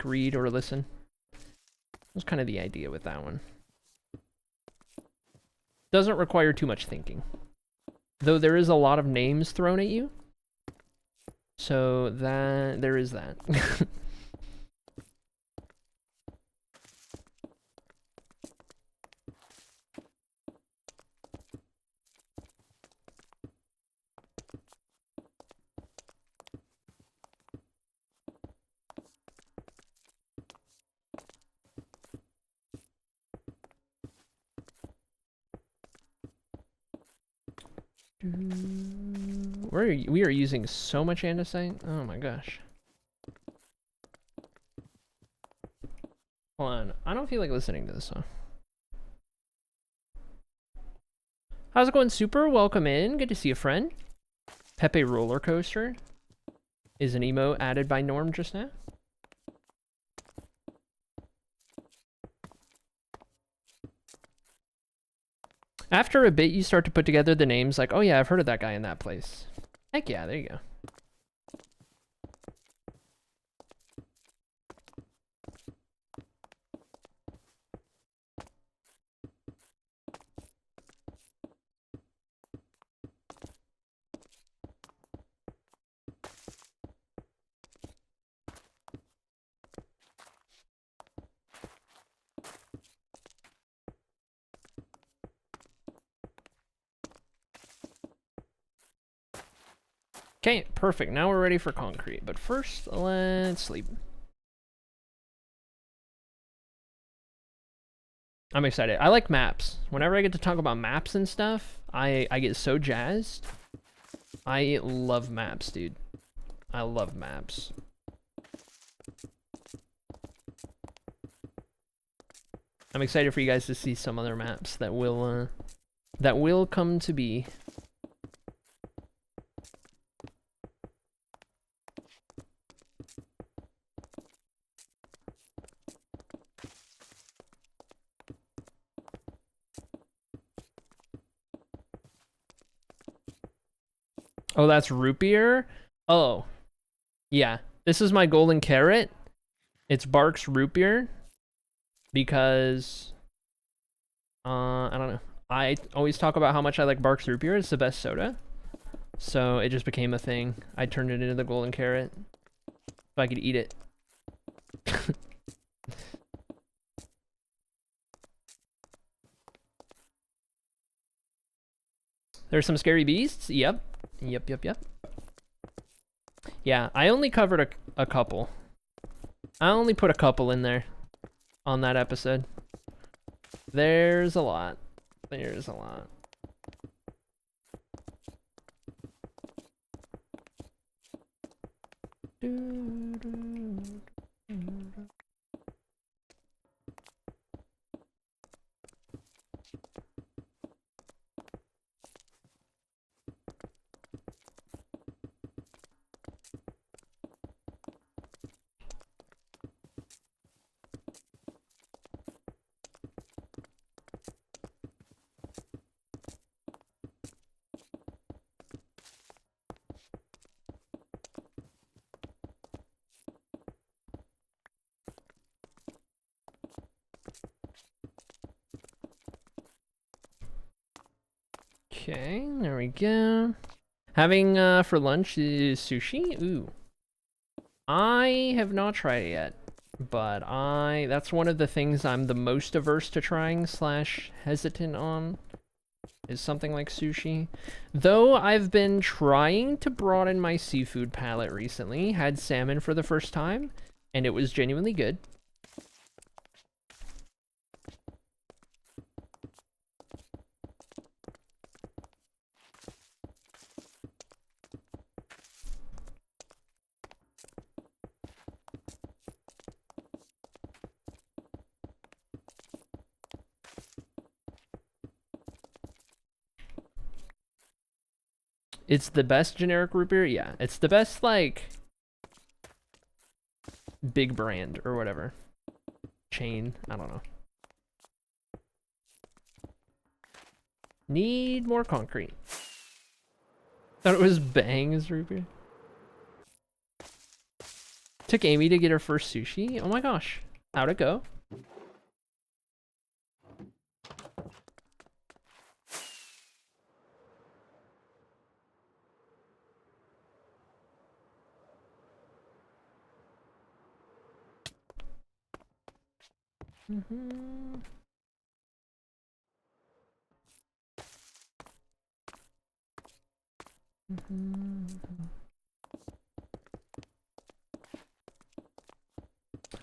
read or listen. That's kind of the idea with that one. Doesn't require too much thinking. Though there is a lot of names thrown at you. So that there is that. We are using so much andesite. Oh my gosh. Hold on. I don't feel like listening to this song. How's it going, Super? Welcome in. Good to see a friend. Pepe Roller Coaster is an emote added by Norm just now. After a bit, you start to put together the names like, oh yeah, I've heard of that guy in that place. Heck yeah, there you go. Okay, perfect. Now we're ready for concrete. But first, let's sleep. I'm excited. I like maps. Whenever I get to talk about maps and stuff, I get so jazzed. I love maps, dude. I love maps. I'm excited for you guys to see some other maps that will come to be. Oh, that's root beer? Oh. Yeah. This is my golden carrot. It's Bark's root beer. Because... I don't know. I always talk about how much I like Bark's root beer. It's the best soda. So it just became a thing. I turned it into the golden carrot. So I could eat it. There's some scary beasts? Yep. Yep. Yeah, I only covered a couple. I only put a couple in there on that episode. There's a lot. There's a lot. Okay, there we go. Having for lunch is sushi. Ooh. I have not tried it yet, but that's one of the things I'm the most averse to trying / hesitant on. is something like sushi. Though I've been trying to broaden my seafood palette recently. Had salmon for the first time, and it was genuinely good. It's the best generic root beer? Yeah, it's the best, like, big brand or whatever. Chain, I don't know. Need more concrete. Thought it was Bang's root beer. Took Amy to get her first sushi. Oh my gosh. How'd it go?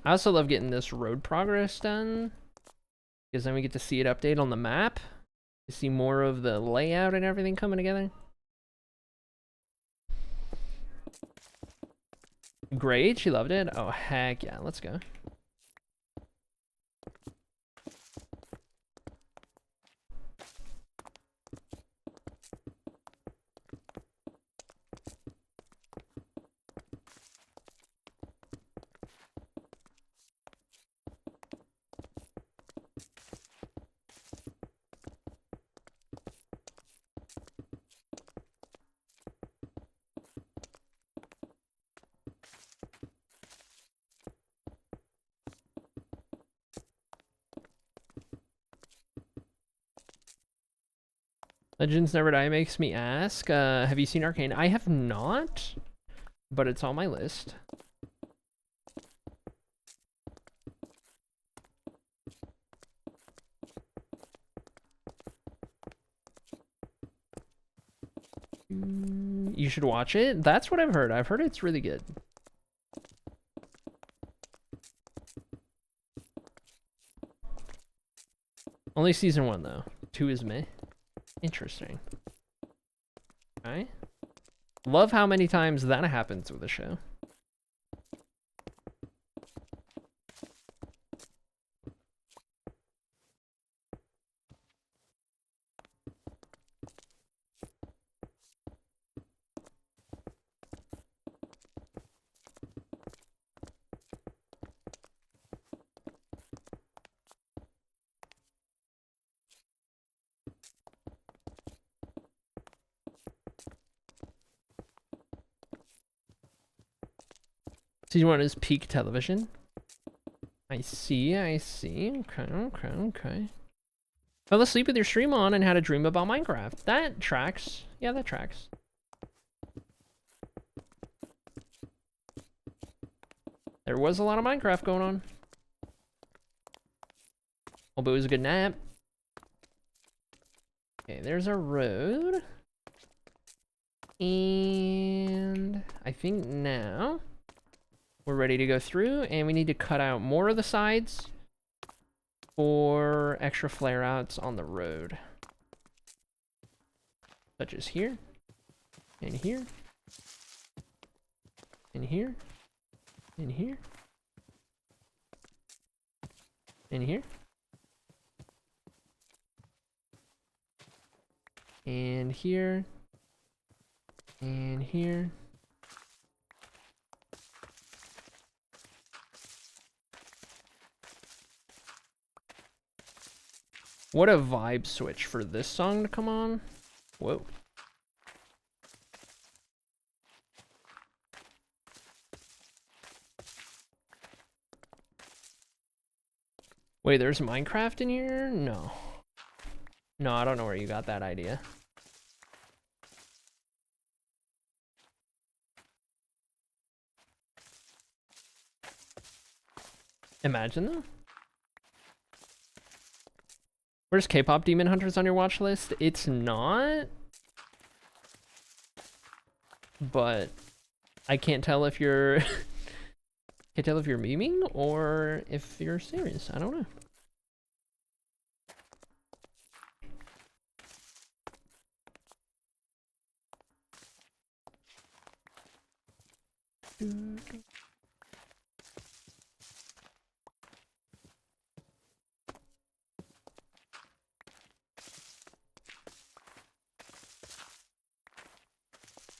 I also love getting this road progress done, because then we get to see it update on the map. You see more of the layout and everything coming together. Great, she loved it. Oh, heck yeah, let's go. Legends Never Die makes me ask, have you seen Arcane? I have not, but it's on my list. You should watch it. That's what I've heard. I've heard it's really good. Only season 1 though. 2 is meh. Interesting. Okay. Love how many times that happens with a show. Season 1 is peak television. I see, I see. Okay. Fell asleep with your stream on and had a dream about Minecraft. That tracks. Yeah, that tracks. There was a lot of Minecraft going on. Hope it was a good nap. Okay, there's our road. And I think now we're ready to go through, and we need to cut out more of the sides for extra flare outs on the road. Such as here, and here, and here, and here, and here, and here, and here. What a vibe switch for this song to come on. Whoa. Wait, there's Minecraft in here? No. No, I don't know where you got that idea. Imagine though. Where's K-pop Demon Hunters on your watch list? It's not, but I can't tell if you're can't tell if you're memeing or if you're serious. I don't know.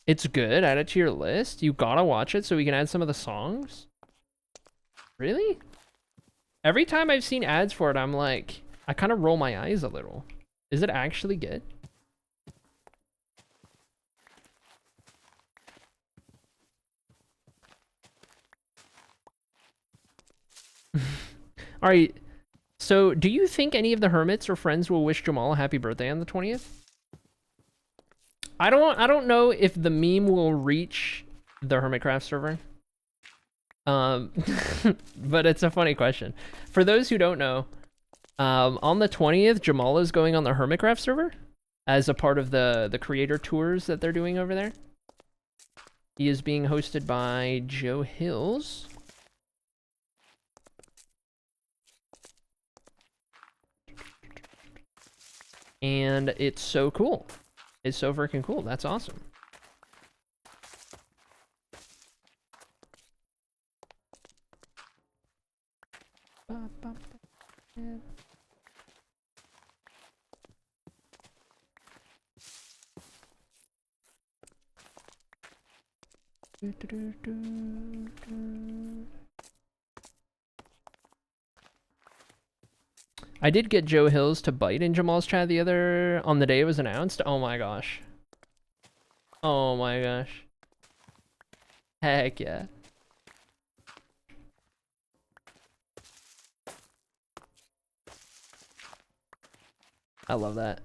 It's good. Add it to your list. You gotta watch it so we can add some of the songs. Really? Every time I've seen ads for it, I'm like, I kind of roll my eyes a little. Is it actually good? All right. So, do you think any of the hermits or friends will wish Jamal a happy birthday on the 20th? I don't know if the meme will reach the Hermitcraft server. But it's a funny question. For those who don't know, on the 20th, Jamal is going on the Hermitcraft server as a part of the creator tours that they're doing over there. He is being hosted by Joe Hills. And it's so cool. It's so freaking cool. That's awesome. I did get Joe Hills to bite in Jamal's chat on the day it was announced. Oh my gosh. Oh my gosh. Heck yeah. I love that.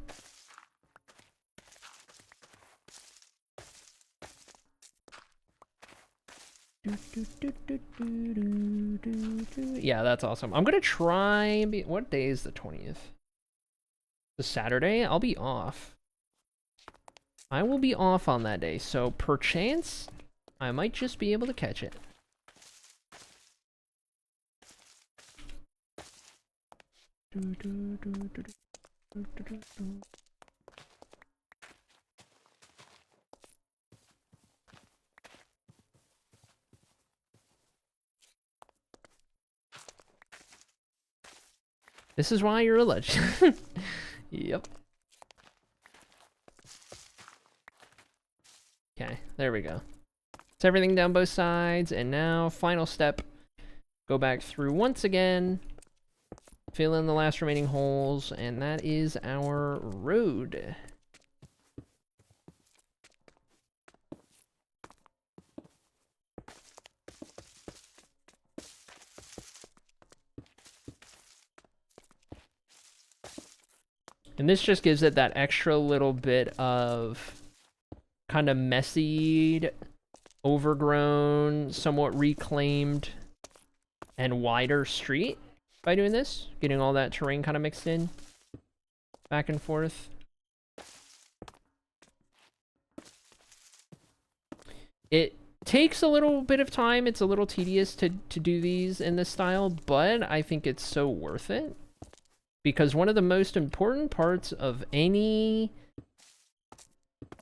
Yeah, that's awesome. I'm gonna try. What day is the 20th? The Saturday? I'll be off. I will be off on that day, so perchance I might just be able to catch it. This is why you're a legend. Yep. Okay, there we go. It's everything down both sides, and now final step. Go back through once again. Fill in the last remaining holes, and that is our road. And this just gives it that extra little bit of kind of messy, overgrown, somewhat reclaimed, and wider street by doing this. Getting all that terrain kind of mixed in, back and forth. It takes a little bit of time. It's a little tedious to do these in this style, but I think it's so worth it. Because one of the most important parts of any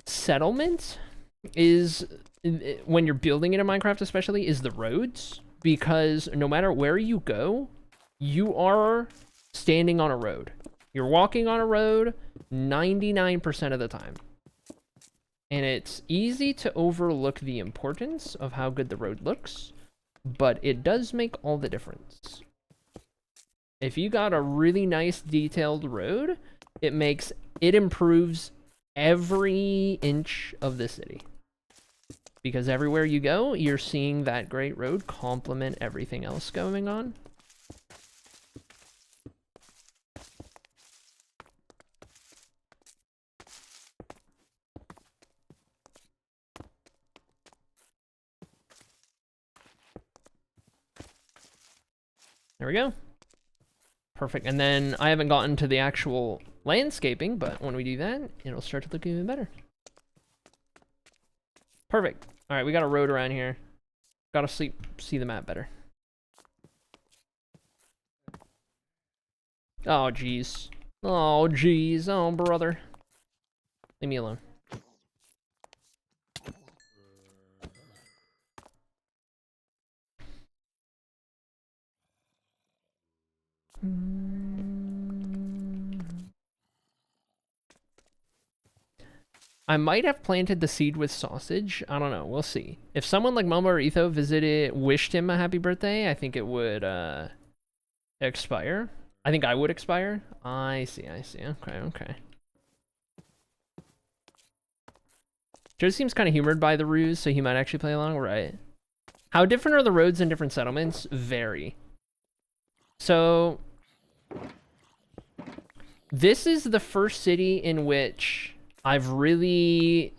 settlement is, when you're building it in Minecraft especially, is the roads. Because no matter where you go, you are standing on a road. You're walking on a road 99% of the time. And it's easy to overlook the importance of how good the road looks, but it does make all the difference. If you got a really nice detailed road, it improves every inch of the city. Because everywhere you go, you're seeing that great road complement everything else going on. There we go. Perfect. And then I haven't gotten to the actual landscaping, but when we do that, it'll start to look even better. Perfect. All right, we got a road around here. Gotta see the map better. Oh, jeez. Oh, jeez. Oh, brother. Leave me alone. I might have planted the seed with sausage. I don't know. We'll see. If someone like Momo or Etho wished him a happy birthday, I think it would expire. I think I would expire. I see. Okay. Joe seems kind of humored by the ruse, so he might actually play along, right? How different are the roads in different settlements? Vary. So, this is the first city in which I've really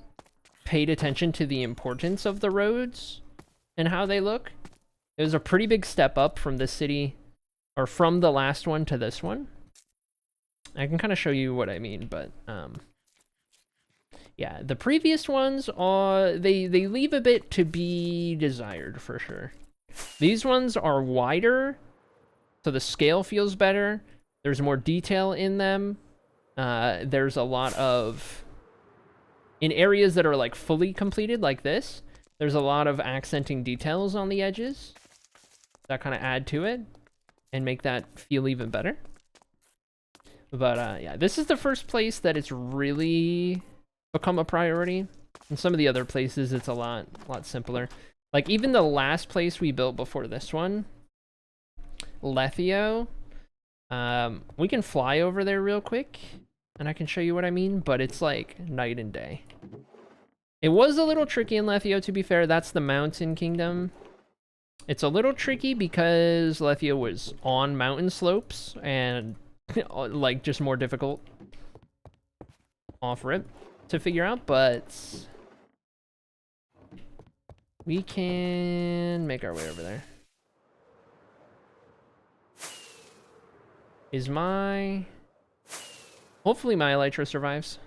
paid attention to the importance of the roads and how they look. It was a pretty big step up from this city, or from the last one to this one. I can kind of show you what I mean, but yeah, the previous ones are they leave a bit to be desired for sure. These ones are wider, so the scale feels better. There's more detail in them. There's a lot of, in areas that are like fully completed like this, there's a lot of accenting details on the edges that kind of add to it and make that feel even better. But yeah, this is the first place that it's really become a priority. In some of the other places, it's a lot simpler. Like even the last place we built before this one, Lethio, we can fly over there real quick and I can show you what I mean, but it's like night and day. It was a little tricky in Lethio, to be fair. That's the mountain kingdom. It's a little tricky because Lethio was on mountain slopes and like just more difficult off rip to figure out, but we can make our way over there. Hopefully my elytra survives.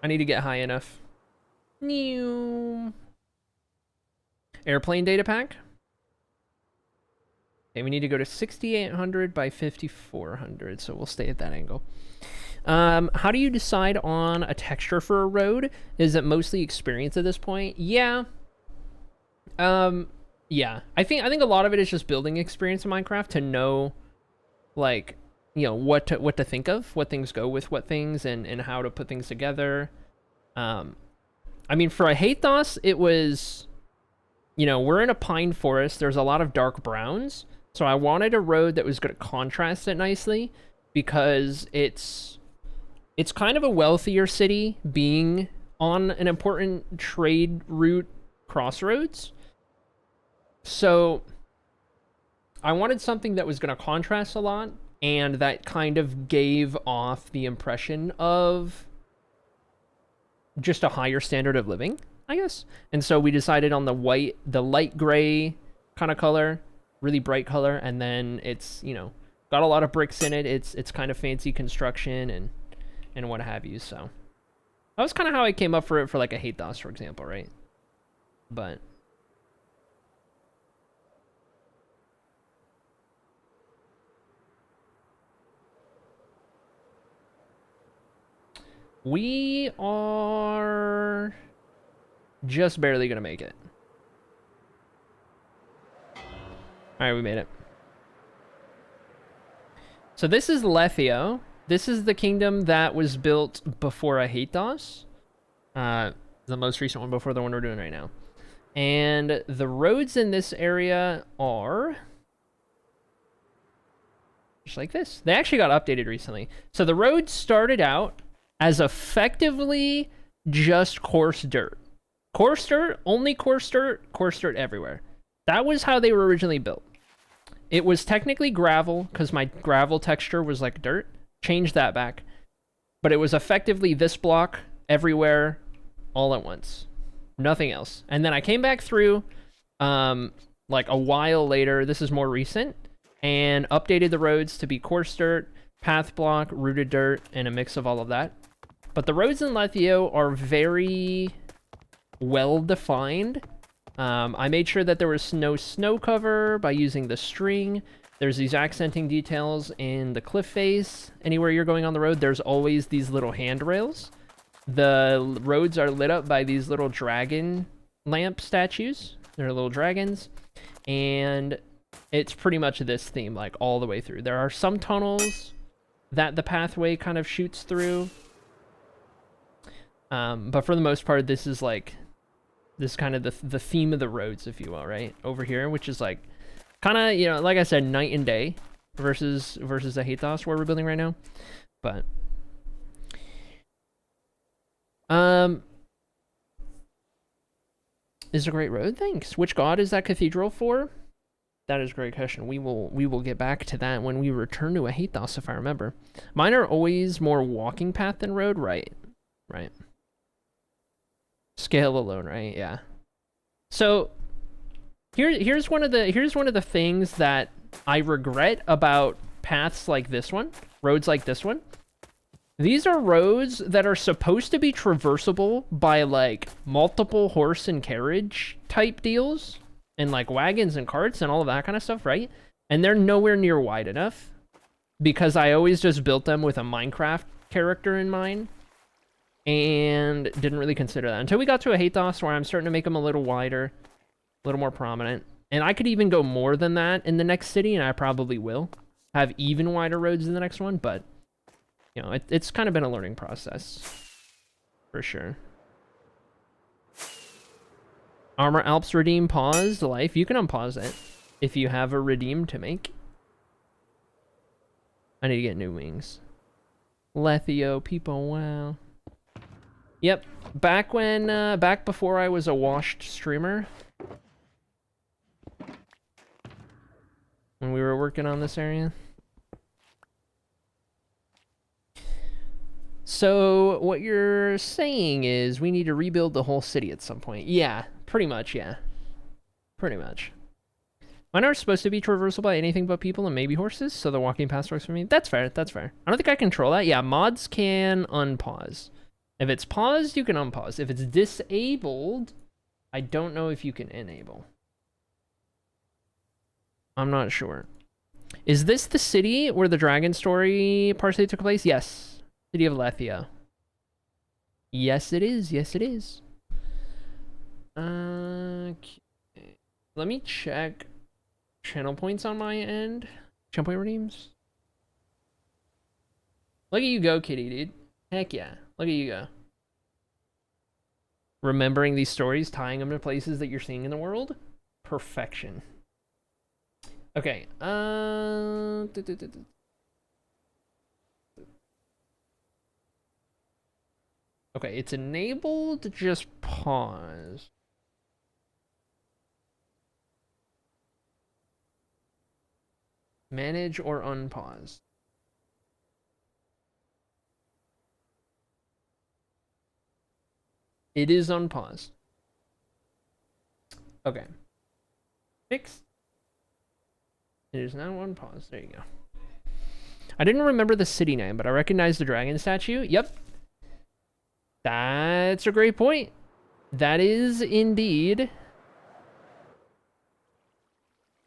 I need to get high enough. New airplane data pack. Okay, we need to go to 6800 by 5400, so we'll stay at that angle. How do you decide on a texture for a road? Is it mostly experience at this point? Yeah. Yeah. I think a lot of it is just building experience in Minecraft to know, like, you know, what to think of, what things go with what things, and how to put things together. I mean, for a Hathos, it was, you know, we're in a pine forest. There's a lot of dark browns. So I wanted a road that was going to contrast it nicely because it's kind of a wealthier city being on an important trade route crossroads. So I wanted something that was going to contrast a lot and that kind of gave off the impression of just a higher standard of living, I guess. And so we decided on the light gray kind of color, really bright color, and then it's, you know, got a lot of bricks in it. It's kind of fancy construction and what have you. So that was kind of how I came up for it for like a Hathos, for example, right? But we are just barely gonna make it. All right, we made it. So this is Lethio. This is the kingdom that was built before a Hathos. The most recent one before the one we're doing right now. And the roads in this area are just like this. They actually got updated recently. So the roads started out as effectively just coarse dirt. Coarse dirt, only coarse dirt everywhere. That was how they were originally built. It was technically gravel, because my gravel texture was like dirt. Changed that back. But it was effectively this block everywhere, all at once. Nothing else. And then I came back through, like a while later, this is more recent, and updated the roads to be coarse dirt, path block, rooted dirt, and a mix of all of that. But the roads in Lethio are very well defined. I made sure that there was no snow cover by using the string. There's these accenting details in the cliff face. Anywhere you're going on the road, there's always these little handrails. The roads are lit up by these little dragon lamp statues. They're little dragons. And it's pretty much this theme, like all the way through. There are some tunnels that the pathway kind of shoots through. But for the most part, this is like, this kind of the theme of the roads, if you will, right? Over here, which is like, kind of, you know, like I said, night and day versus the Hathos where we're building right now. But, is a great road, thanks. Which god is that cathedral for? That is a great question. We will get back to that when we return to a Hathos, if I remember. Mine are always more walking path than road, right? Right. Scale alone, right? Yeah. So here's one of the things that I regret about paths like this one, roads like this one. These are roads that are supposed to be traversable by like multiple horse and carriage type deals and like wagons and carts and all of that kind of stuff, right? And they're nowhere near wide enough because I always just built them with a Minecraft character in mind and didn't really consider that until we got to a Hathos where I'm starting to make them a little wider, a little more prominent. And I could even go more than that in the next city, and I probably will have even wider roads in the next one, but you know, it's kind of been a learning process, for sure. Armor Alps redeem pause life. You can unpause it if you have a redeem to make. I need to get new wings. Lethio, people, wow. Yep, back when, back before I was a washed streamer, when we were working on this area. So what you're saying is we need to rebuild the whole city at some point. Yeah, pretty much, yeah. Pretty much. Mine are supposed to be traversable by anything but people and maybe horses, so the walking path works for me. That's fair, that's fair. I don't think I control that. Yeah, mods can unpause. If it's paused, you can unpause. If it's disabled, I don't know if you can enable. I'm not sure. Is this the city where the dragon story partially took place? Yes. City of Lethio. Yes, it is. Yes, it is. Okay. Let me check channel points on my end. Channel point redeems. Look at you go, kitty, dude. Heck yeah. Look at you go. Remembering these stories, tying them to places that you're seeing in the world. Perfection. Okay. Okay, it's enabled, just pause. Manage or unpause. It is unpaused. Okay. Fixed. It is now unpaused. There you go. I didn't remember the city name, but I recognize the dragon statue. Yep. That's a great point. That is indeed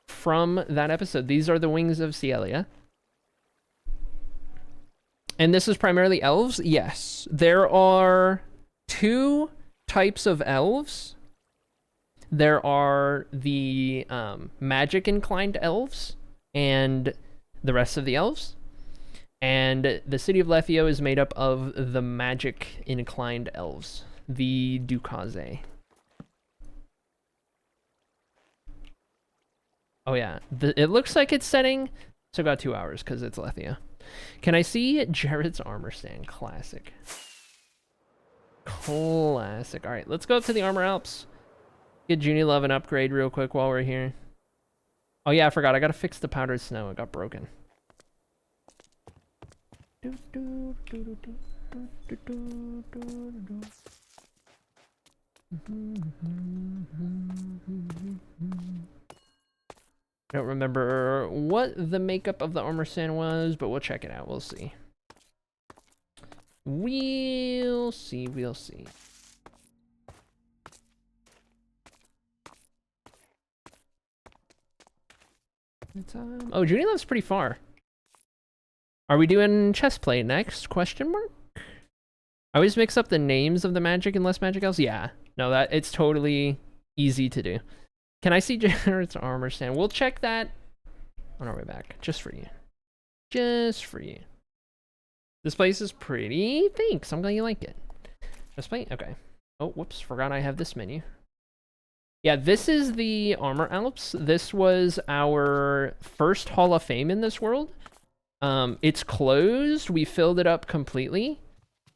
from that episode. These are the wings of Cielia. And this is primarily elves? Yes. There are two types of elves. There are the magic inclined elves and the rest of the elves. And the city of Lethio is made up of the magic inclined elves, the Dukaze. Oh yeah, it looks like it's setting, so got 2 hours because it's Lethio. Can I see Jared's armor stand? Classic. Classic. All right, let's go up to the Armor Alps. Get Junie Love an upgrade real quick while we're here. Oh yeah, I forgot. I gotta fix the powdered snow. It got broken. I don't remember what the makeup of the armor stand was, but we'll check it out. We'll see. We'll see. We'll see. Oh, Junie lives pretty far. Are we doing chest play next? Question mark? I always mix up the names of the magic and less magic else. Yeah. No, it's totally easy to do. Can I see Jared's armor stand? We'll check that on our way back. Just for you. Just for you. This place is pretty. Thanks. I'm glad you like it. Chest plate? Okay. Oh, whoops. Forgot I have this menu. Yeah, this is the armor alps. This was our first Hall of Fame in this world. It's closed. We filled it up completely.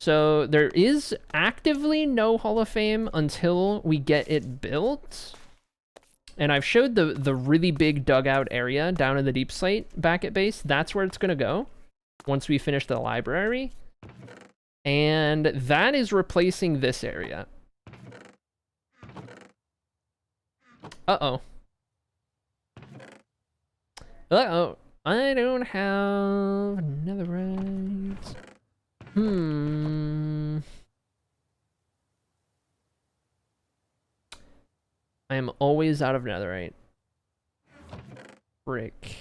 So there is actively no Hall of Fame until we get it built. And I've showed the really big dugout area down in the deep slate back at base. That's where it's going to go once we finish the library. And that is replacing this area. Uh-oh. Uh-oh. I don't have netherite. I am always out of netherite. Frick.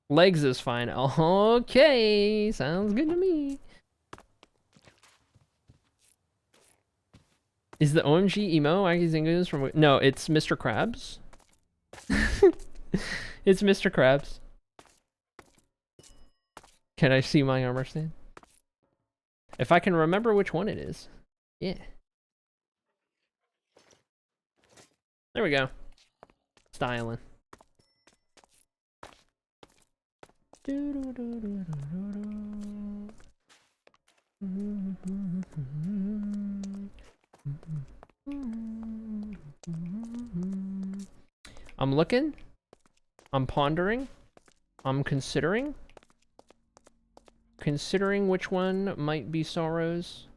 Legs is fine. Okay. Sounds good to me. Is the OMG emo Akizingus from... No, it's Mr. Krabs. It's Mr. Krabs. Can I see my armor stand? If I can remember which one it is. Yeah. There we go. Styling. I'm looking. I'm pondering. I'm considering. Considering which one might be Sorrow's.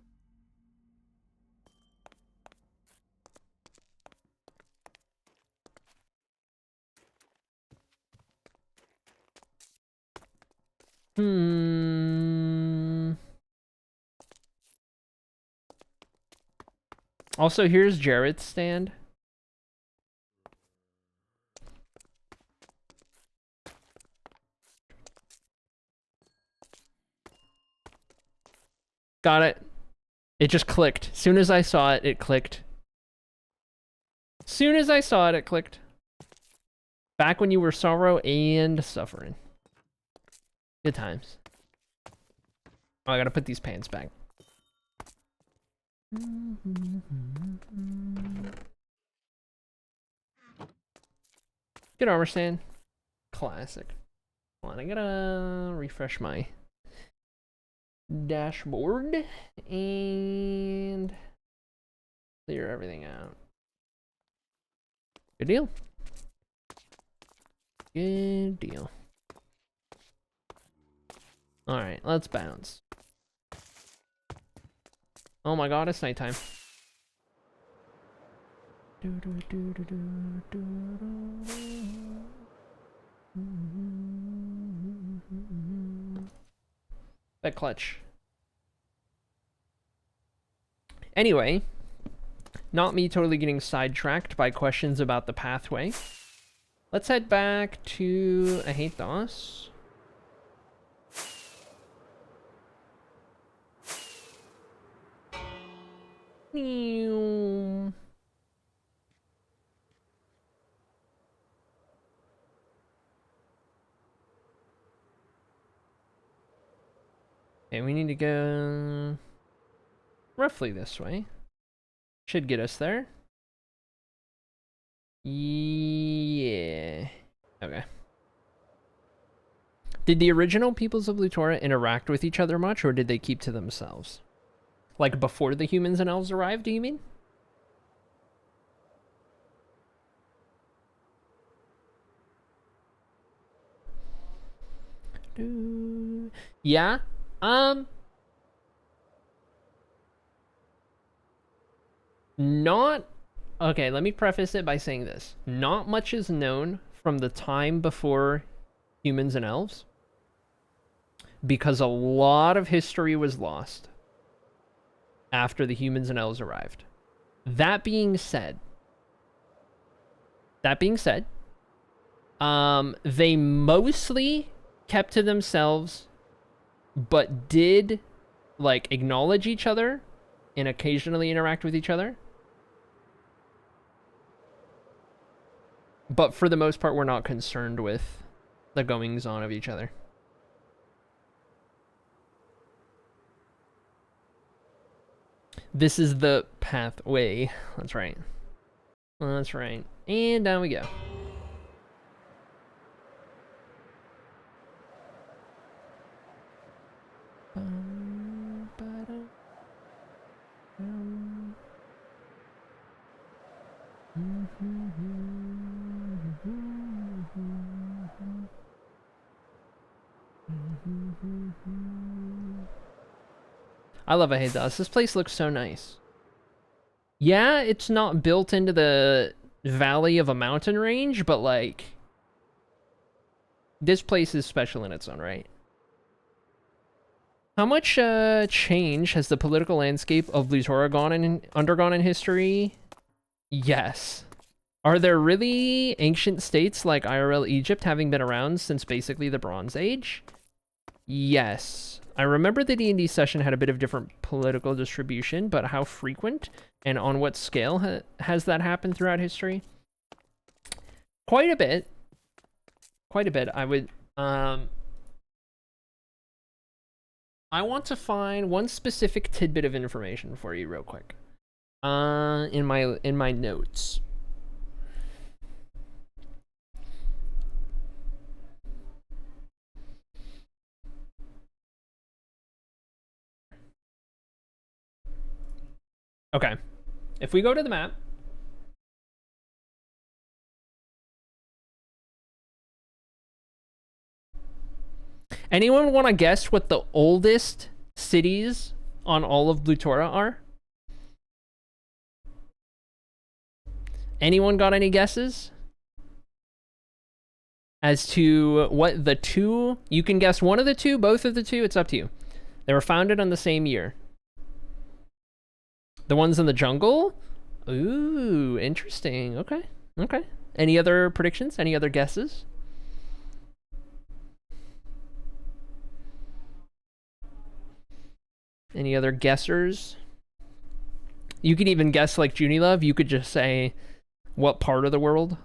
Also, here's Jared's stand. Got it. It just clicked. As soon as I saw it, it clicked. As soon as I saw it, it clicked. Back when you were sorrow and suffering. Good times. Oh, I gotta put these pants back. Good armor stand. Classic. Hold on, I gotta refresh my dashboard and clear everything out. Good deal. Good deal. All right, let's bounce. Oh my god, it's nighttime. That clutch. Anyway, not me totally getting sidetracked by questions about the pathway. Let's head back to... I hate DOS. Okay, we need to go roughly this way. Should get us there. Yeah. Okay. Did the original peoples of Lutora interact with each other much, or did they keep to themselves? Like before the humans and elves arrived, do you mean? Yeah. Not okay, let me preface it by saying this. Not much is known from the time before humans and elves because a lot of history was lost after the humans and elves arrived. That being said, they mostly kept to themselves, but did like acknowledge each other and occasionally interact with each other. But for the most part, we're not concerned with the goings on of each other. This is the pathway. That's right. That's right. And down we go. I love Ahedas. This place looks so nice. Yeah, it's not built into the valley of a mountain range, but like this place is special in its own right. How much change has the political landscape of Blutora undergone in history? Yes. Are there really ancient states like IRL Egypt having been around since basically the Bronze Age? Yes. I remember the D&D session had a bit of different political distribution, but how frequent and on what scale has that happened throughout history? Quite a bit. Quite a bit. I would... I want to find one specific tidbit of information for you real quick. In my notes. Okay. If we go to the map, anyone want to guess what the oldest cities on all of Blutora are? Anyone got any guesses? As to what the two... You can guess one of the two, both of the two, it's up to you. They were founded on the same year. The ones in the jungle? Ooh, interesting. Okay, okay. Any other predictions? Any other guesses? Any other guessers? You could even guess like Junie Love. You could just say what part of the world.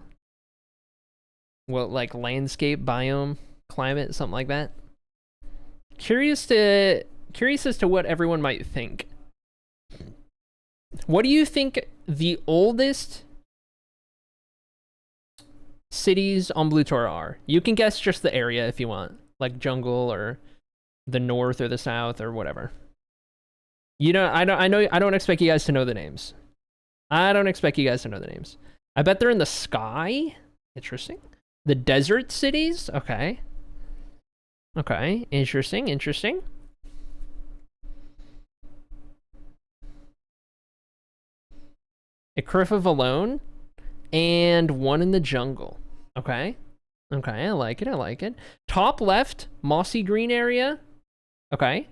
What, like landscape, biome, climate, something like that. Curious as to what everyone might think. What do you think the oldest cities on Blutora are? You can guess just the area if you want, like jungle or the north or the south or whatever. You know, I don't expect you guys to know the names. I don't expect you guys to know the names. I bet they're in the sky. Interesting. The desert cities? Okay. Okay, interesting, interesting. A Cliff of Alone and one in the jungle. Okay. Okay, I like it, I like it. Top left, mossy green area. Okay.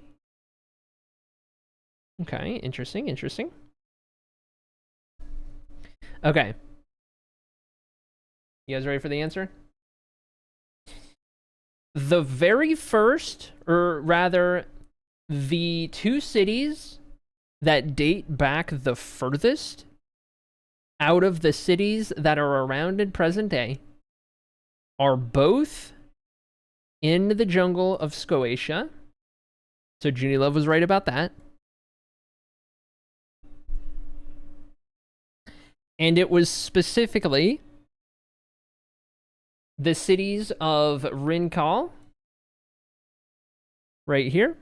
Okay, interesting, interesting. Okay. You guys ready for the answer? The very first, or rather, the two cities that date back the furthest out of the cities that are around in present day are both in the jungle of Scotia. So Junie Love was right about that. And it was specifically the cities of Rincall, right here,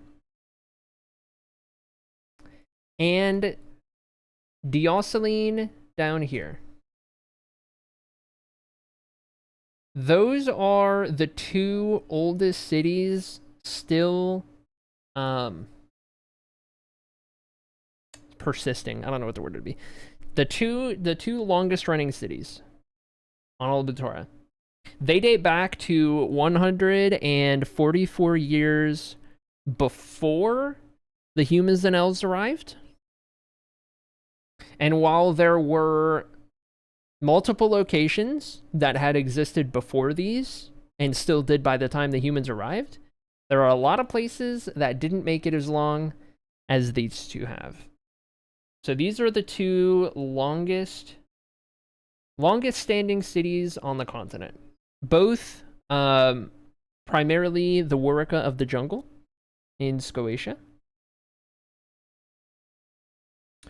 and Dioceline down here. Those are the two oldest cities still persisting. I don't know what the word would be. The two longest running cities on all of Torah. They date back to 144 years before the humans and elves arrived. And while there were multiple locations that had existed before these and still did by the time the humans arrived, there are a lot of places that didn't make it as long as these two have. So these are the two longest standing cities on the continent. Both primarily the Waraka of the Jungle in Scotia.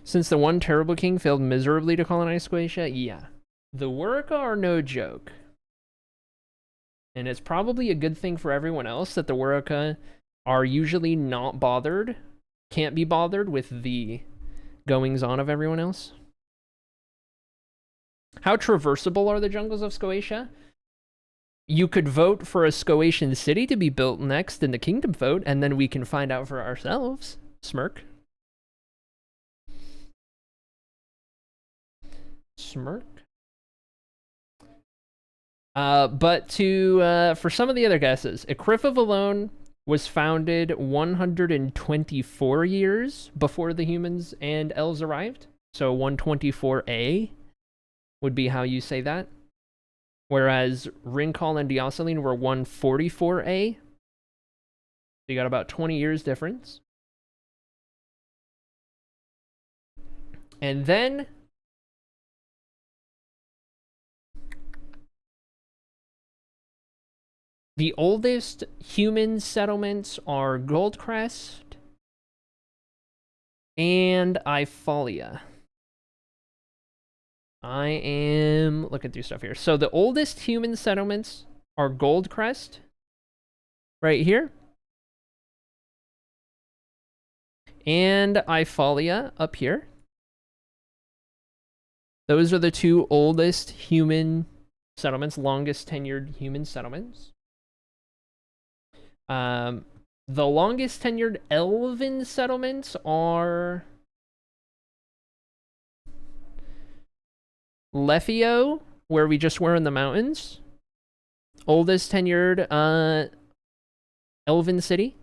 Since the one terrible king failed miserably to colonize Scotia, yeah. The Waraka are no joke. And it's probably a good thing for everyone else that the Waraka are usually not bothered, can't be bothered with the goings on of everyone else. How traversable are the jungles of Scotia? You could vote for a Scotian city to be built next in the kingdom vote, and then we can find out for ourselves. Smirk. But for some of the other guesses, Ecripha alone was founded 124 years before the humans and elves arrived. So 124A would be how you say that. Whereas Rincall and Dioceline were 144A. So you got about 20 years difference. And then the oldest human settlements are Goldcrest and Ifalia. I am looking through stuff here. So the oldest human settlements are Goldcrest, right here, and Ifalia up here. Those are the two oldest human settlements, longest tenured human settlements. The longest tenured elven settlements are Lefio, where we just were in the mountains. Oldest tenured elven city.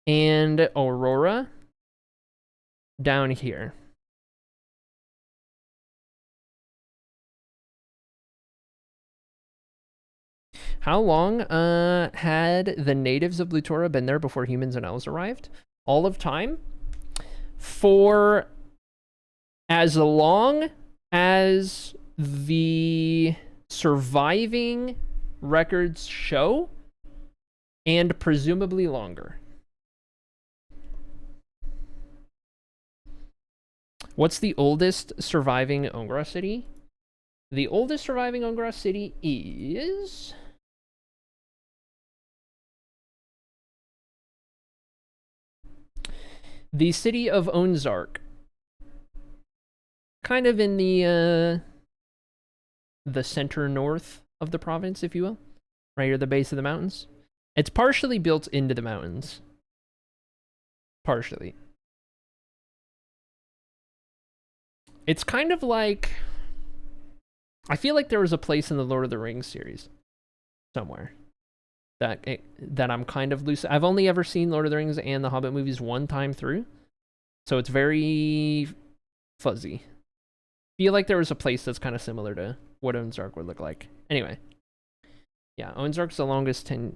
And Aurora down here. How long had the natives of Lutora been there before humans and elves arrived? All of time? For as long as the surviving records show, and presumably longer. What's the oldest surviving Ongra city? The oldest surviving Ongra city is... the city of Onzark. Kind of in the center north of the province, if you will. Right here at the base of the mountains. It's partially built into the mountains. Partially. It's kind of like... I feel like there was a place in the Lord of the Rings series. Somewhere. That I'm kind of loose. I've only ever seen Lord of the Rings and the Hobbit movies one time through. So it's very fuzzy. Feel like there was a place that's kind of similar to what Onzark would look like. Anyway. Yeah, Onzark's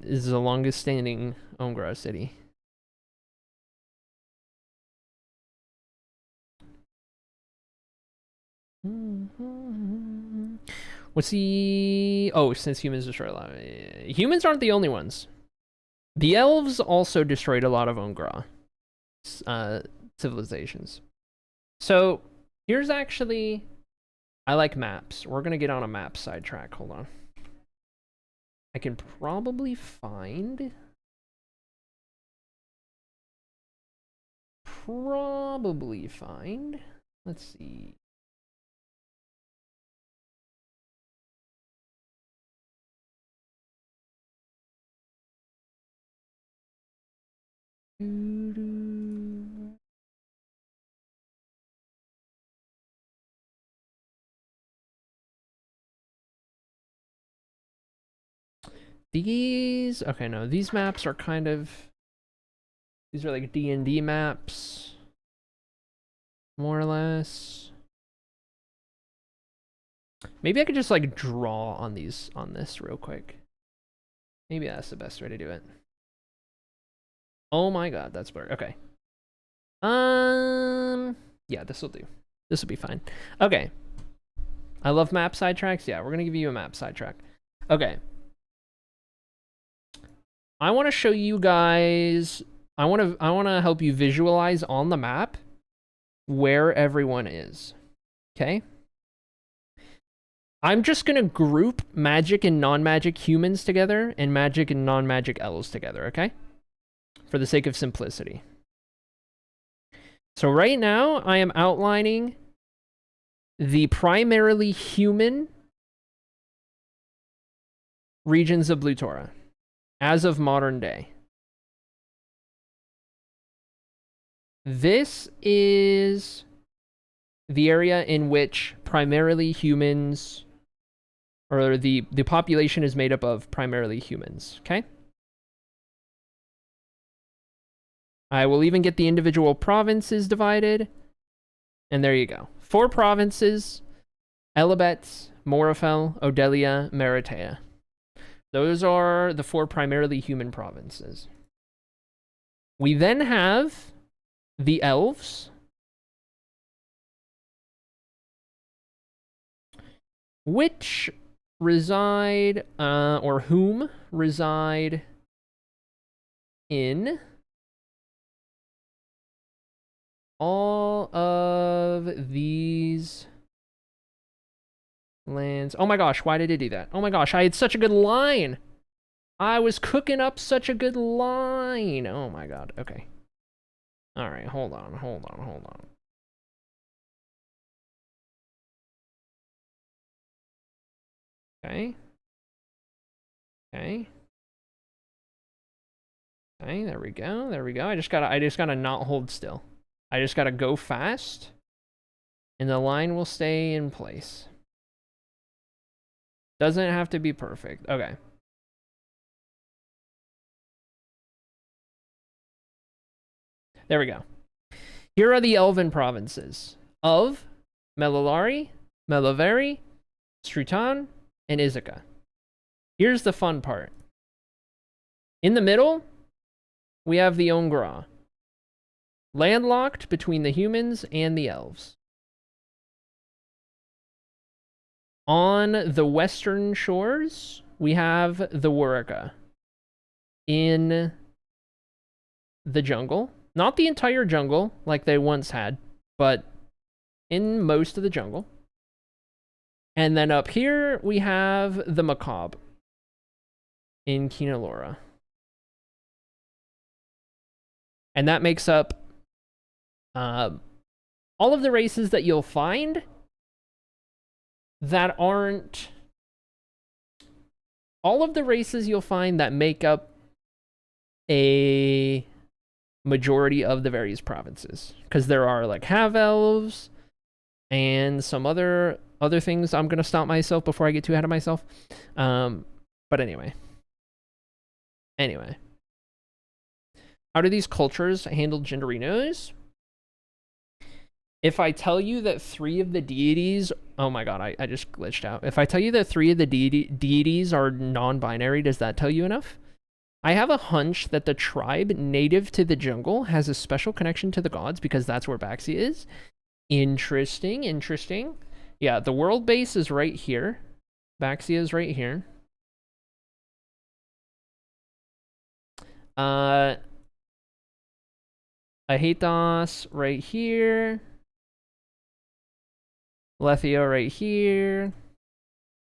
is the longest standing Ongra city. What's the... oh, since humans destroyed a lot of... humans aren't the only ones. The elves also destroyed a lot of Ongra civilizations. So, here's actually... I like maps. We're going to get on a map sidetrack. Hold on. I can probably find... let's see... These, okay, no, these maps are kind of, these are like D&D maps, more or less. Maybe I could just like draw on these, on this real quick. Maybe that's the best way to do it. Oh my god, that's blurry. Okay. Yeah, this will do. This will be fine. Okay. I love map sidetracks. Yeah, we're gonna give you a map sidetrack. Okay. I want to show you guys. I want to help you visualize on the map where everyone is. Okay. I'm just gonna group magic and non-magic humans together and magic and non-magic elves together. Okay. For the sake of simplicity. So right now I am outlining the primarily human regions of Blutora as of modern day. This is the area in which primarily humans, or the population is made up of primarily humans, okay? I will even get the individual provinces divided, and there you go. 4 provinces: Elabet, Morafel, Odelia, Meritea. Those are the 4 primarily human provinces. We then have the elves, which reside, or whom reside in all of these lands. Oh my gosh, why did it do that? Oh my gosh, I had such a good line. I was cooking up such a good line. Oh my god, okay. All right, hold on. Okay. Okay, there we go. I just gotta not hold still. I just gotta go fast, and the line will stay in place. Doesn't have to be perfect. Okay. There we go. Here are the Elven provinces of Melalari, Melaveri, Strutan, and Izika. Here's the fun part. In the middle, we have the Ongra, landlocked between the humans and the elves. On the western shores, we have the Wurika in the jungle. Not the entire jungle, like they once had, but in most of the jungle. And then up here, we have the Macabre in Kinalora. And that makes up all of the races that you'll find that aren't... All of the races you'll find that make up a majority of the various provinces. Because there are like half-elves and some other things. I'm going to stop myself before I get too ahead of myself. But anyway. How do these cultures handle Genderinos? If I tell you that 3 of the deities... Oh my god, I just glitched out. If I tell you that 3 of the deities are non-binary, does that tell you enough? I have a hunch that the tribe native to the jungle has a special connection to the gods because that's where Baxia is. Interesting. Yeah, the world base is right here. Baxia is right here. Ahetos right here. Lethio right here.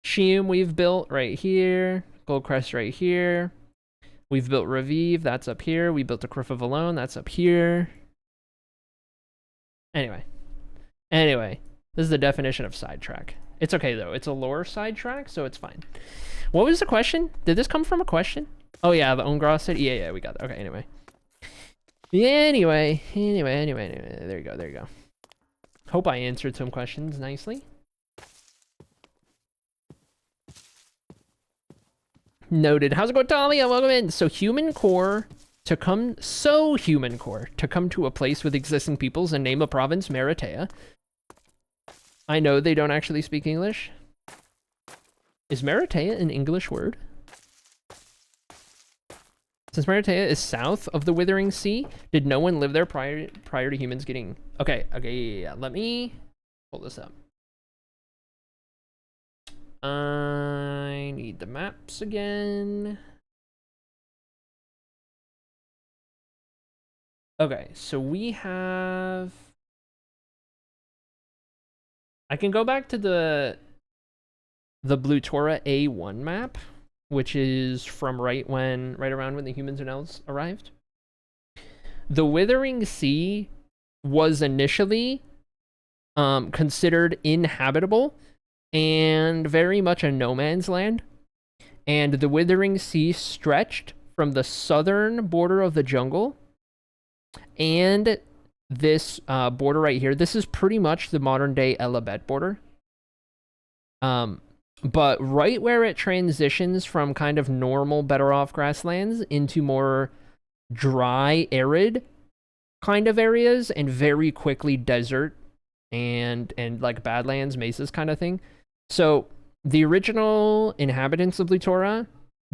Shium we've built right here. Goldcrest right here. We've built Revive, that's up here. We built a Cliff of Alone, that's up here. Anyway, this is the definition of sidetrack. It's okay though, it's a lore sidetrack, so it's fine. What was the question? Did this come from a question? Oh yeah, the Ongra City. Yeah, we got that. Okay, anyway. Anyway, there you go. Hope I answered some questions nicely. Noted. How's it going, Talia? Welcome in. So human core to come to a place with existing peoples and name a province Meritea. I know they don't actually speak English. Is Meritea an English word? Since Meritea is south of the Withering Sea, did no one live there prior to humans getting... Okay, yeah. Let me pull this up. I need the maps again. Okay, so we have... I can go back to the Blutora A1 map, which is from right around when the humans and elves arrived. The Withering Sea was initially considered inhabitable and very much a no man's land. And the Withering Sea stretched from the southern border of the jungle and this border right here. This is pretty much the modern day Elabet border. But right where it transitions from kind of normal, better off grasslands into more dry, arid kind of areas and very quickly desert and like badlands, mesas kind of thing. So the original inhabitants of Blutora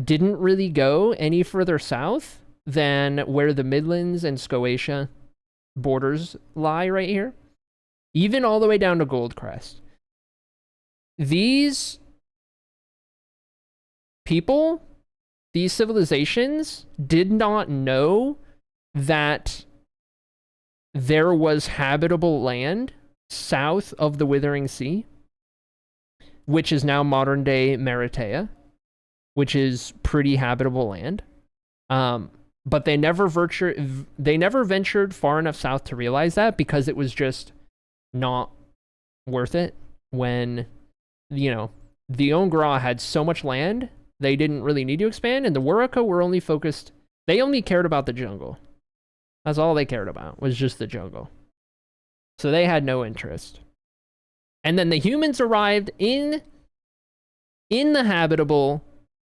didn't really go any further south than where the Midlands and Scotia borders lie right here, even all the way down to Goldcrest. These people, these civilizations, did not know that there was habitable land south of the Withering Sea, which is now modern day Meritea, which is pretty habitable land. But they never ventured far enough south to realize that, because it was just not worth it when, you know, the Ongra had so much land, they didn't really need to expand, and the Wuraka were only focused, they only cared about the jungle. That's all they cared about, was just the jungle. So they had no interest. And then the humans arrived in the habitable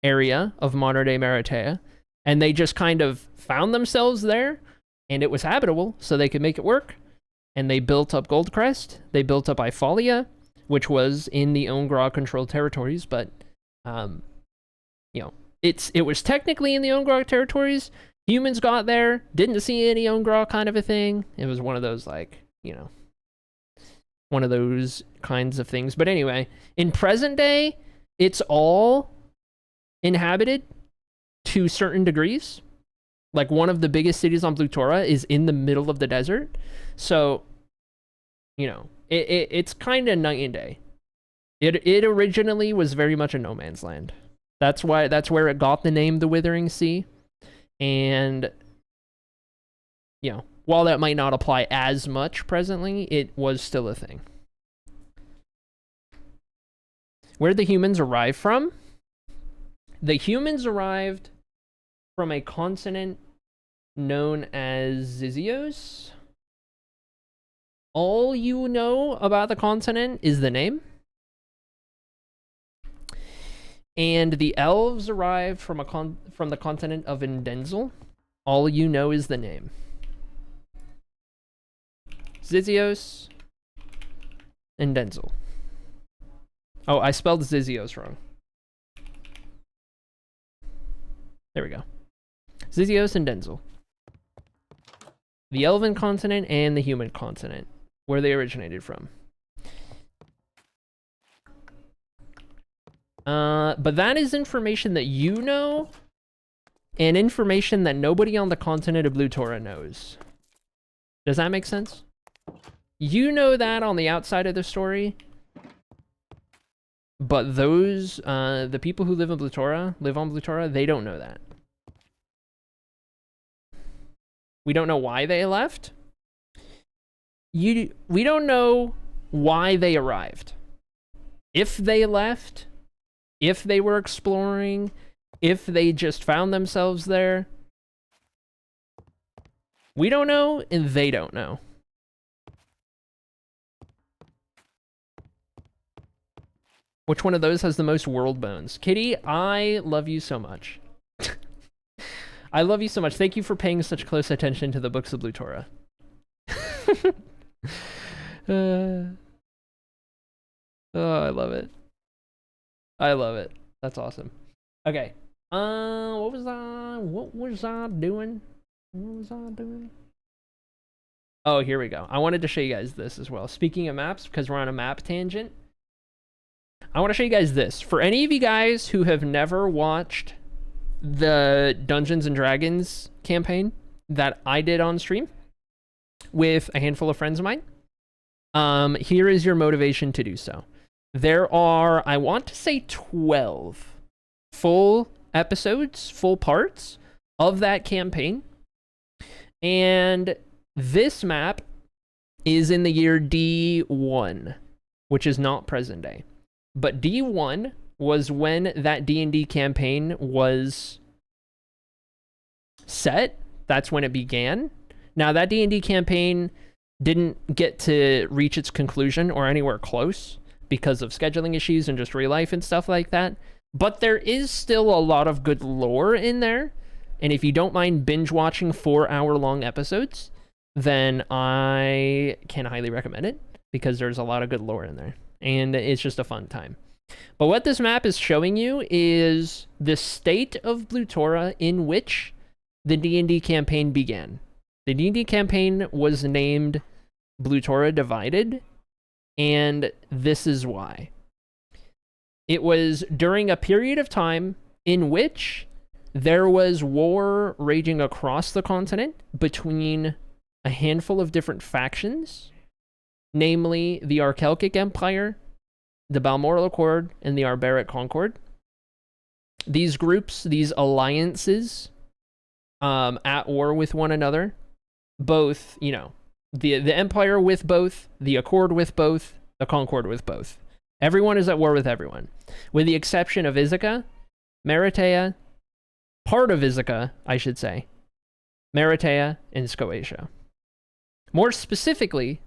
area of modern day Meritea, and they just kind of found themselves there, and it was habitable, so they could make it work. And they built up Goldcrest, they built up Ifalia, which was in the Ongra controlled territories, but you know, it was technically in the Ongra territories. Humans got there, didn't see any Ongra kind of a thing. It was one of those, like, you know, one of those kinds of things. But anyway, in present day, it's all inhabited to certain degrees. Like, one of the biggest cities on Blutora is in the middle of the desert. So, you know, it's kind of night and day. It originally was very much a no man's land. That's where it got the name the Withering Sea. And, you know, while that might not apply as much presently, it was still a thing. Where the humans arrived from? The humans arrived from a continent known as Zizios. All you know about the continent is the name. And the elves arrived from the continent of Indenzel. All you know is the name. Zizios, Indenzel. Oh, I spelled Zizios wrong. There we go. Zizios and Denzel. The elven continent and the human continent, where they originated from. But that is information that you know, and information that nobody on the continent of Blutora knows. Does that make sense? You know that on the outside of the story, but those, the people who live on Blutora, they don't know that. We don't know why they left. We don't know why they arrived. If they left, if they were exploring, if they just found themselves there. We don't know, and they don't know. Which one of those has the most world bones? Kitty, I love you so much. I love you so much. Thank you for paying such close attention to the books of Blutora. Oh, I love it. I love it. That's awesome. Okay. What was I doing? Oh, here we go. I wanted to show you guys this as well. Speaking of maps, because we're on a map tangent, I want to show you guys this. For any of you guys who have never watched the Dungeons and Dragons campaign that I did on stream with a handful of friends of mine, here is your motivation to do so. There are, I want to say 12 full episodes, full parts of that campaign. And this map is in the year D1, which is not present day. But D1 was when that D&D campaign was set. That's when it began. Now, that D&D campaign didn't get to reach its conclusion or anywhere close because of scheduling issues and just real life and stuff like that. But there is still a lot of good lore in there. And if you don't mind binge watching 4-hour-long episodes, then I can highly recommend it because there's a lot of good lore in there. And it's just a fun time. But what this map is showing you is the state of Blutora in which the D&D campaign began. The D&D campaign was named Blutora Divided, and this is why. It was during a period of time in which there was war raging across the continent between a handful of different factions, namely the Arkelkic Empire, the Balmoral Accord, and the Arberic Concord. These groups, these alliances, at war with one another, both, you know, the Empire with both, the Accord with both, the Concord with both. Everyone is at war with everyone, with the exception of Ithaca, Meritea, part of Ithaca, I should say, Meritea, and Scotia. More specifically,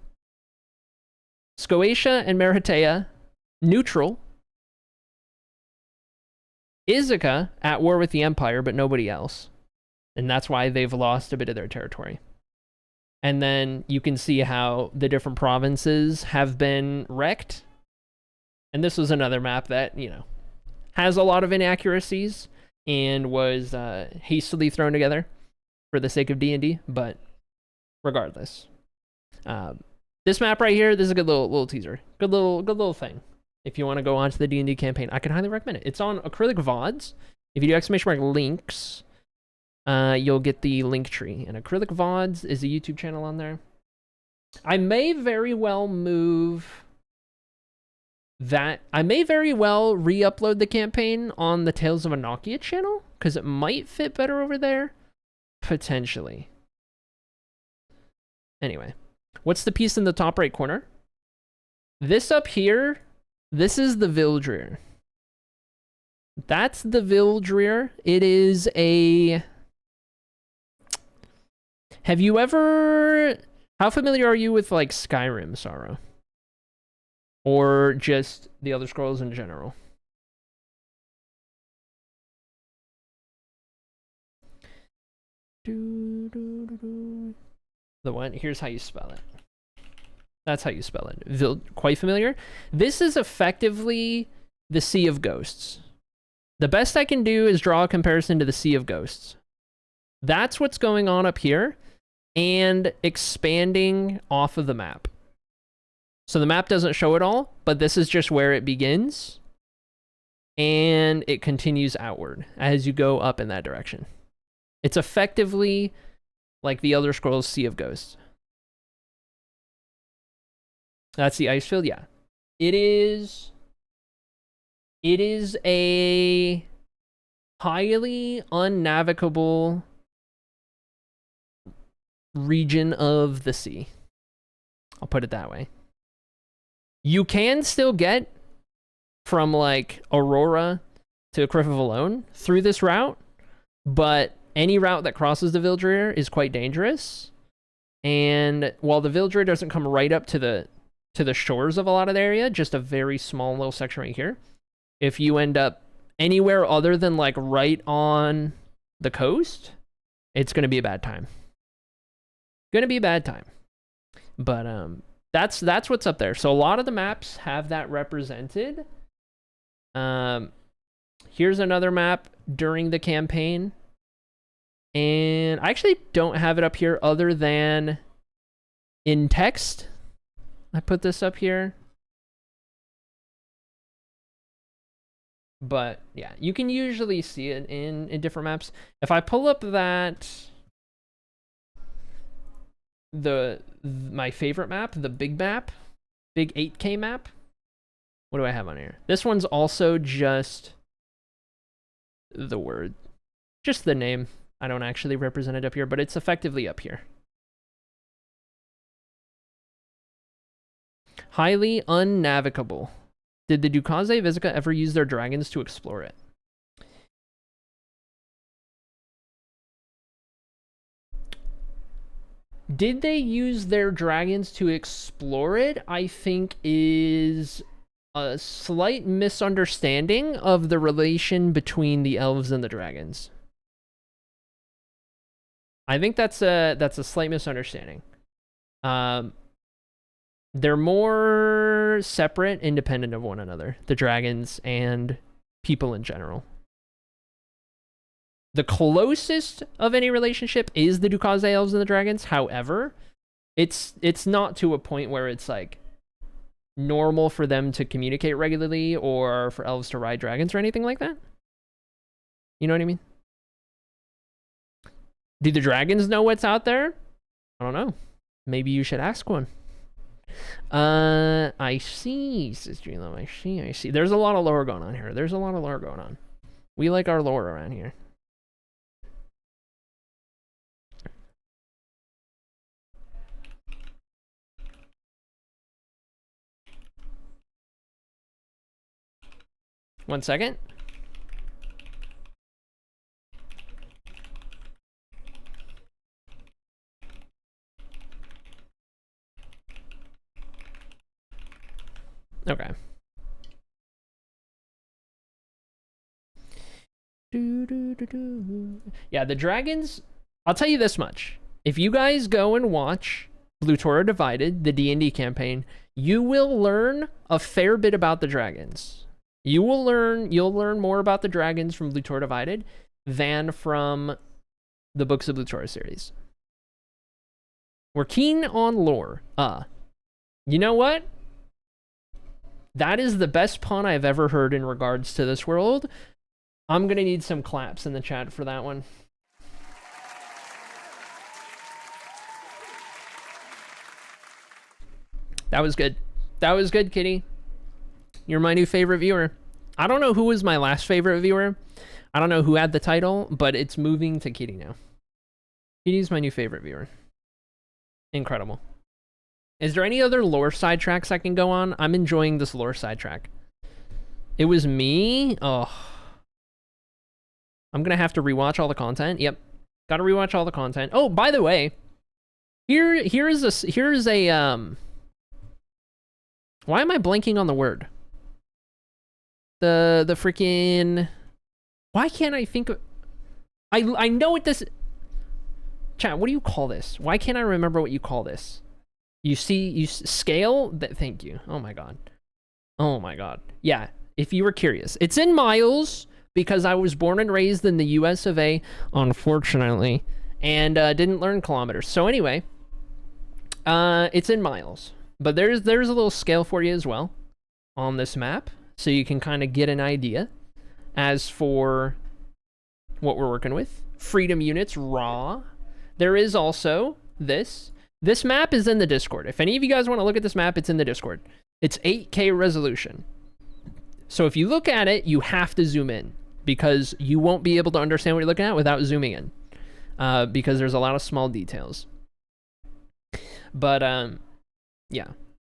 Scotia and Meritea, neutral. Ithaca at war with the Empire, but nobody else. And that's why they've lost a bit of their territory. And then you can see how the different provinces have been wrecked. And this was another map that, you know, has a lot of inaccuracies and was hastily thrown together for the sake of D&D, but regardless. This map right here, this is a good little teaser. Good little thing. If you want to go on to the D&D campaign, I can highly recommend it. It's on Acrylic VODs. If you do ! Links, you'll get the link tree. And Acrylic VODs is a YouTube channel on there. I may very well move that. I may very well re-upload the campaign on the Tales of Annocia channel, because it might fit better over there. Potentially. Anyway, what's the piece in the top right corner? This up here, this is the Vildreer. That's the Vildreer. It is a... Have you ever... How familiar are you with, like, Skyrim, Sorrow? Or just the Elder Scrolls in general? The one, here's how you spell it. That's how you spell it. Quite familiar? This is effectively the Sea of Ghosts. The best I can do is draw a comparison to the Sea of Ghosts. That's what's going on up here, and expanding off of the map. So the map doesn't show it all, but this is just where it begins, and it continues outward as you go up in that direction. It's effectively like the Elder Scrolls Sea of Ghosts. That's the ice field, yeah. It is a highly unnavigable region of the sea. I'll put it that way. You can still get from like Aurora to Cliff of Alone through this route, but any route that crosses the Vildreer is quite dangerous. And while the Vildreer doesn't come right up to the to the shores of a lot of the area, just a very small little section right here. If you end up anywhere other than like right on the coast, it's going to be a bad time. Gonna be a bad time. But that's what's up there. So a lot of the maps have that represented. Here's another map during the campaign. And I actually don't have it up here other than in text. I put this up here. But yeah, you can usually see it in different maps. If I pull up that my favorite map, the big map, big 8K map. What do I have on here? This one's also just the word, just the name. I don't actually represent it up here, but it's effectively up here. Highly unnavigable. Did the Dukaze Vizca ever use their dragons to explore it? Did they use their dragons to explore it? I think is a slight misunderstanding of the relation between the elves and the dragons. I think that's a slight misunderstanding. They're more separate, independent of one another, the dragons and people in general. The closest of any relationship is the Dukaze elves and the dragons. However, it's not to a point where it's like normal for them to communicate regularly or for elves to ride dragons or anything like that. You know what I mean? Do the dragons know what's out there? I don't know. Maybe you should ask one. I see, Sister Love. I see. There's a lot of lore going on here. There's a lot of lore going on. We like our lore around here. One second. Okay. Yeah, the dragons, I'll tell you this much. If you guys go and watch Blue Tora Divided, the D&D campaign, you will learn a fair bit about the dragons. You'll learn more about the dragons from Blue Tora Divided than from the Books of Blue Tora series. We're keen on lore. You know what? That is the best pun I've ever heard in regards to this world. I'm gonna need some claps in the chat for that one. That was good. That was good, Kitty. You're my new favorite viewer. I don't know who was my last favorite viewer. I don't know who had the title, but it's moving to Kitty now. Kitty's my new favorite viewer. Incredible. Is there any other lore sidetracks I can go on? I'm enjoying this lore sidetrack. It was me? Oh. I'm gonna have to rewatch all the content. Yep. Gotta rewatch all the content. Oh, by the way, here's a why am I blanking on the word? The freaking, why can't I think of, I know what this, chat, what do you call this? Why can't I remember what you call this? You scale that, thank you. Oh my god. Oh my god. Yeah, if you were curious, it's in miles because I was born and raised in the US of A, unfortunately, and didn't learn kilometers. So anyway, it's in miles, but there's a little scale for you as well on this map, so you can kind of get an idea as for what we're working with. Freedom units, raw. There is also this. This map is in the Discord. If any of you guys want to look at this map, it's in the Discord. It's 8K resolution. So if you look at it, you have to zoom in because you won't be able to understand what you're looking at without zooming in, because there's a lot of small details. But yeah,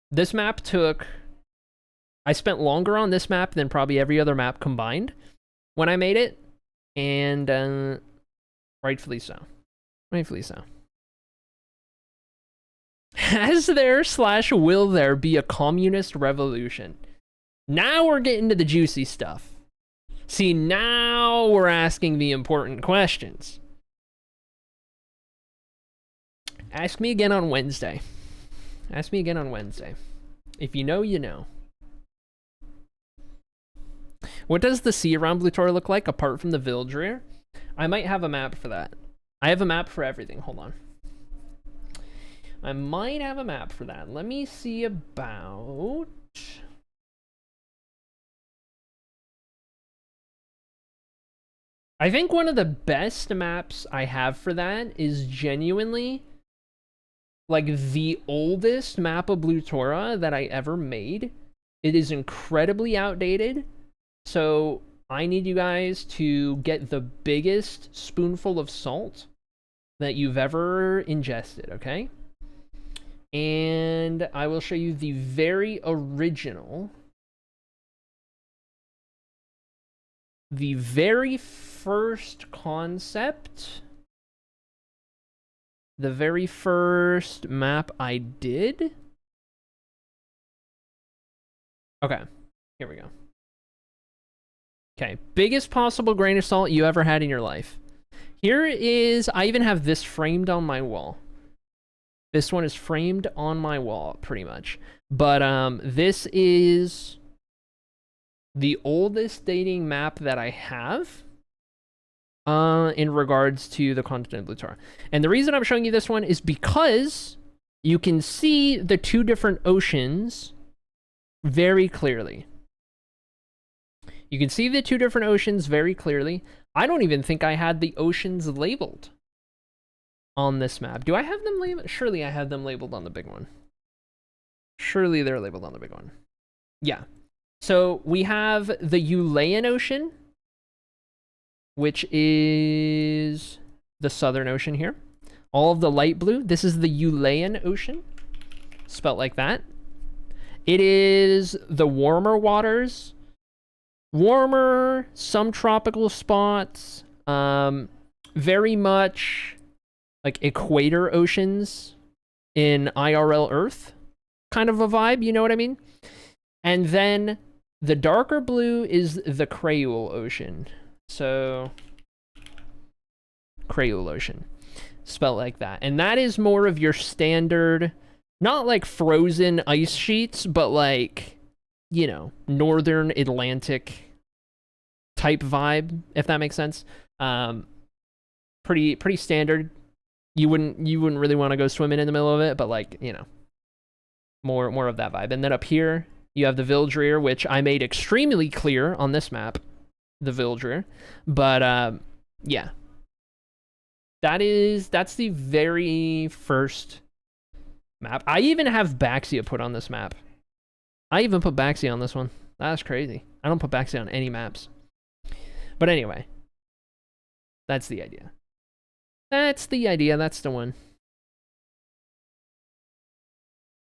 this map I spent longer on this map than probably every other map combined when I made it, and rightfully so. Rightfully so. Has there / will there be a communist revolution? Now we're getting to the juicy stuff. See, now we're asking the important questions. Ask me again on Wednesday. Ask me again on Wednesday. If you know, you know. What does the sea around Blutora look like apart from the village rear? I might have a map for that. I have a map for everything. Hold on. I might have a map for that. Let me see about... I think one of the best maps I have for that is genuinely like the oldest map of Blutora that I ever made. It is incredibly outdated. So I need you guys to get the biggest spoonful of salt that you've ever ingested, okay? And I will show you the very original, the very first concept, the very first map I did. Okay, here we go. Okay, biggest possible grain of salt you ever had in your life. Here is, I even have this framed on my wall. This one is framed on my wall, pretty much. But this is the oldest dating map that I have in regards to the continent of Blutora. And the reason I'm showing you this one is because you can see the two different oceans very clearly. You can see the two different oceans very clearly. I don't even think I had the oceans labeled on this map. Do I have them labeled? Surely I have them labeled on the big one. Surely they're labeled on the big one. Yeah. So we have the Eulaean Ocean, which is the Southern Ocean here. All of the light blue. This is the Eulaean Ocean, spelt like that. It is the warmer waters. Warmer, some tropical spots, very much like equator oceans in IRL Earth kind of a vibe, you know what I mean? And then the darker blue is the Creole Ocean. So, Creole Ocean, spelled like that. And that is more of your standard, not like frozen ice sheets, but like, you know, northern Atlantic type vibe, if that makes sense. Pretty standard. You wouldn't really want to go swimming in the middle of it, but like, you know, more of that vibe. And then up here you have the village rear, which I made extremely clear on this map, the village rear. But yeah, that's the very first map. I even have Baxia put on this map. I even put Baxia on this one. That's crazy. I don't put Baxia on any maps. But anyway, that's the idea. That's the idea. That's the one.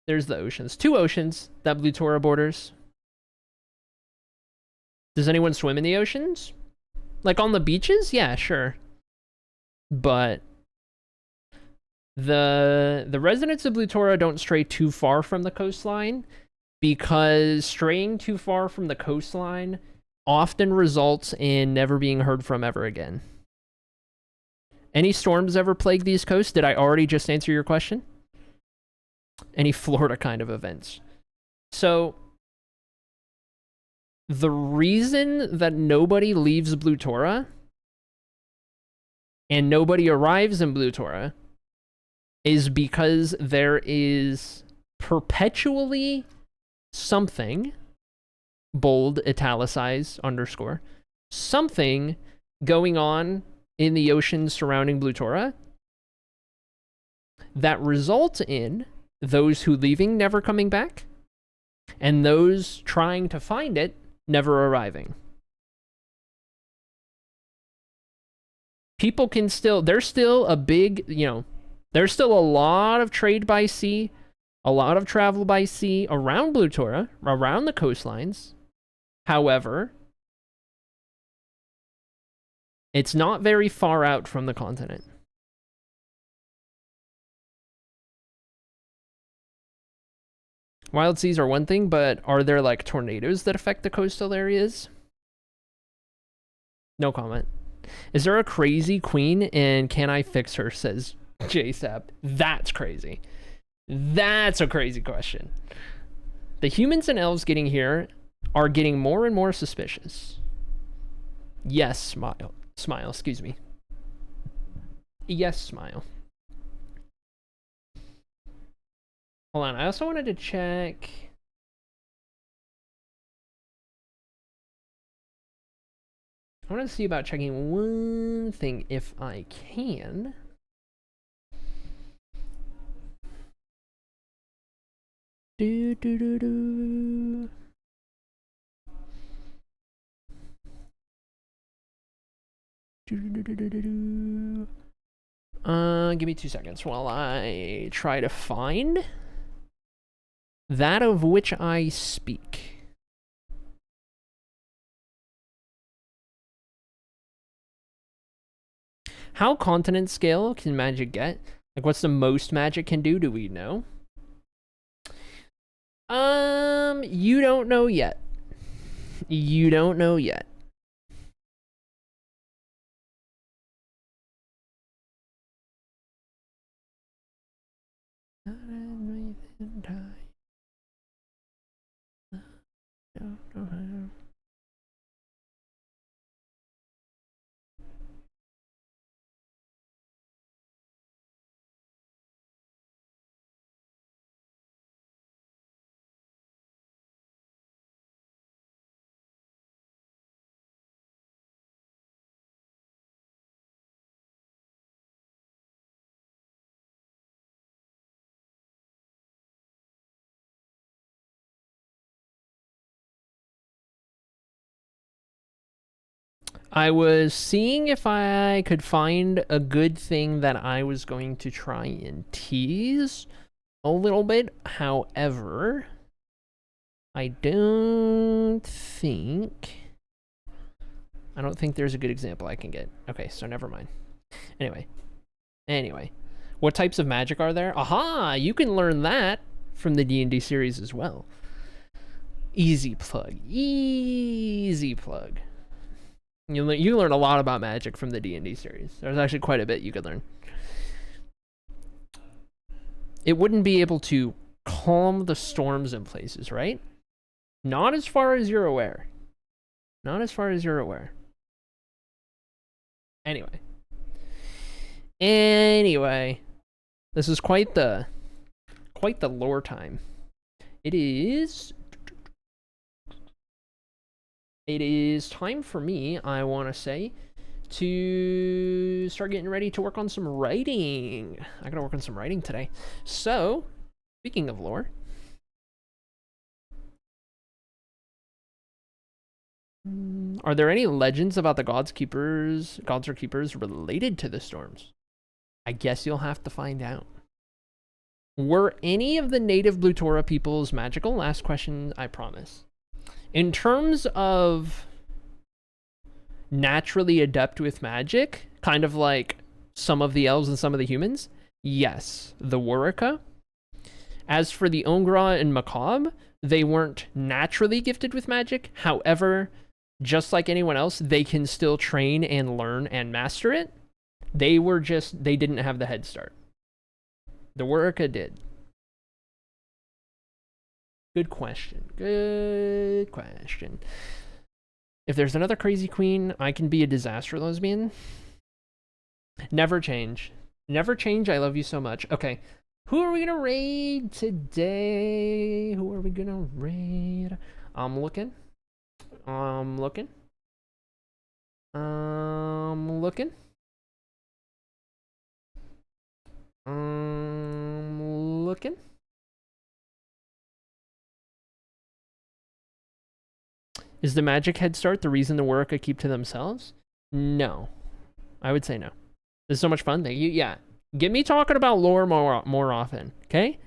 There's the oceans. Two oceans that Blutora borders. Does anyone swim in the oceans? Like on the beaches? Yeah, sure. But the residents of Blutora don't stray too far from the coastline, because straying too far from the coastline often results in never being heard from ever again. Any storms ever plague these coasts? Did I already just answer your question? Any Florida kind of events. So, the reason that nobody leaves Blutora and nobody arrives in Blutora is because there is perpetually something, bold, italicize, underscore, something going on in the oceans surrounding Blutora that results in those who leaving never coming back, and those trying to find it never arriving. People can still, there's still a big, you know, there's still a lot of trade by sea, a lot of travel by sea around Blutora, around the coastlines. However, it's not very far out from the continent. Wild seas are one thing, but are there like tornadoes that affect the coastal areas? No comment. Is there a crazy queen and can I fix her, says JSAP. That's crazy. That's a crazy question. The humans and elves getting here are getting more and more suspicious. Yes, smile. Smile, excuse me. Yes, smile. Hold on, I also wanted to check. I want to see about checking one thing if I can. Do do do do. Give me 2 seconds while I try to find that of which I speak. How continent scale can magic get? Like, what's the most magic can do? Do we know? You don't know yet. You don't know yet. I was seeing if I could find a good thing that I was going to try and tease a little bit. However, I don't think there's a good example I can get. Okay, so never mind. Anyway, what types of magic are there? Aha, you can learn that from the D&D series as well. Easy plug. Easy plug. You learn a lot about magic from the D&D series. There's actually quite a bit you could learn. It wouldn't be able to calm the storms in places, right? Not as far as you're aware. Not as far as you're aware. Anyway, this is quite the lore time. It is time for me, I want to say, to start getting ready to work on some writing. I gotta work on some writing today. So, speaking of lore, are there any legends about the gods or keepers related to the storms? I guess you'll have to find out. Were any of the native Blutora peoples magical? Last question, I promise. In terms of naturally adept with magic, kind of like some of the elves and some of the humans, yes, the Waraka. As for the Ongra and Macabre, they weren't naturally gifted with magic. However, just like anyone else, they can still train and learn and master it. They didn't have the head start. The Waraka did. Good question. Good question. If there's another crazy queen, I can be a disaster lesbian. Never change. Never change. I love you so much. Okay. Who are we going to raid today? Who are we going to raid? I'm looking. Is the magic head start the reason the Waraka keep to themselves? No. I would say no. This is so much fun. Thank you. Yeah. Get me talking about lore more often, okay?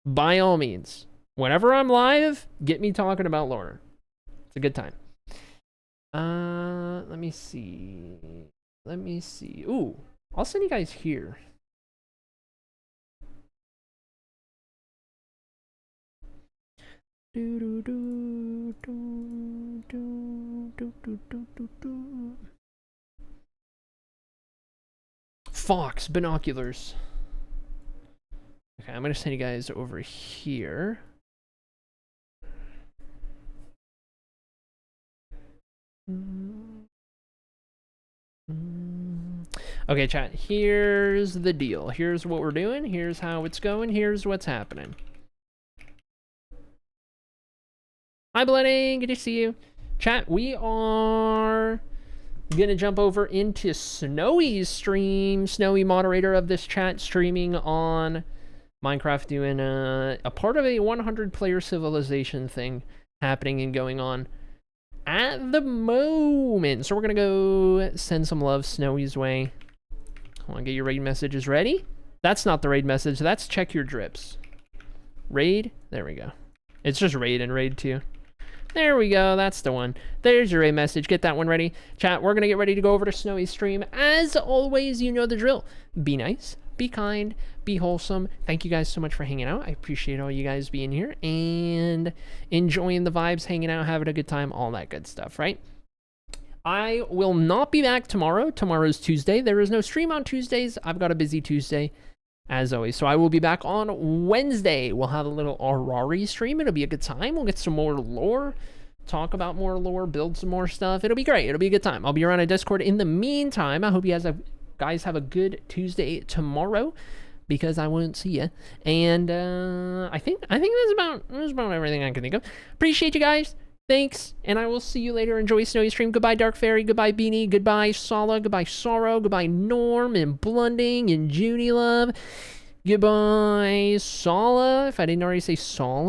By all means. Whenever I'm live, get me talking about lore. It's a good time. Let me see. Ooh, I'll send you guys here. Fox binoculars. Okay, I'm gonna send you guys over here. Okay, chat, here's the deal. Here's what we're doing. Here's how it's going. Here's what's happening. Hi, Blending. Good to see you. Chat, we are gonna jump over into Snowy's stream. Snowy, moderator of this chat, streaming on Minecraft, doing a part of a 100-player civilization thing happening and going on at the moment. So we're gonna go send some love Snowy's way. Hold on, get your raid messages ready. That's not the raid message. That's check your drips. Raid. There we go. It's just raid and raid 2. There we go. That's the one. There's your raid message. Get that one ready. Chat, we're going to get ready to go over to Snowy's stream. As always, you know the drill. Be nice, be kind, be wholesome. Thank you guys so much for hanging out. I appreciate all you guys being here and enjoying the vibes, hanging out, having a good time, all that good stuff, right? I will not be back tomorrow. Tomorrow's Tuesday. There is no stream on Tuesdays. I've got a busy Tuesday, as always. So I will be back on Wednesday. We'll have a little Arari stream. It'll be a good time. We'll get some more lore, talk about more lore, build some more stuff. It'll be great. It'll be a good time. I'll be around on Discord. In the meantime, I hope you guys have a good Tuesday tomorrow, because I won't see you. And I think that's about everything I can think of. Appreciate you guys. Thanks, and I will see you later. Enjoy Snowy stream. Goodbye, Dark Fairy. Goodbye, Beanie. Goodbye, Sala. Goodbye, Sorrow. Goodbye, Norm and Blunding and Junie Love. Goodbye, Sala. If I didn't already say Sala.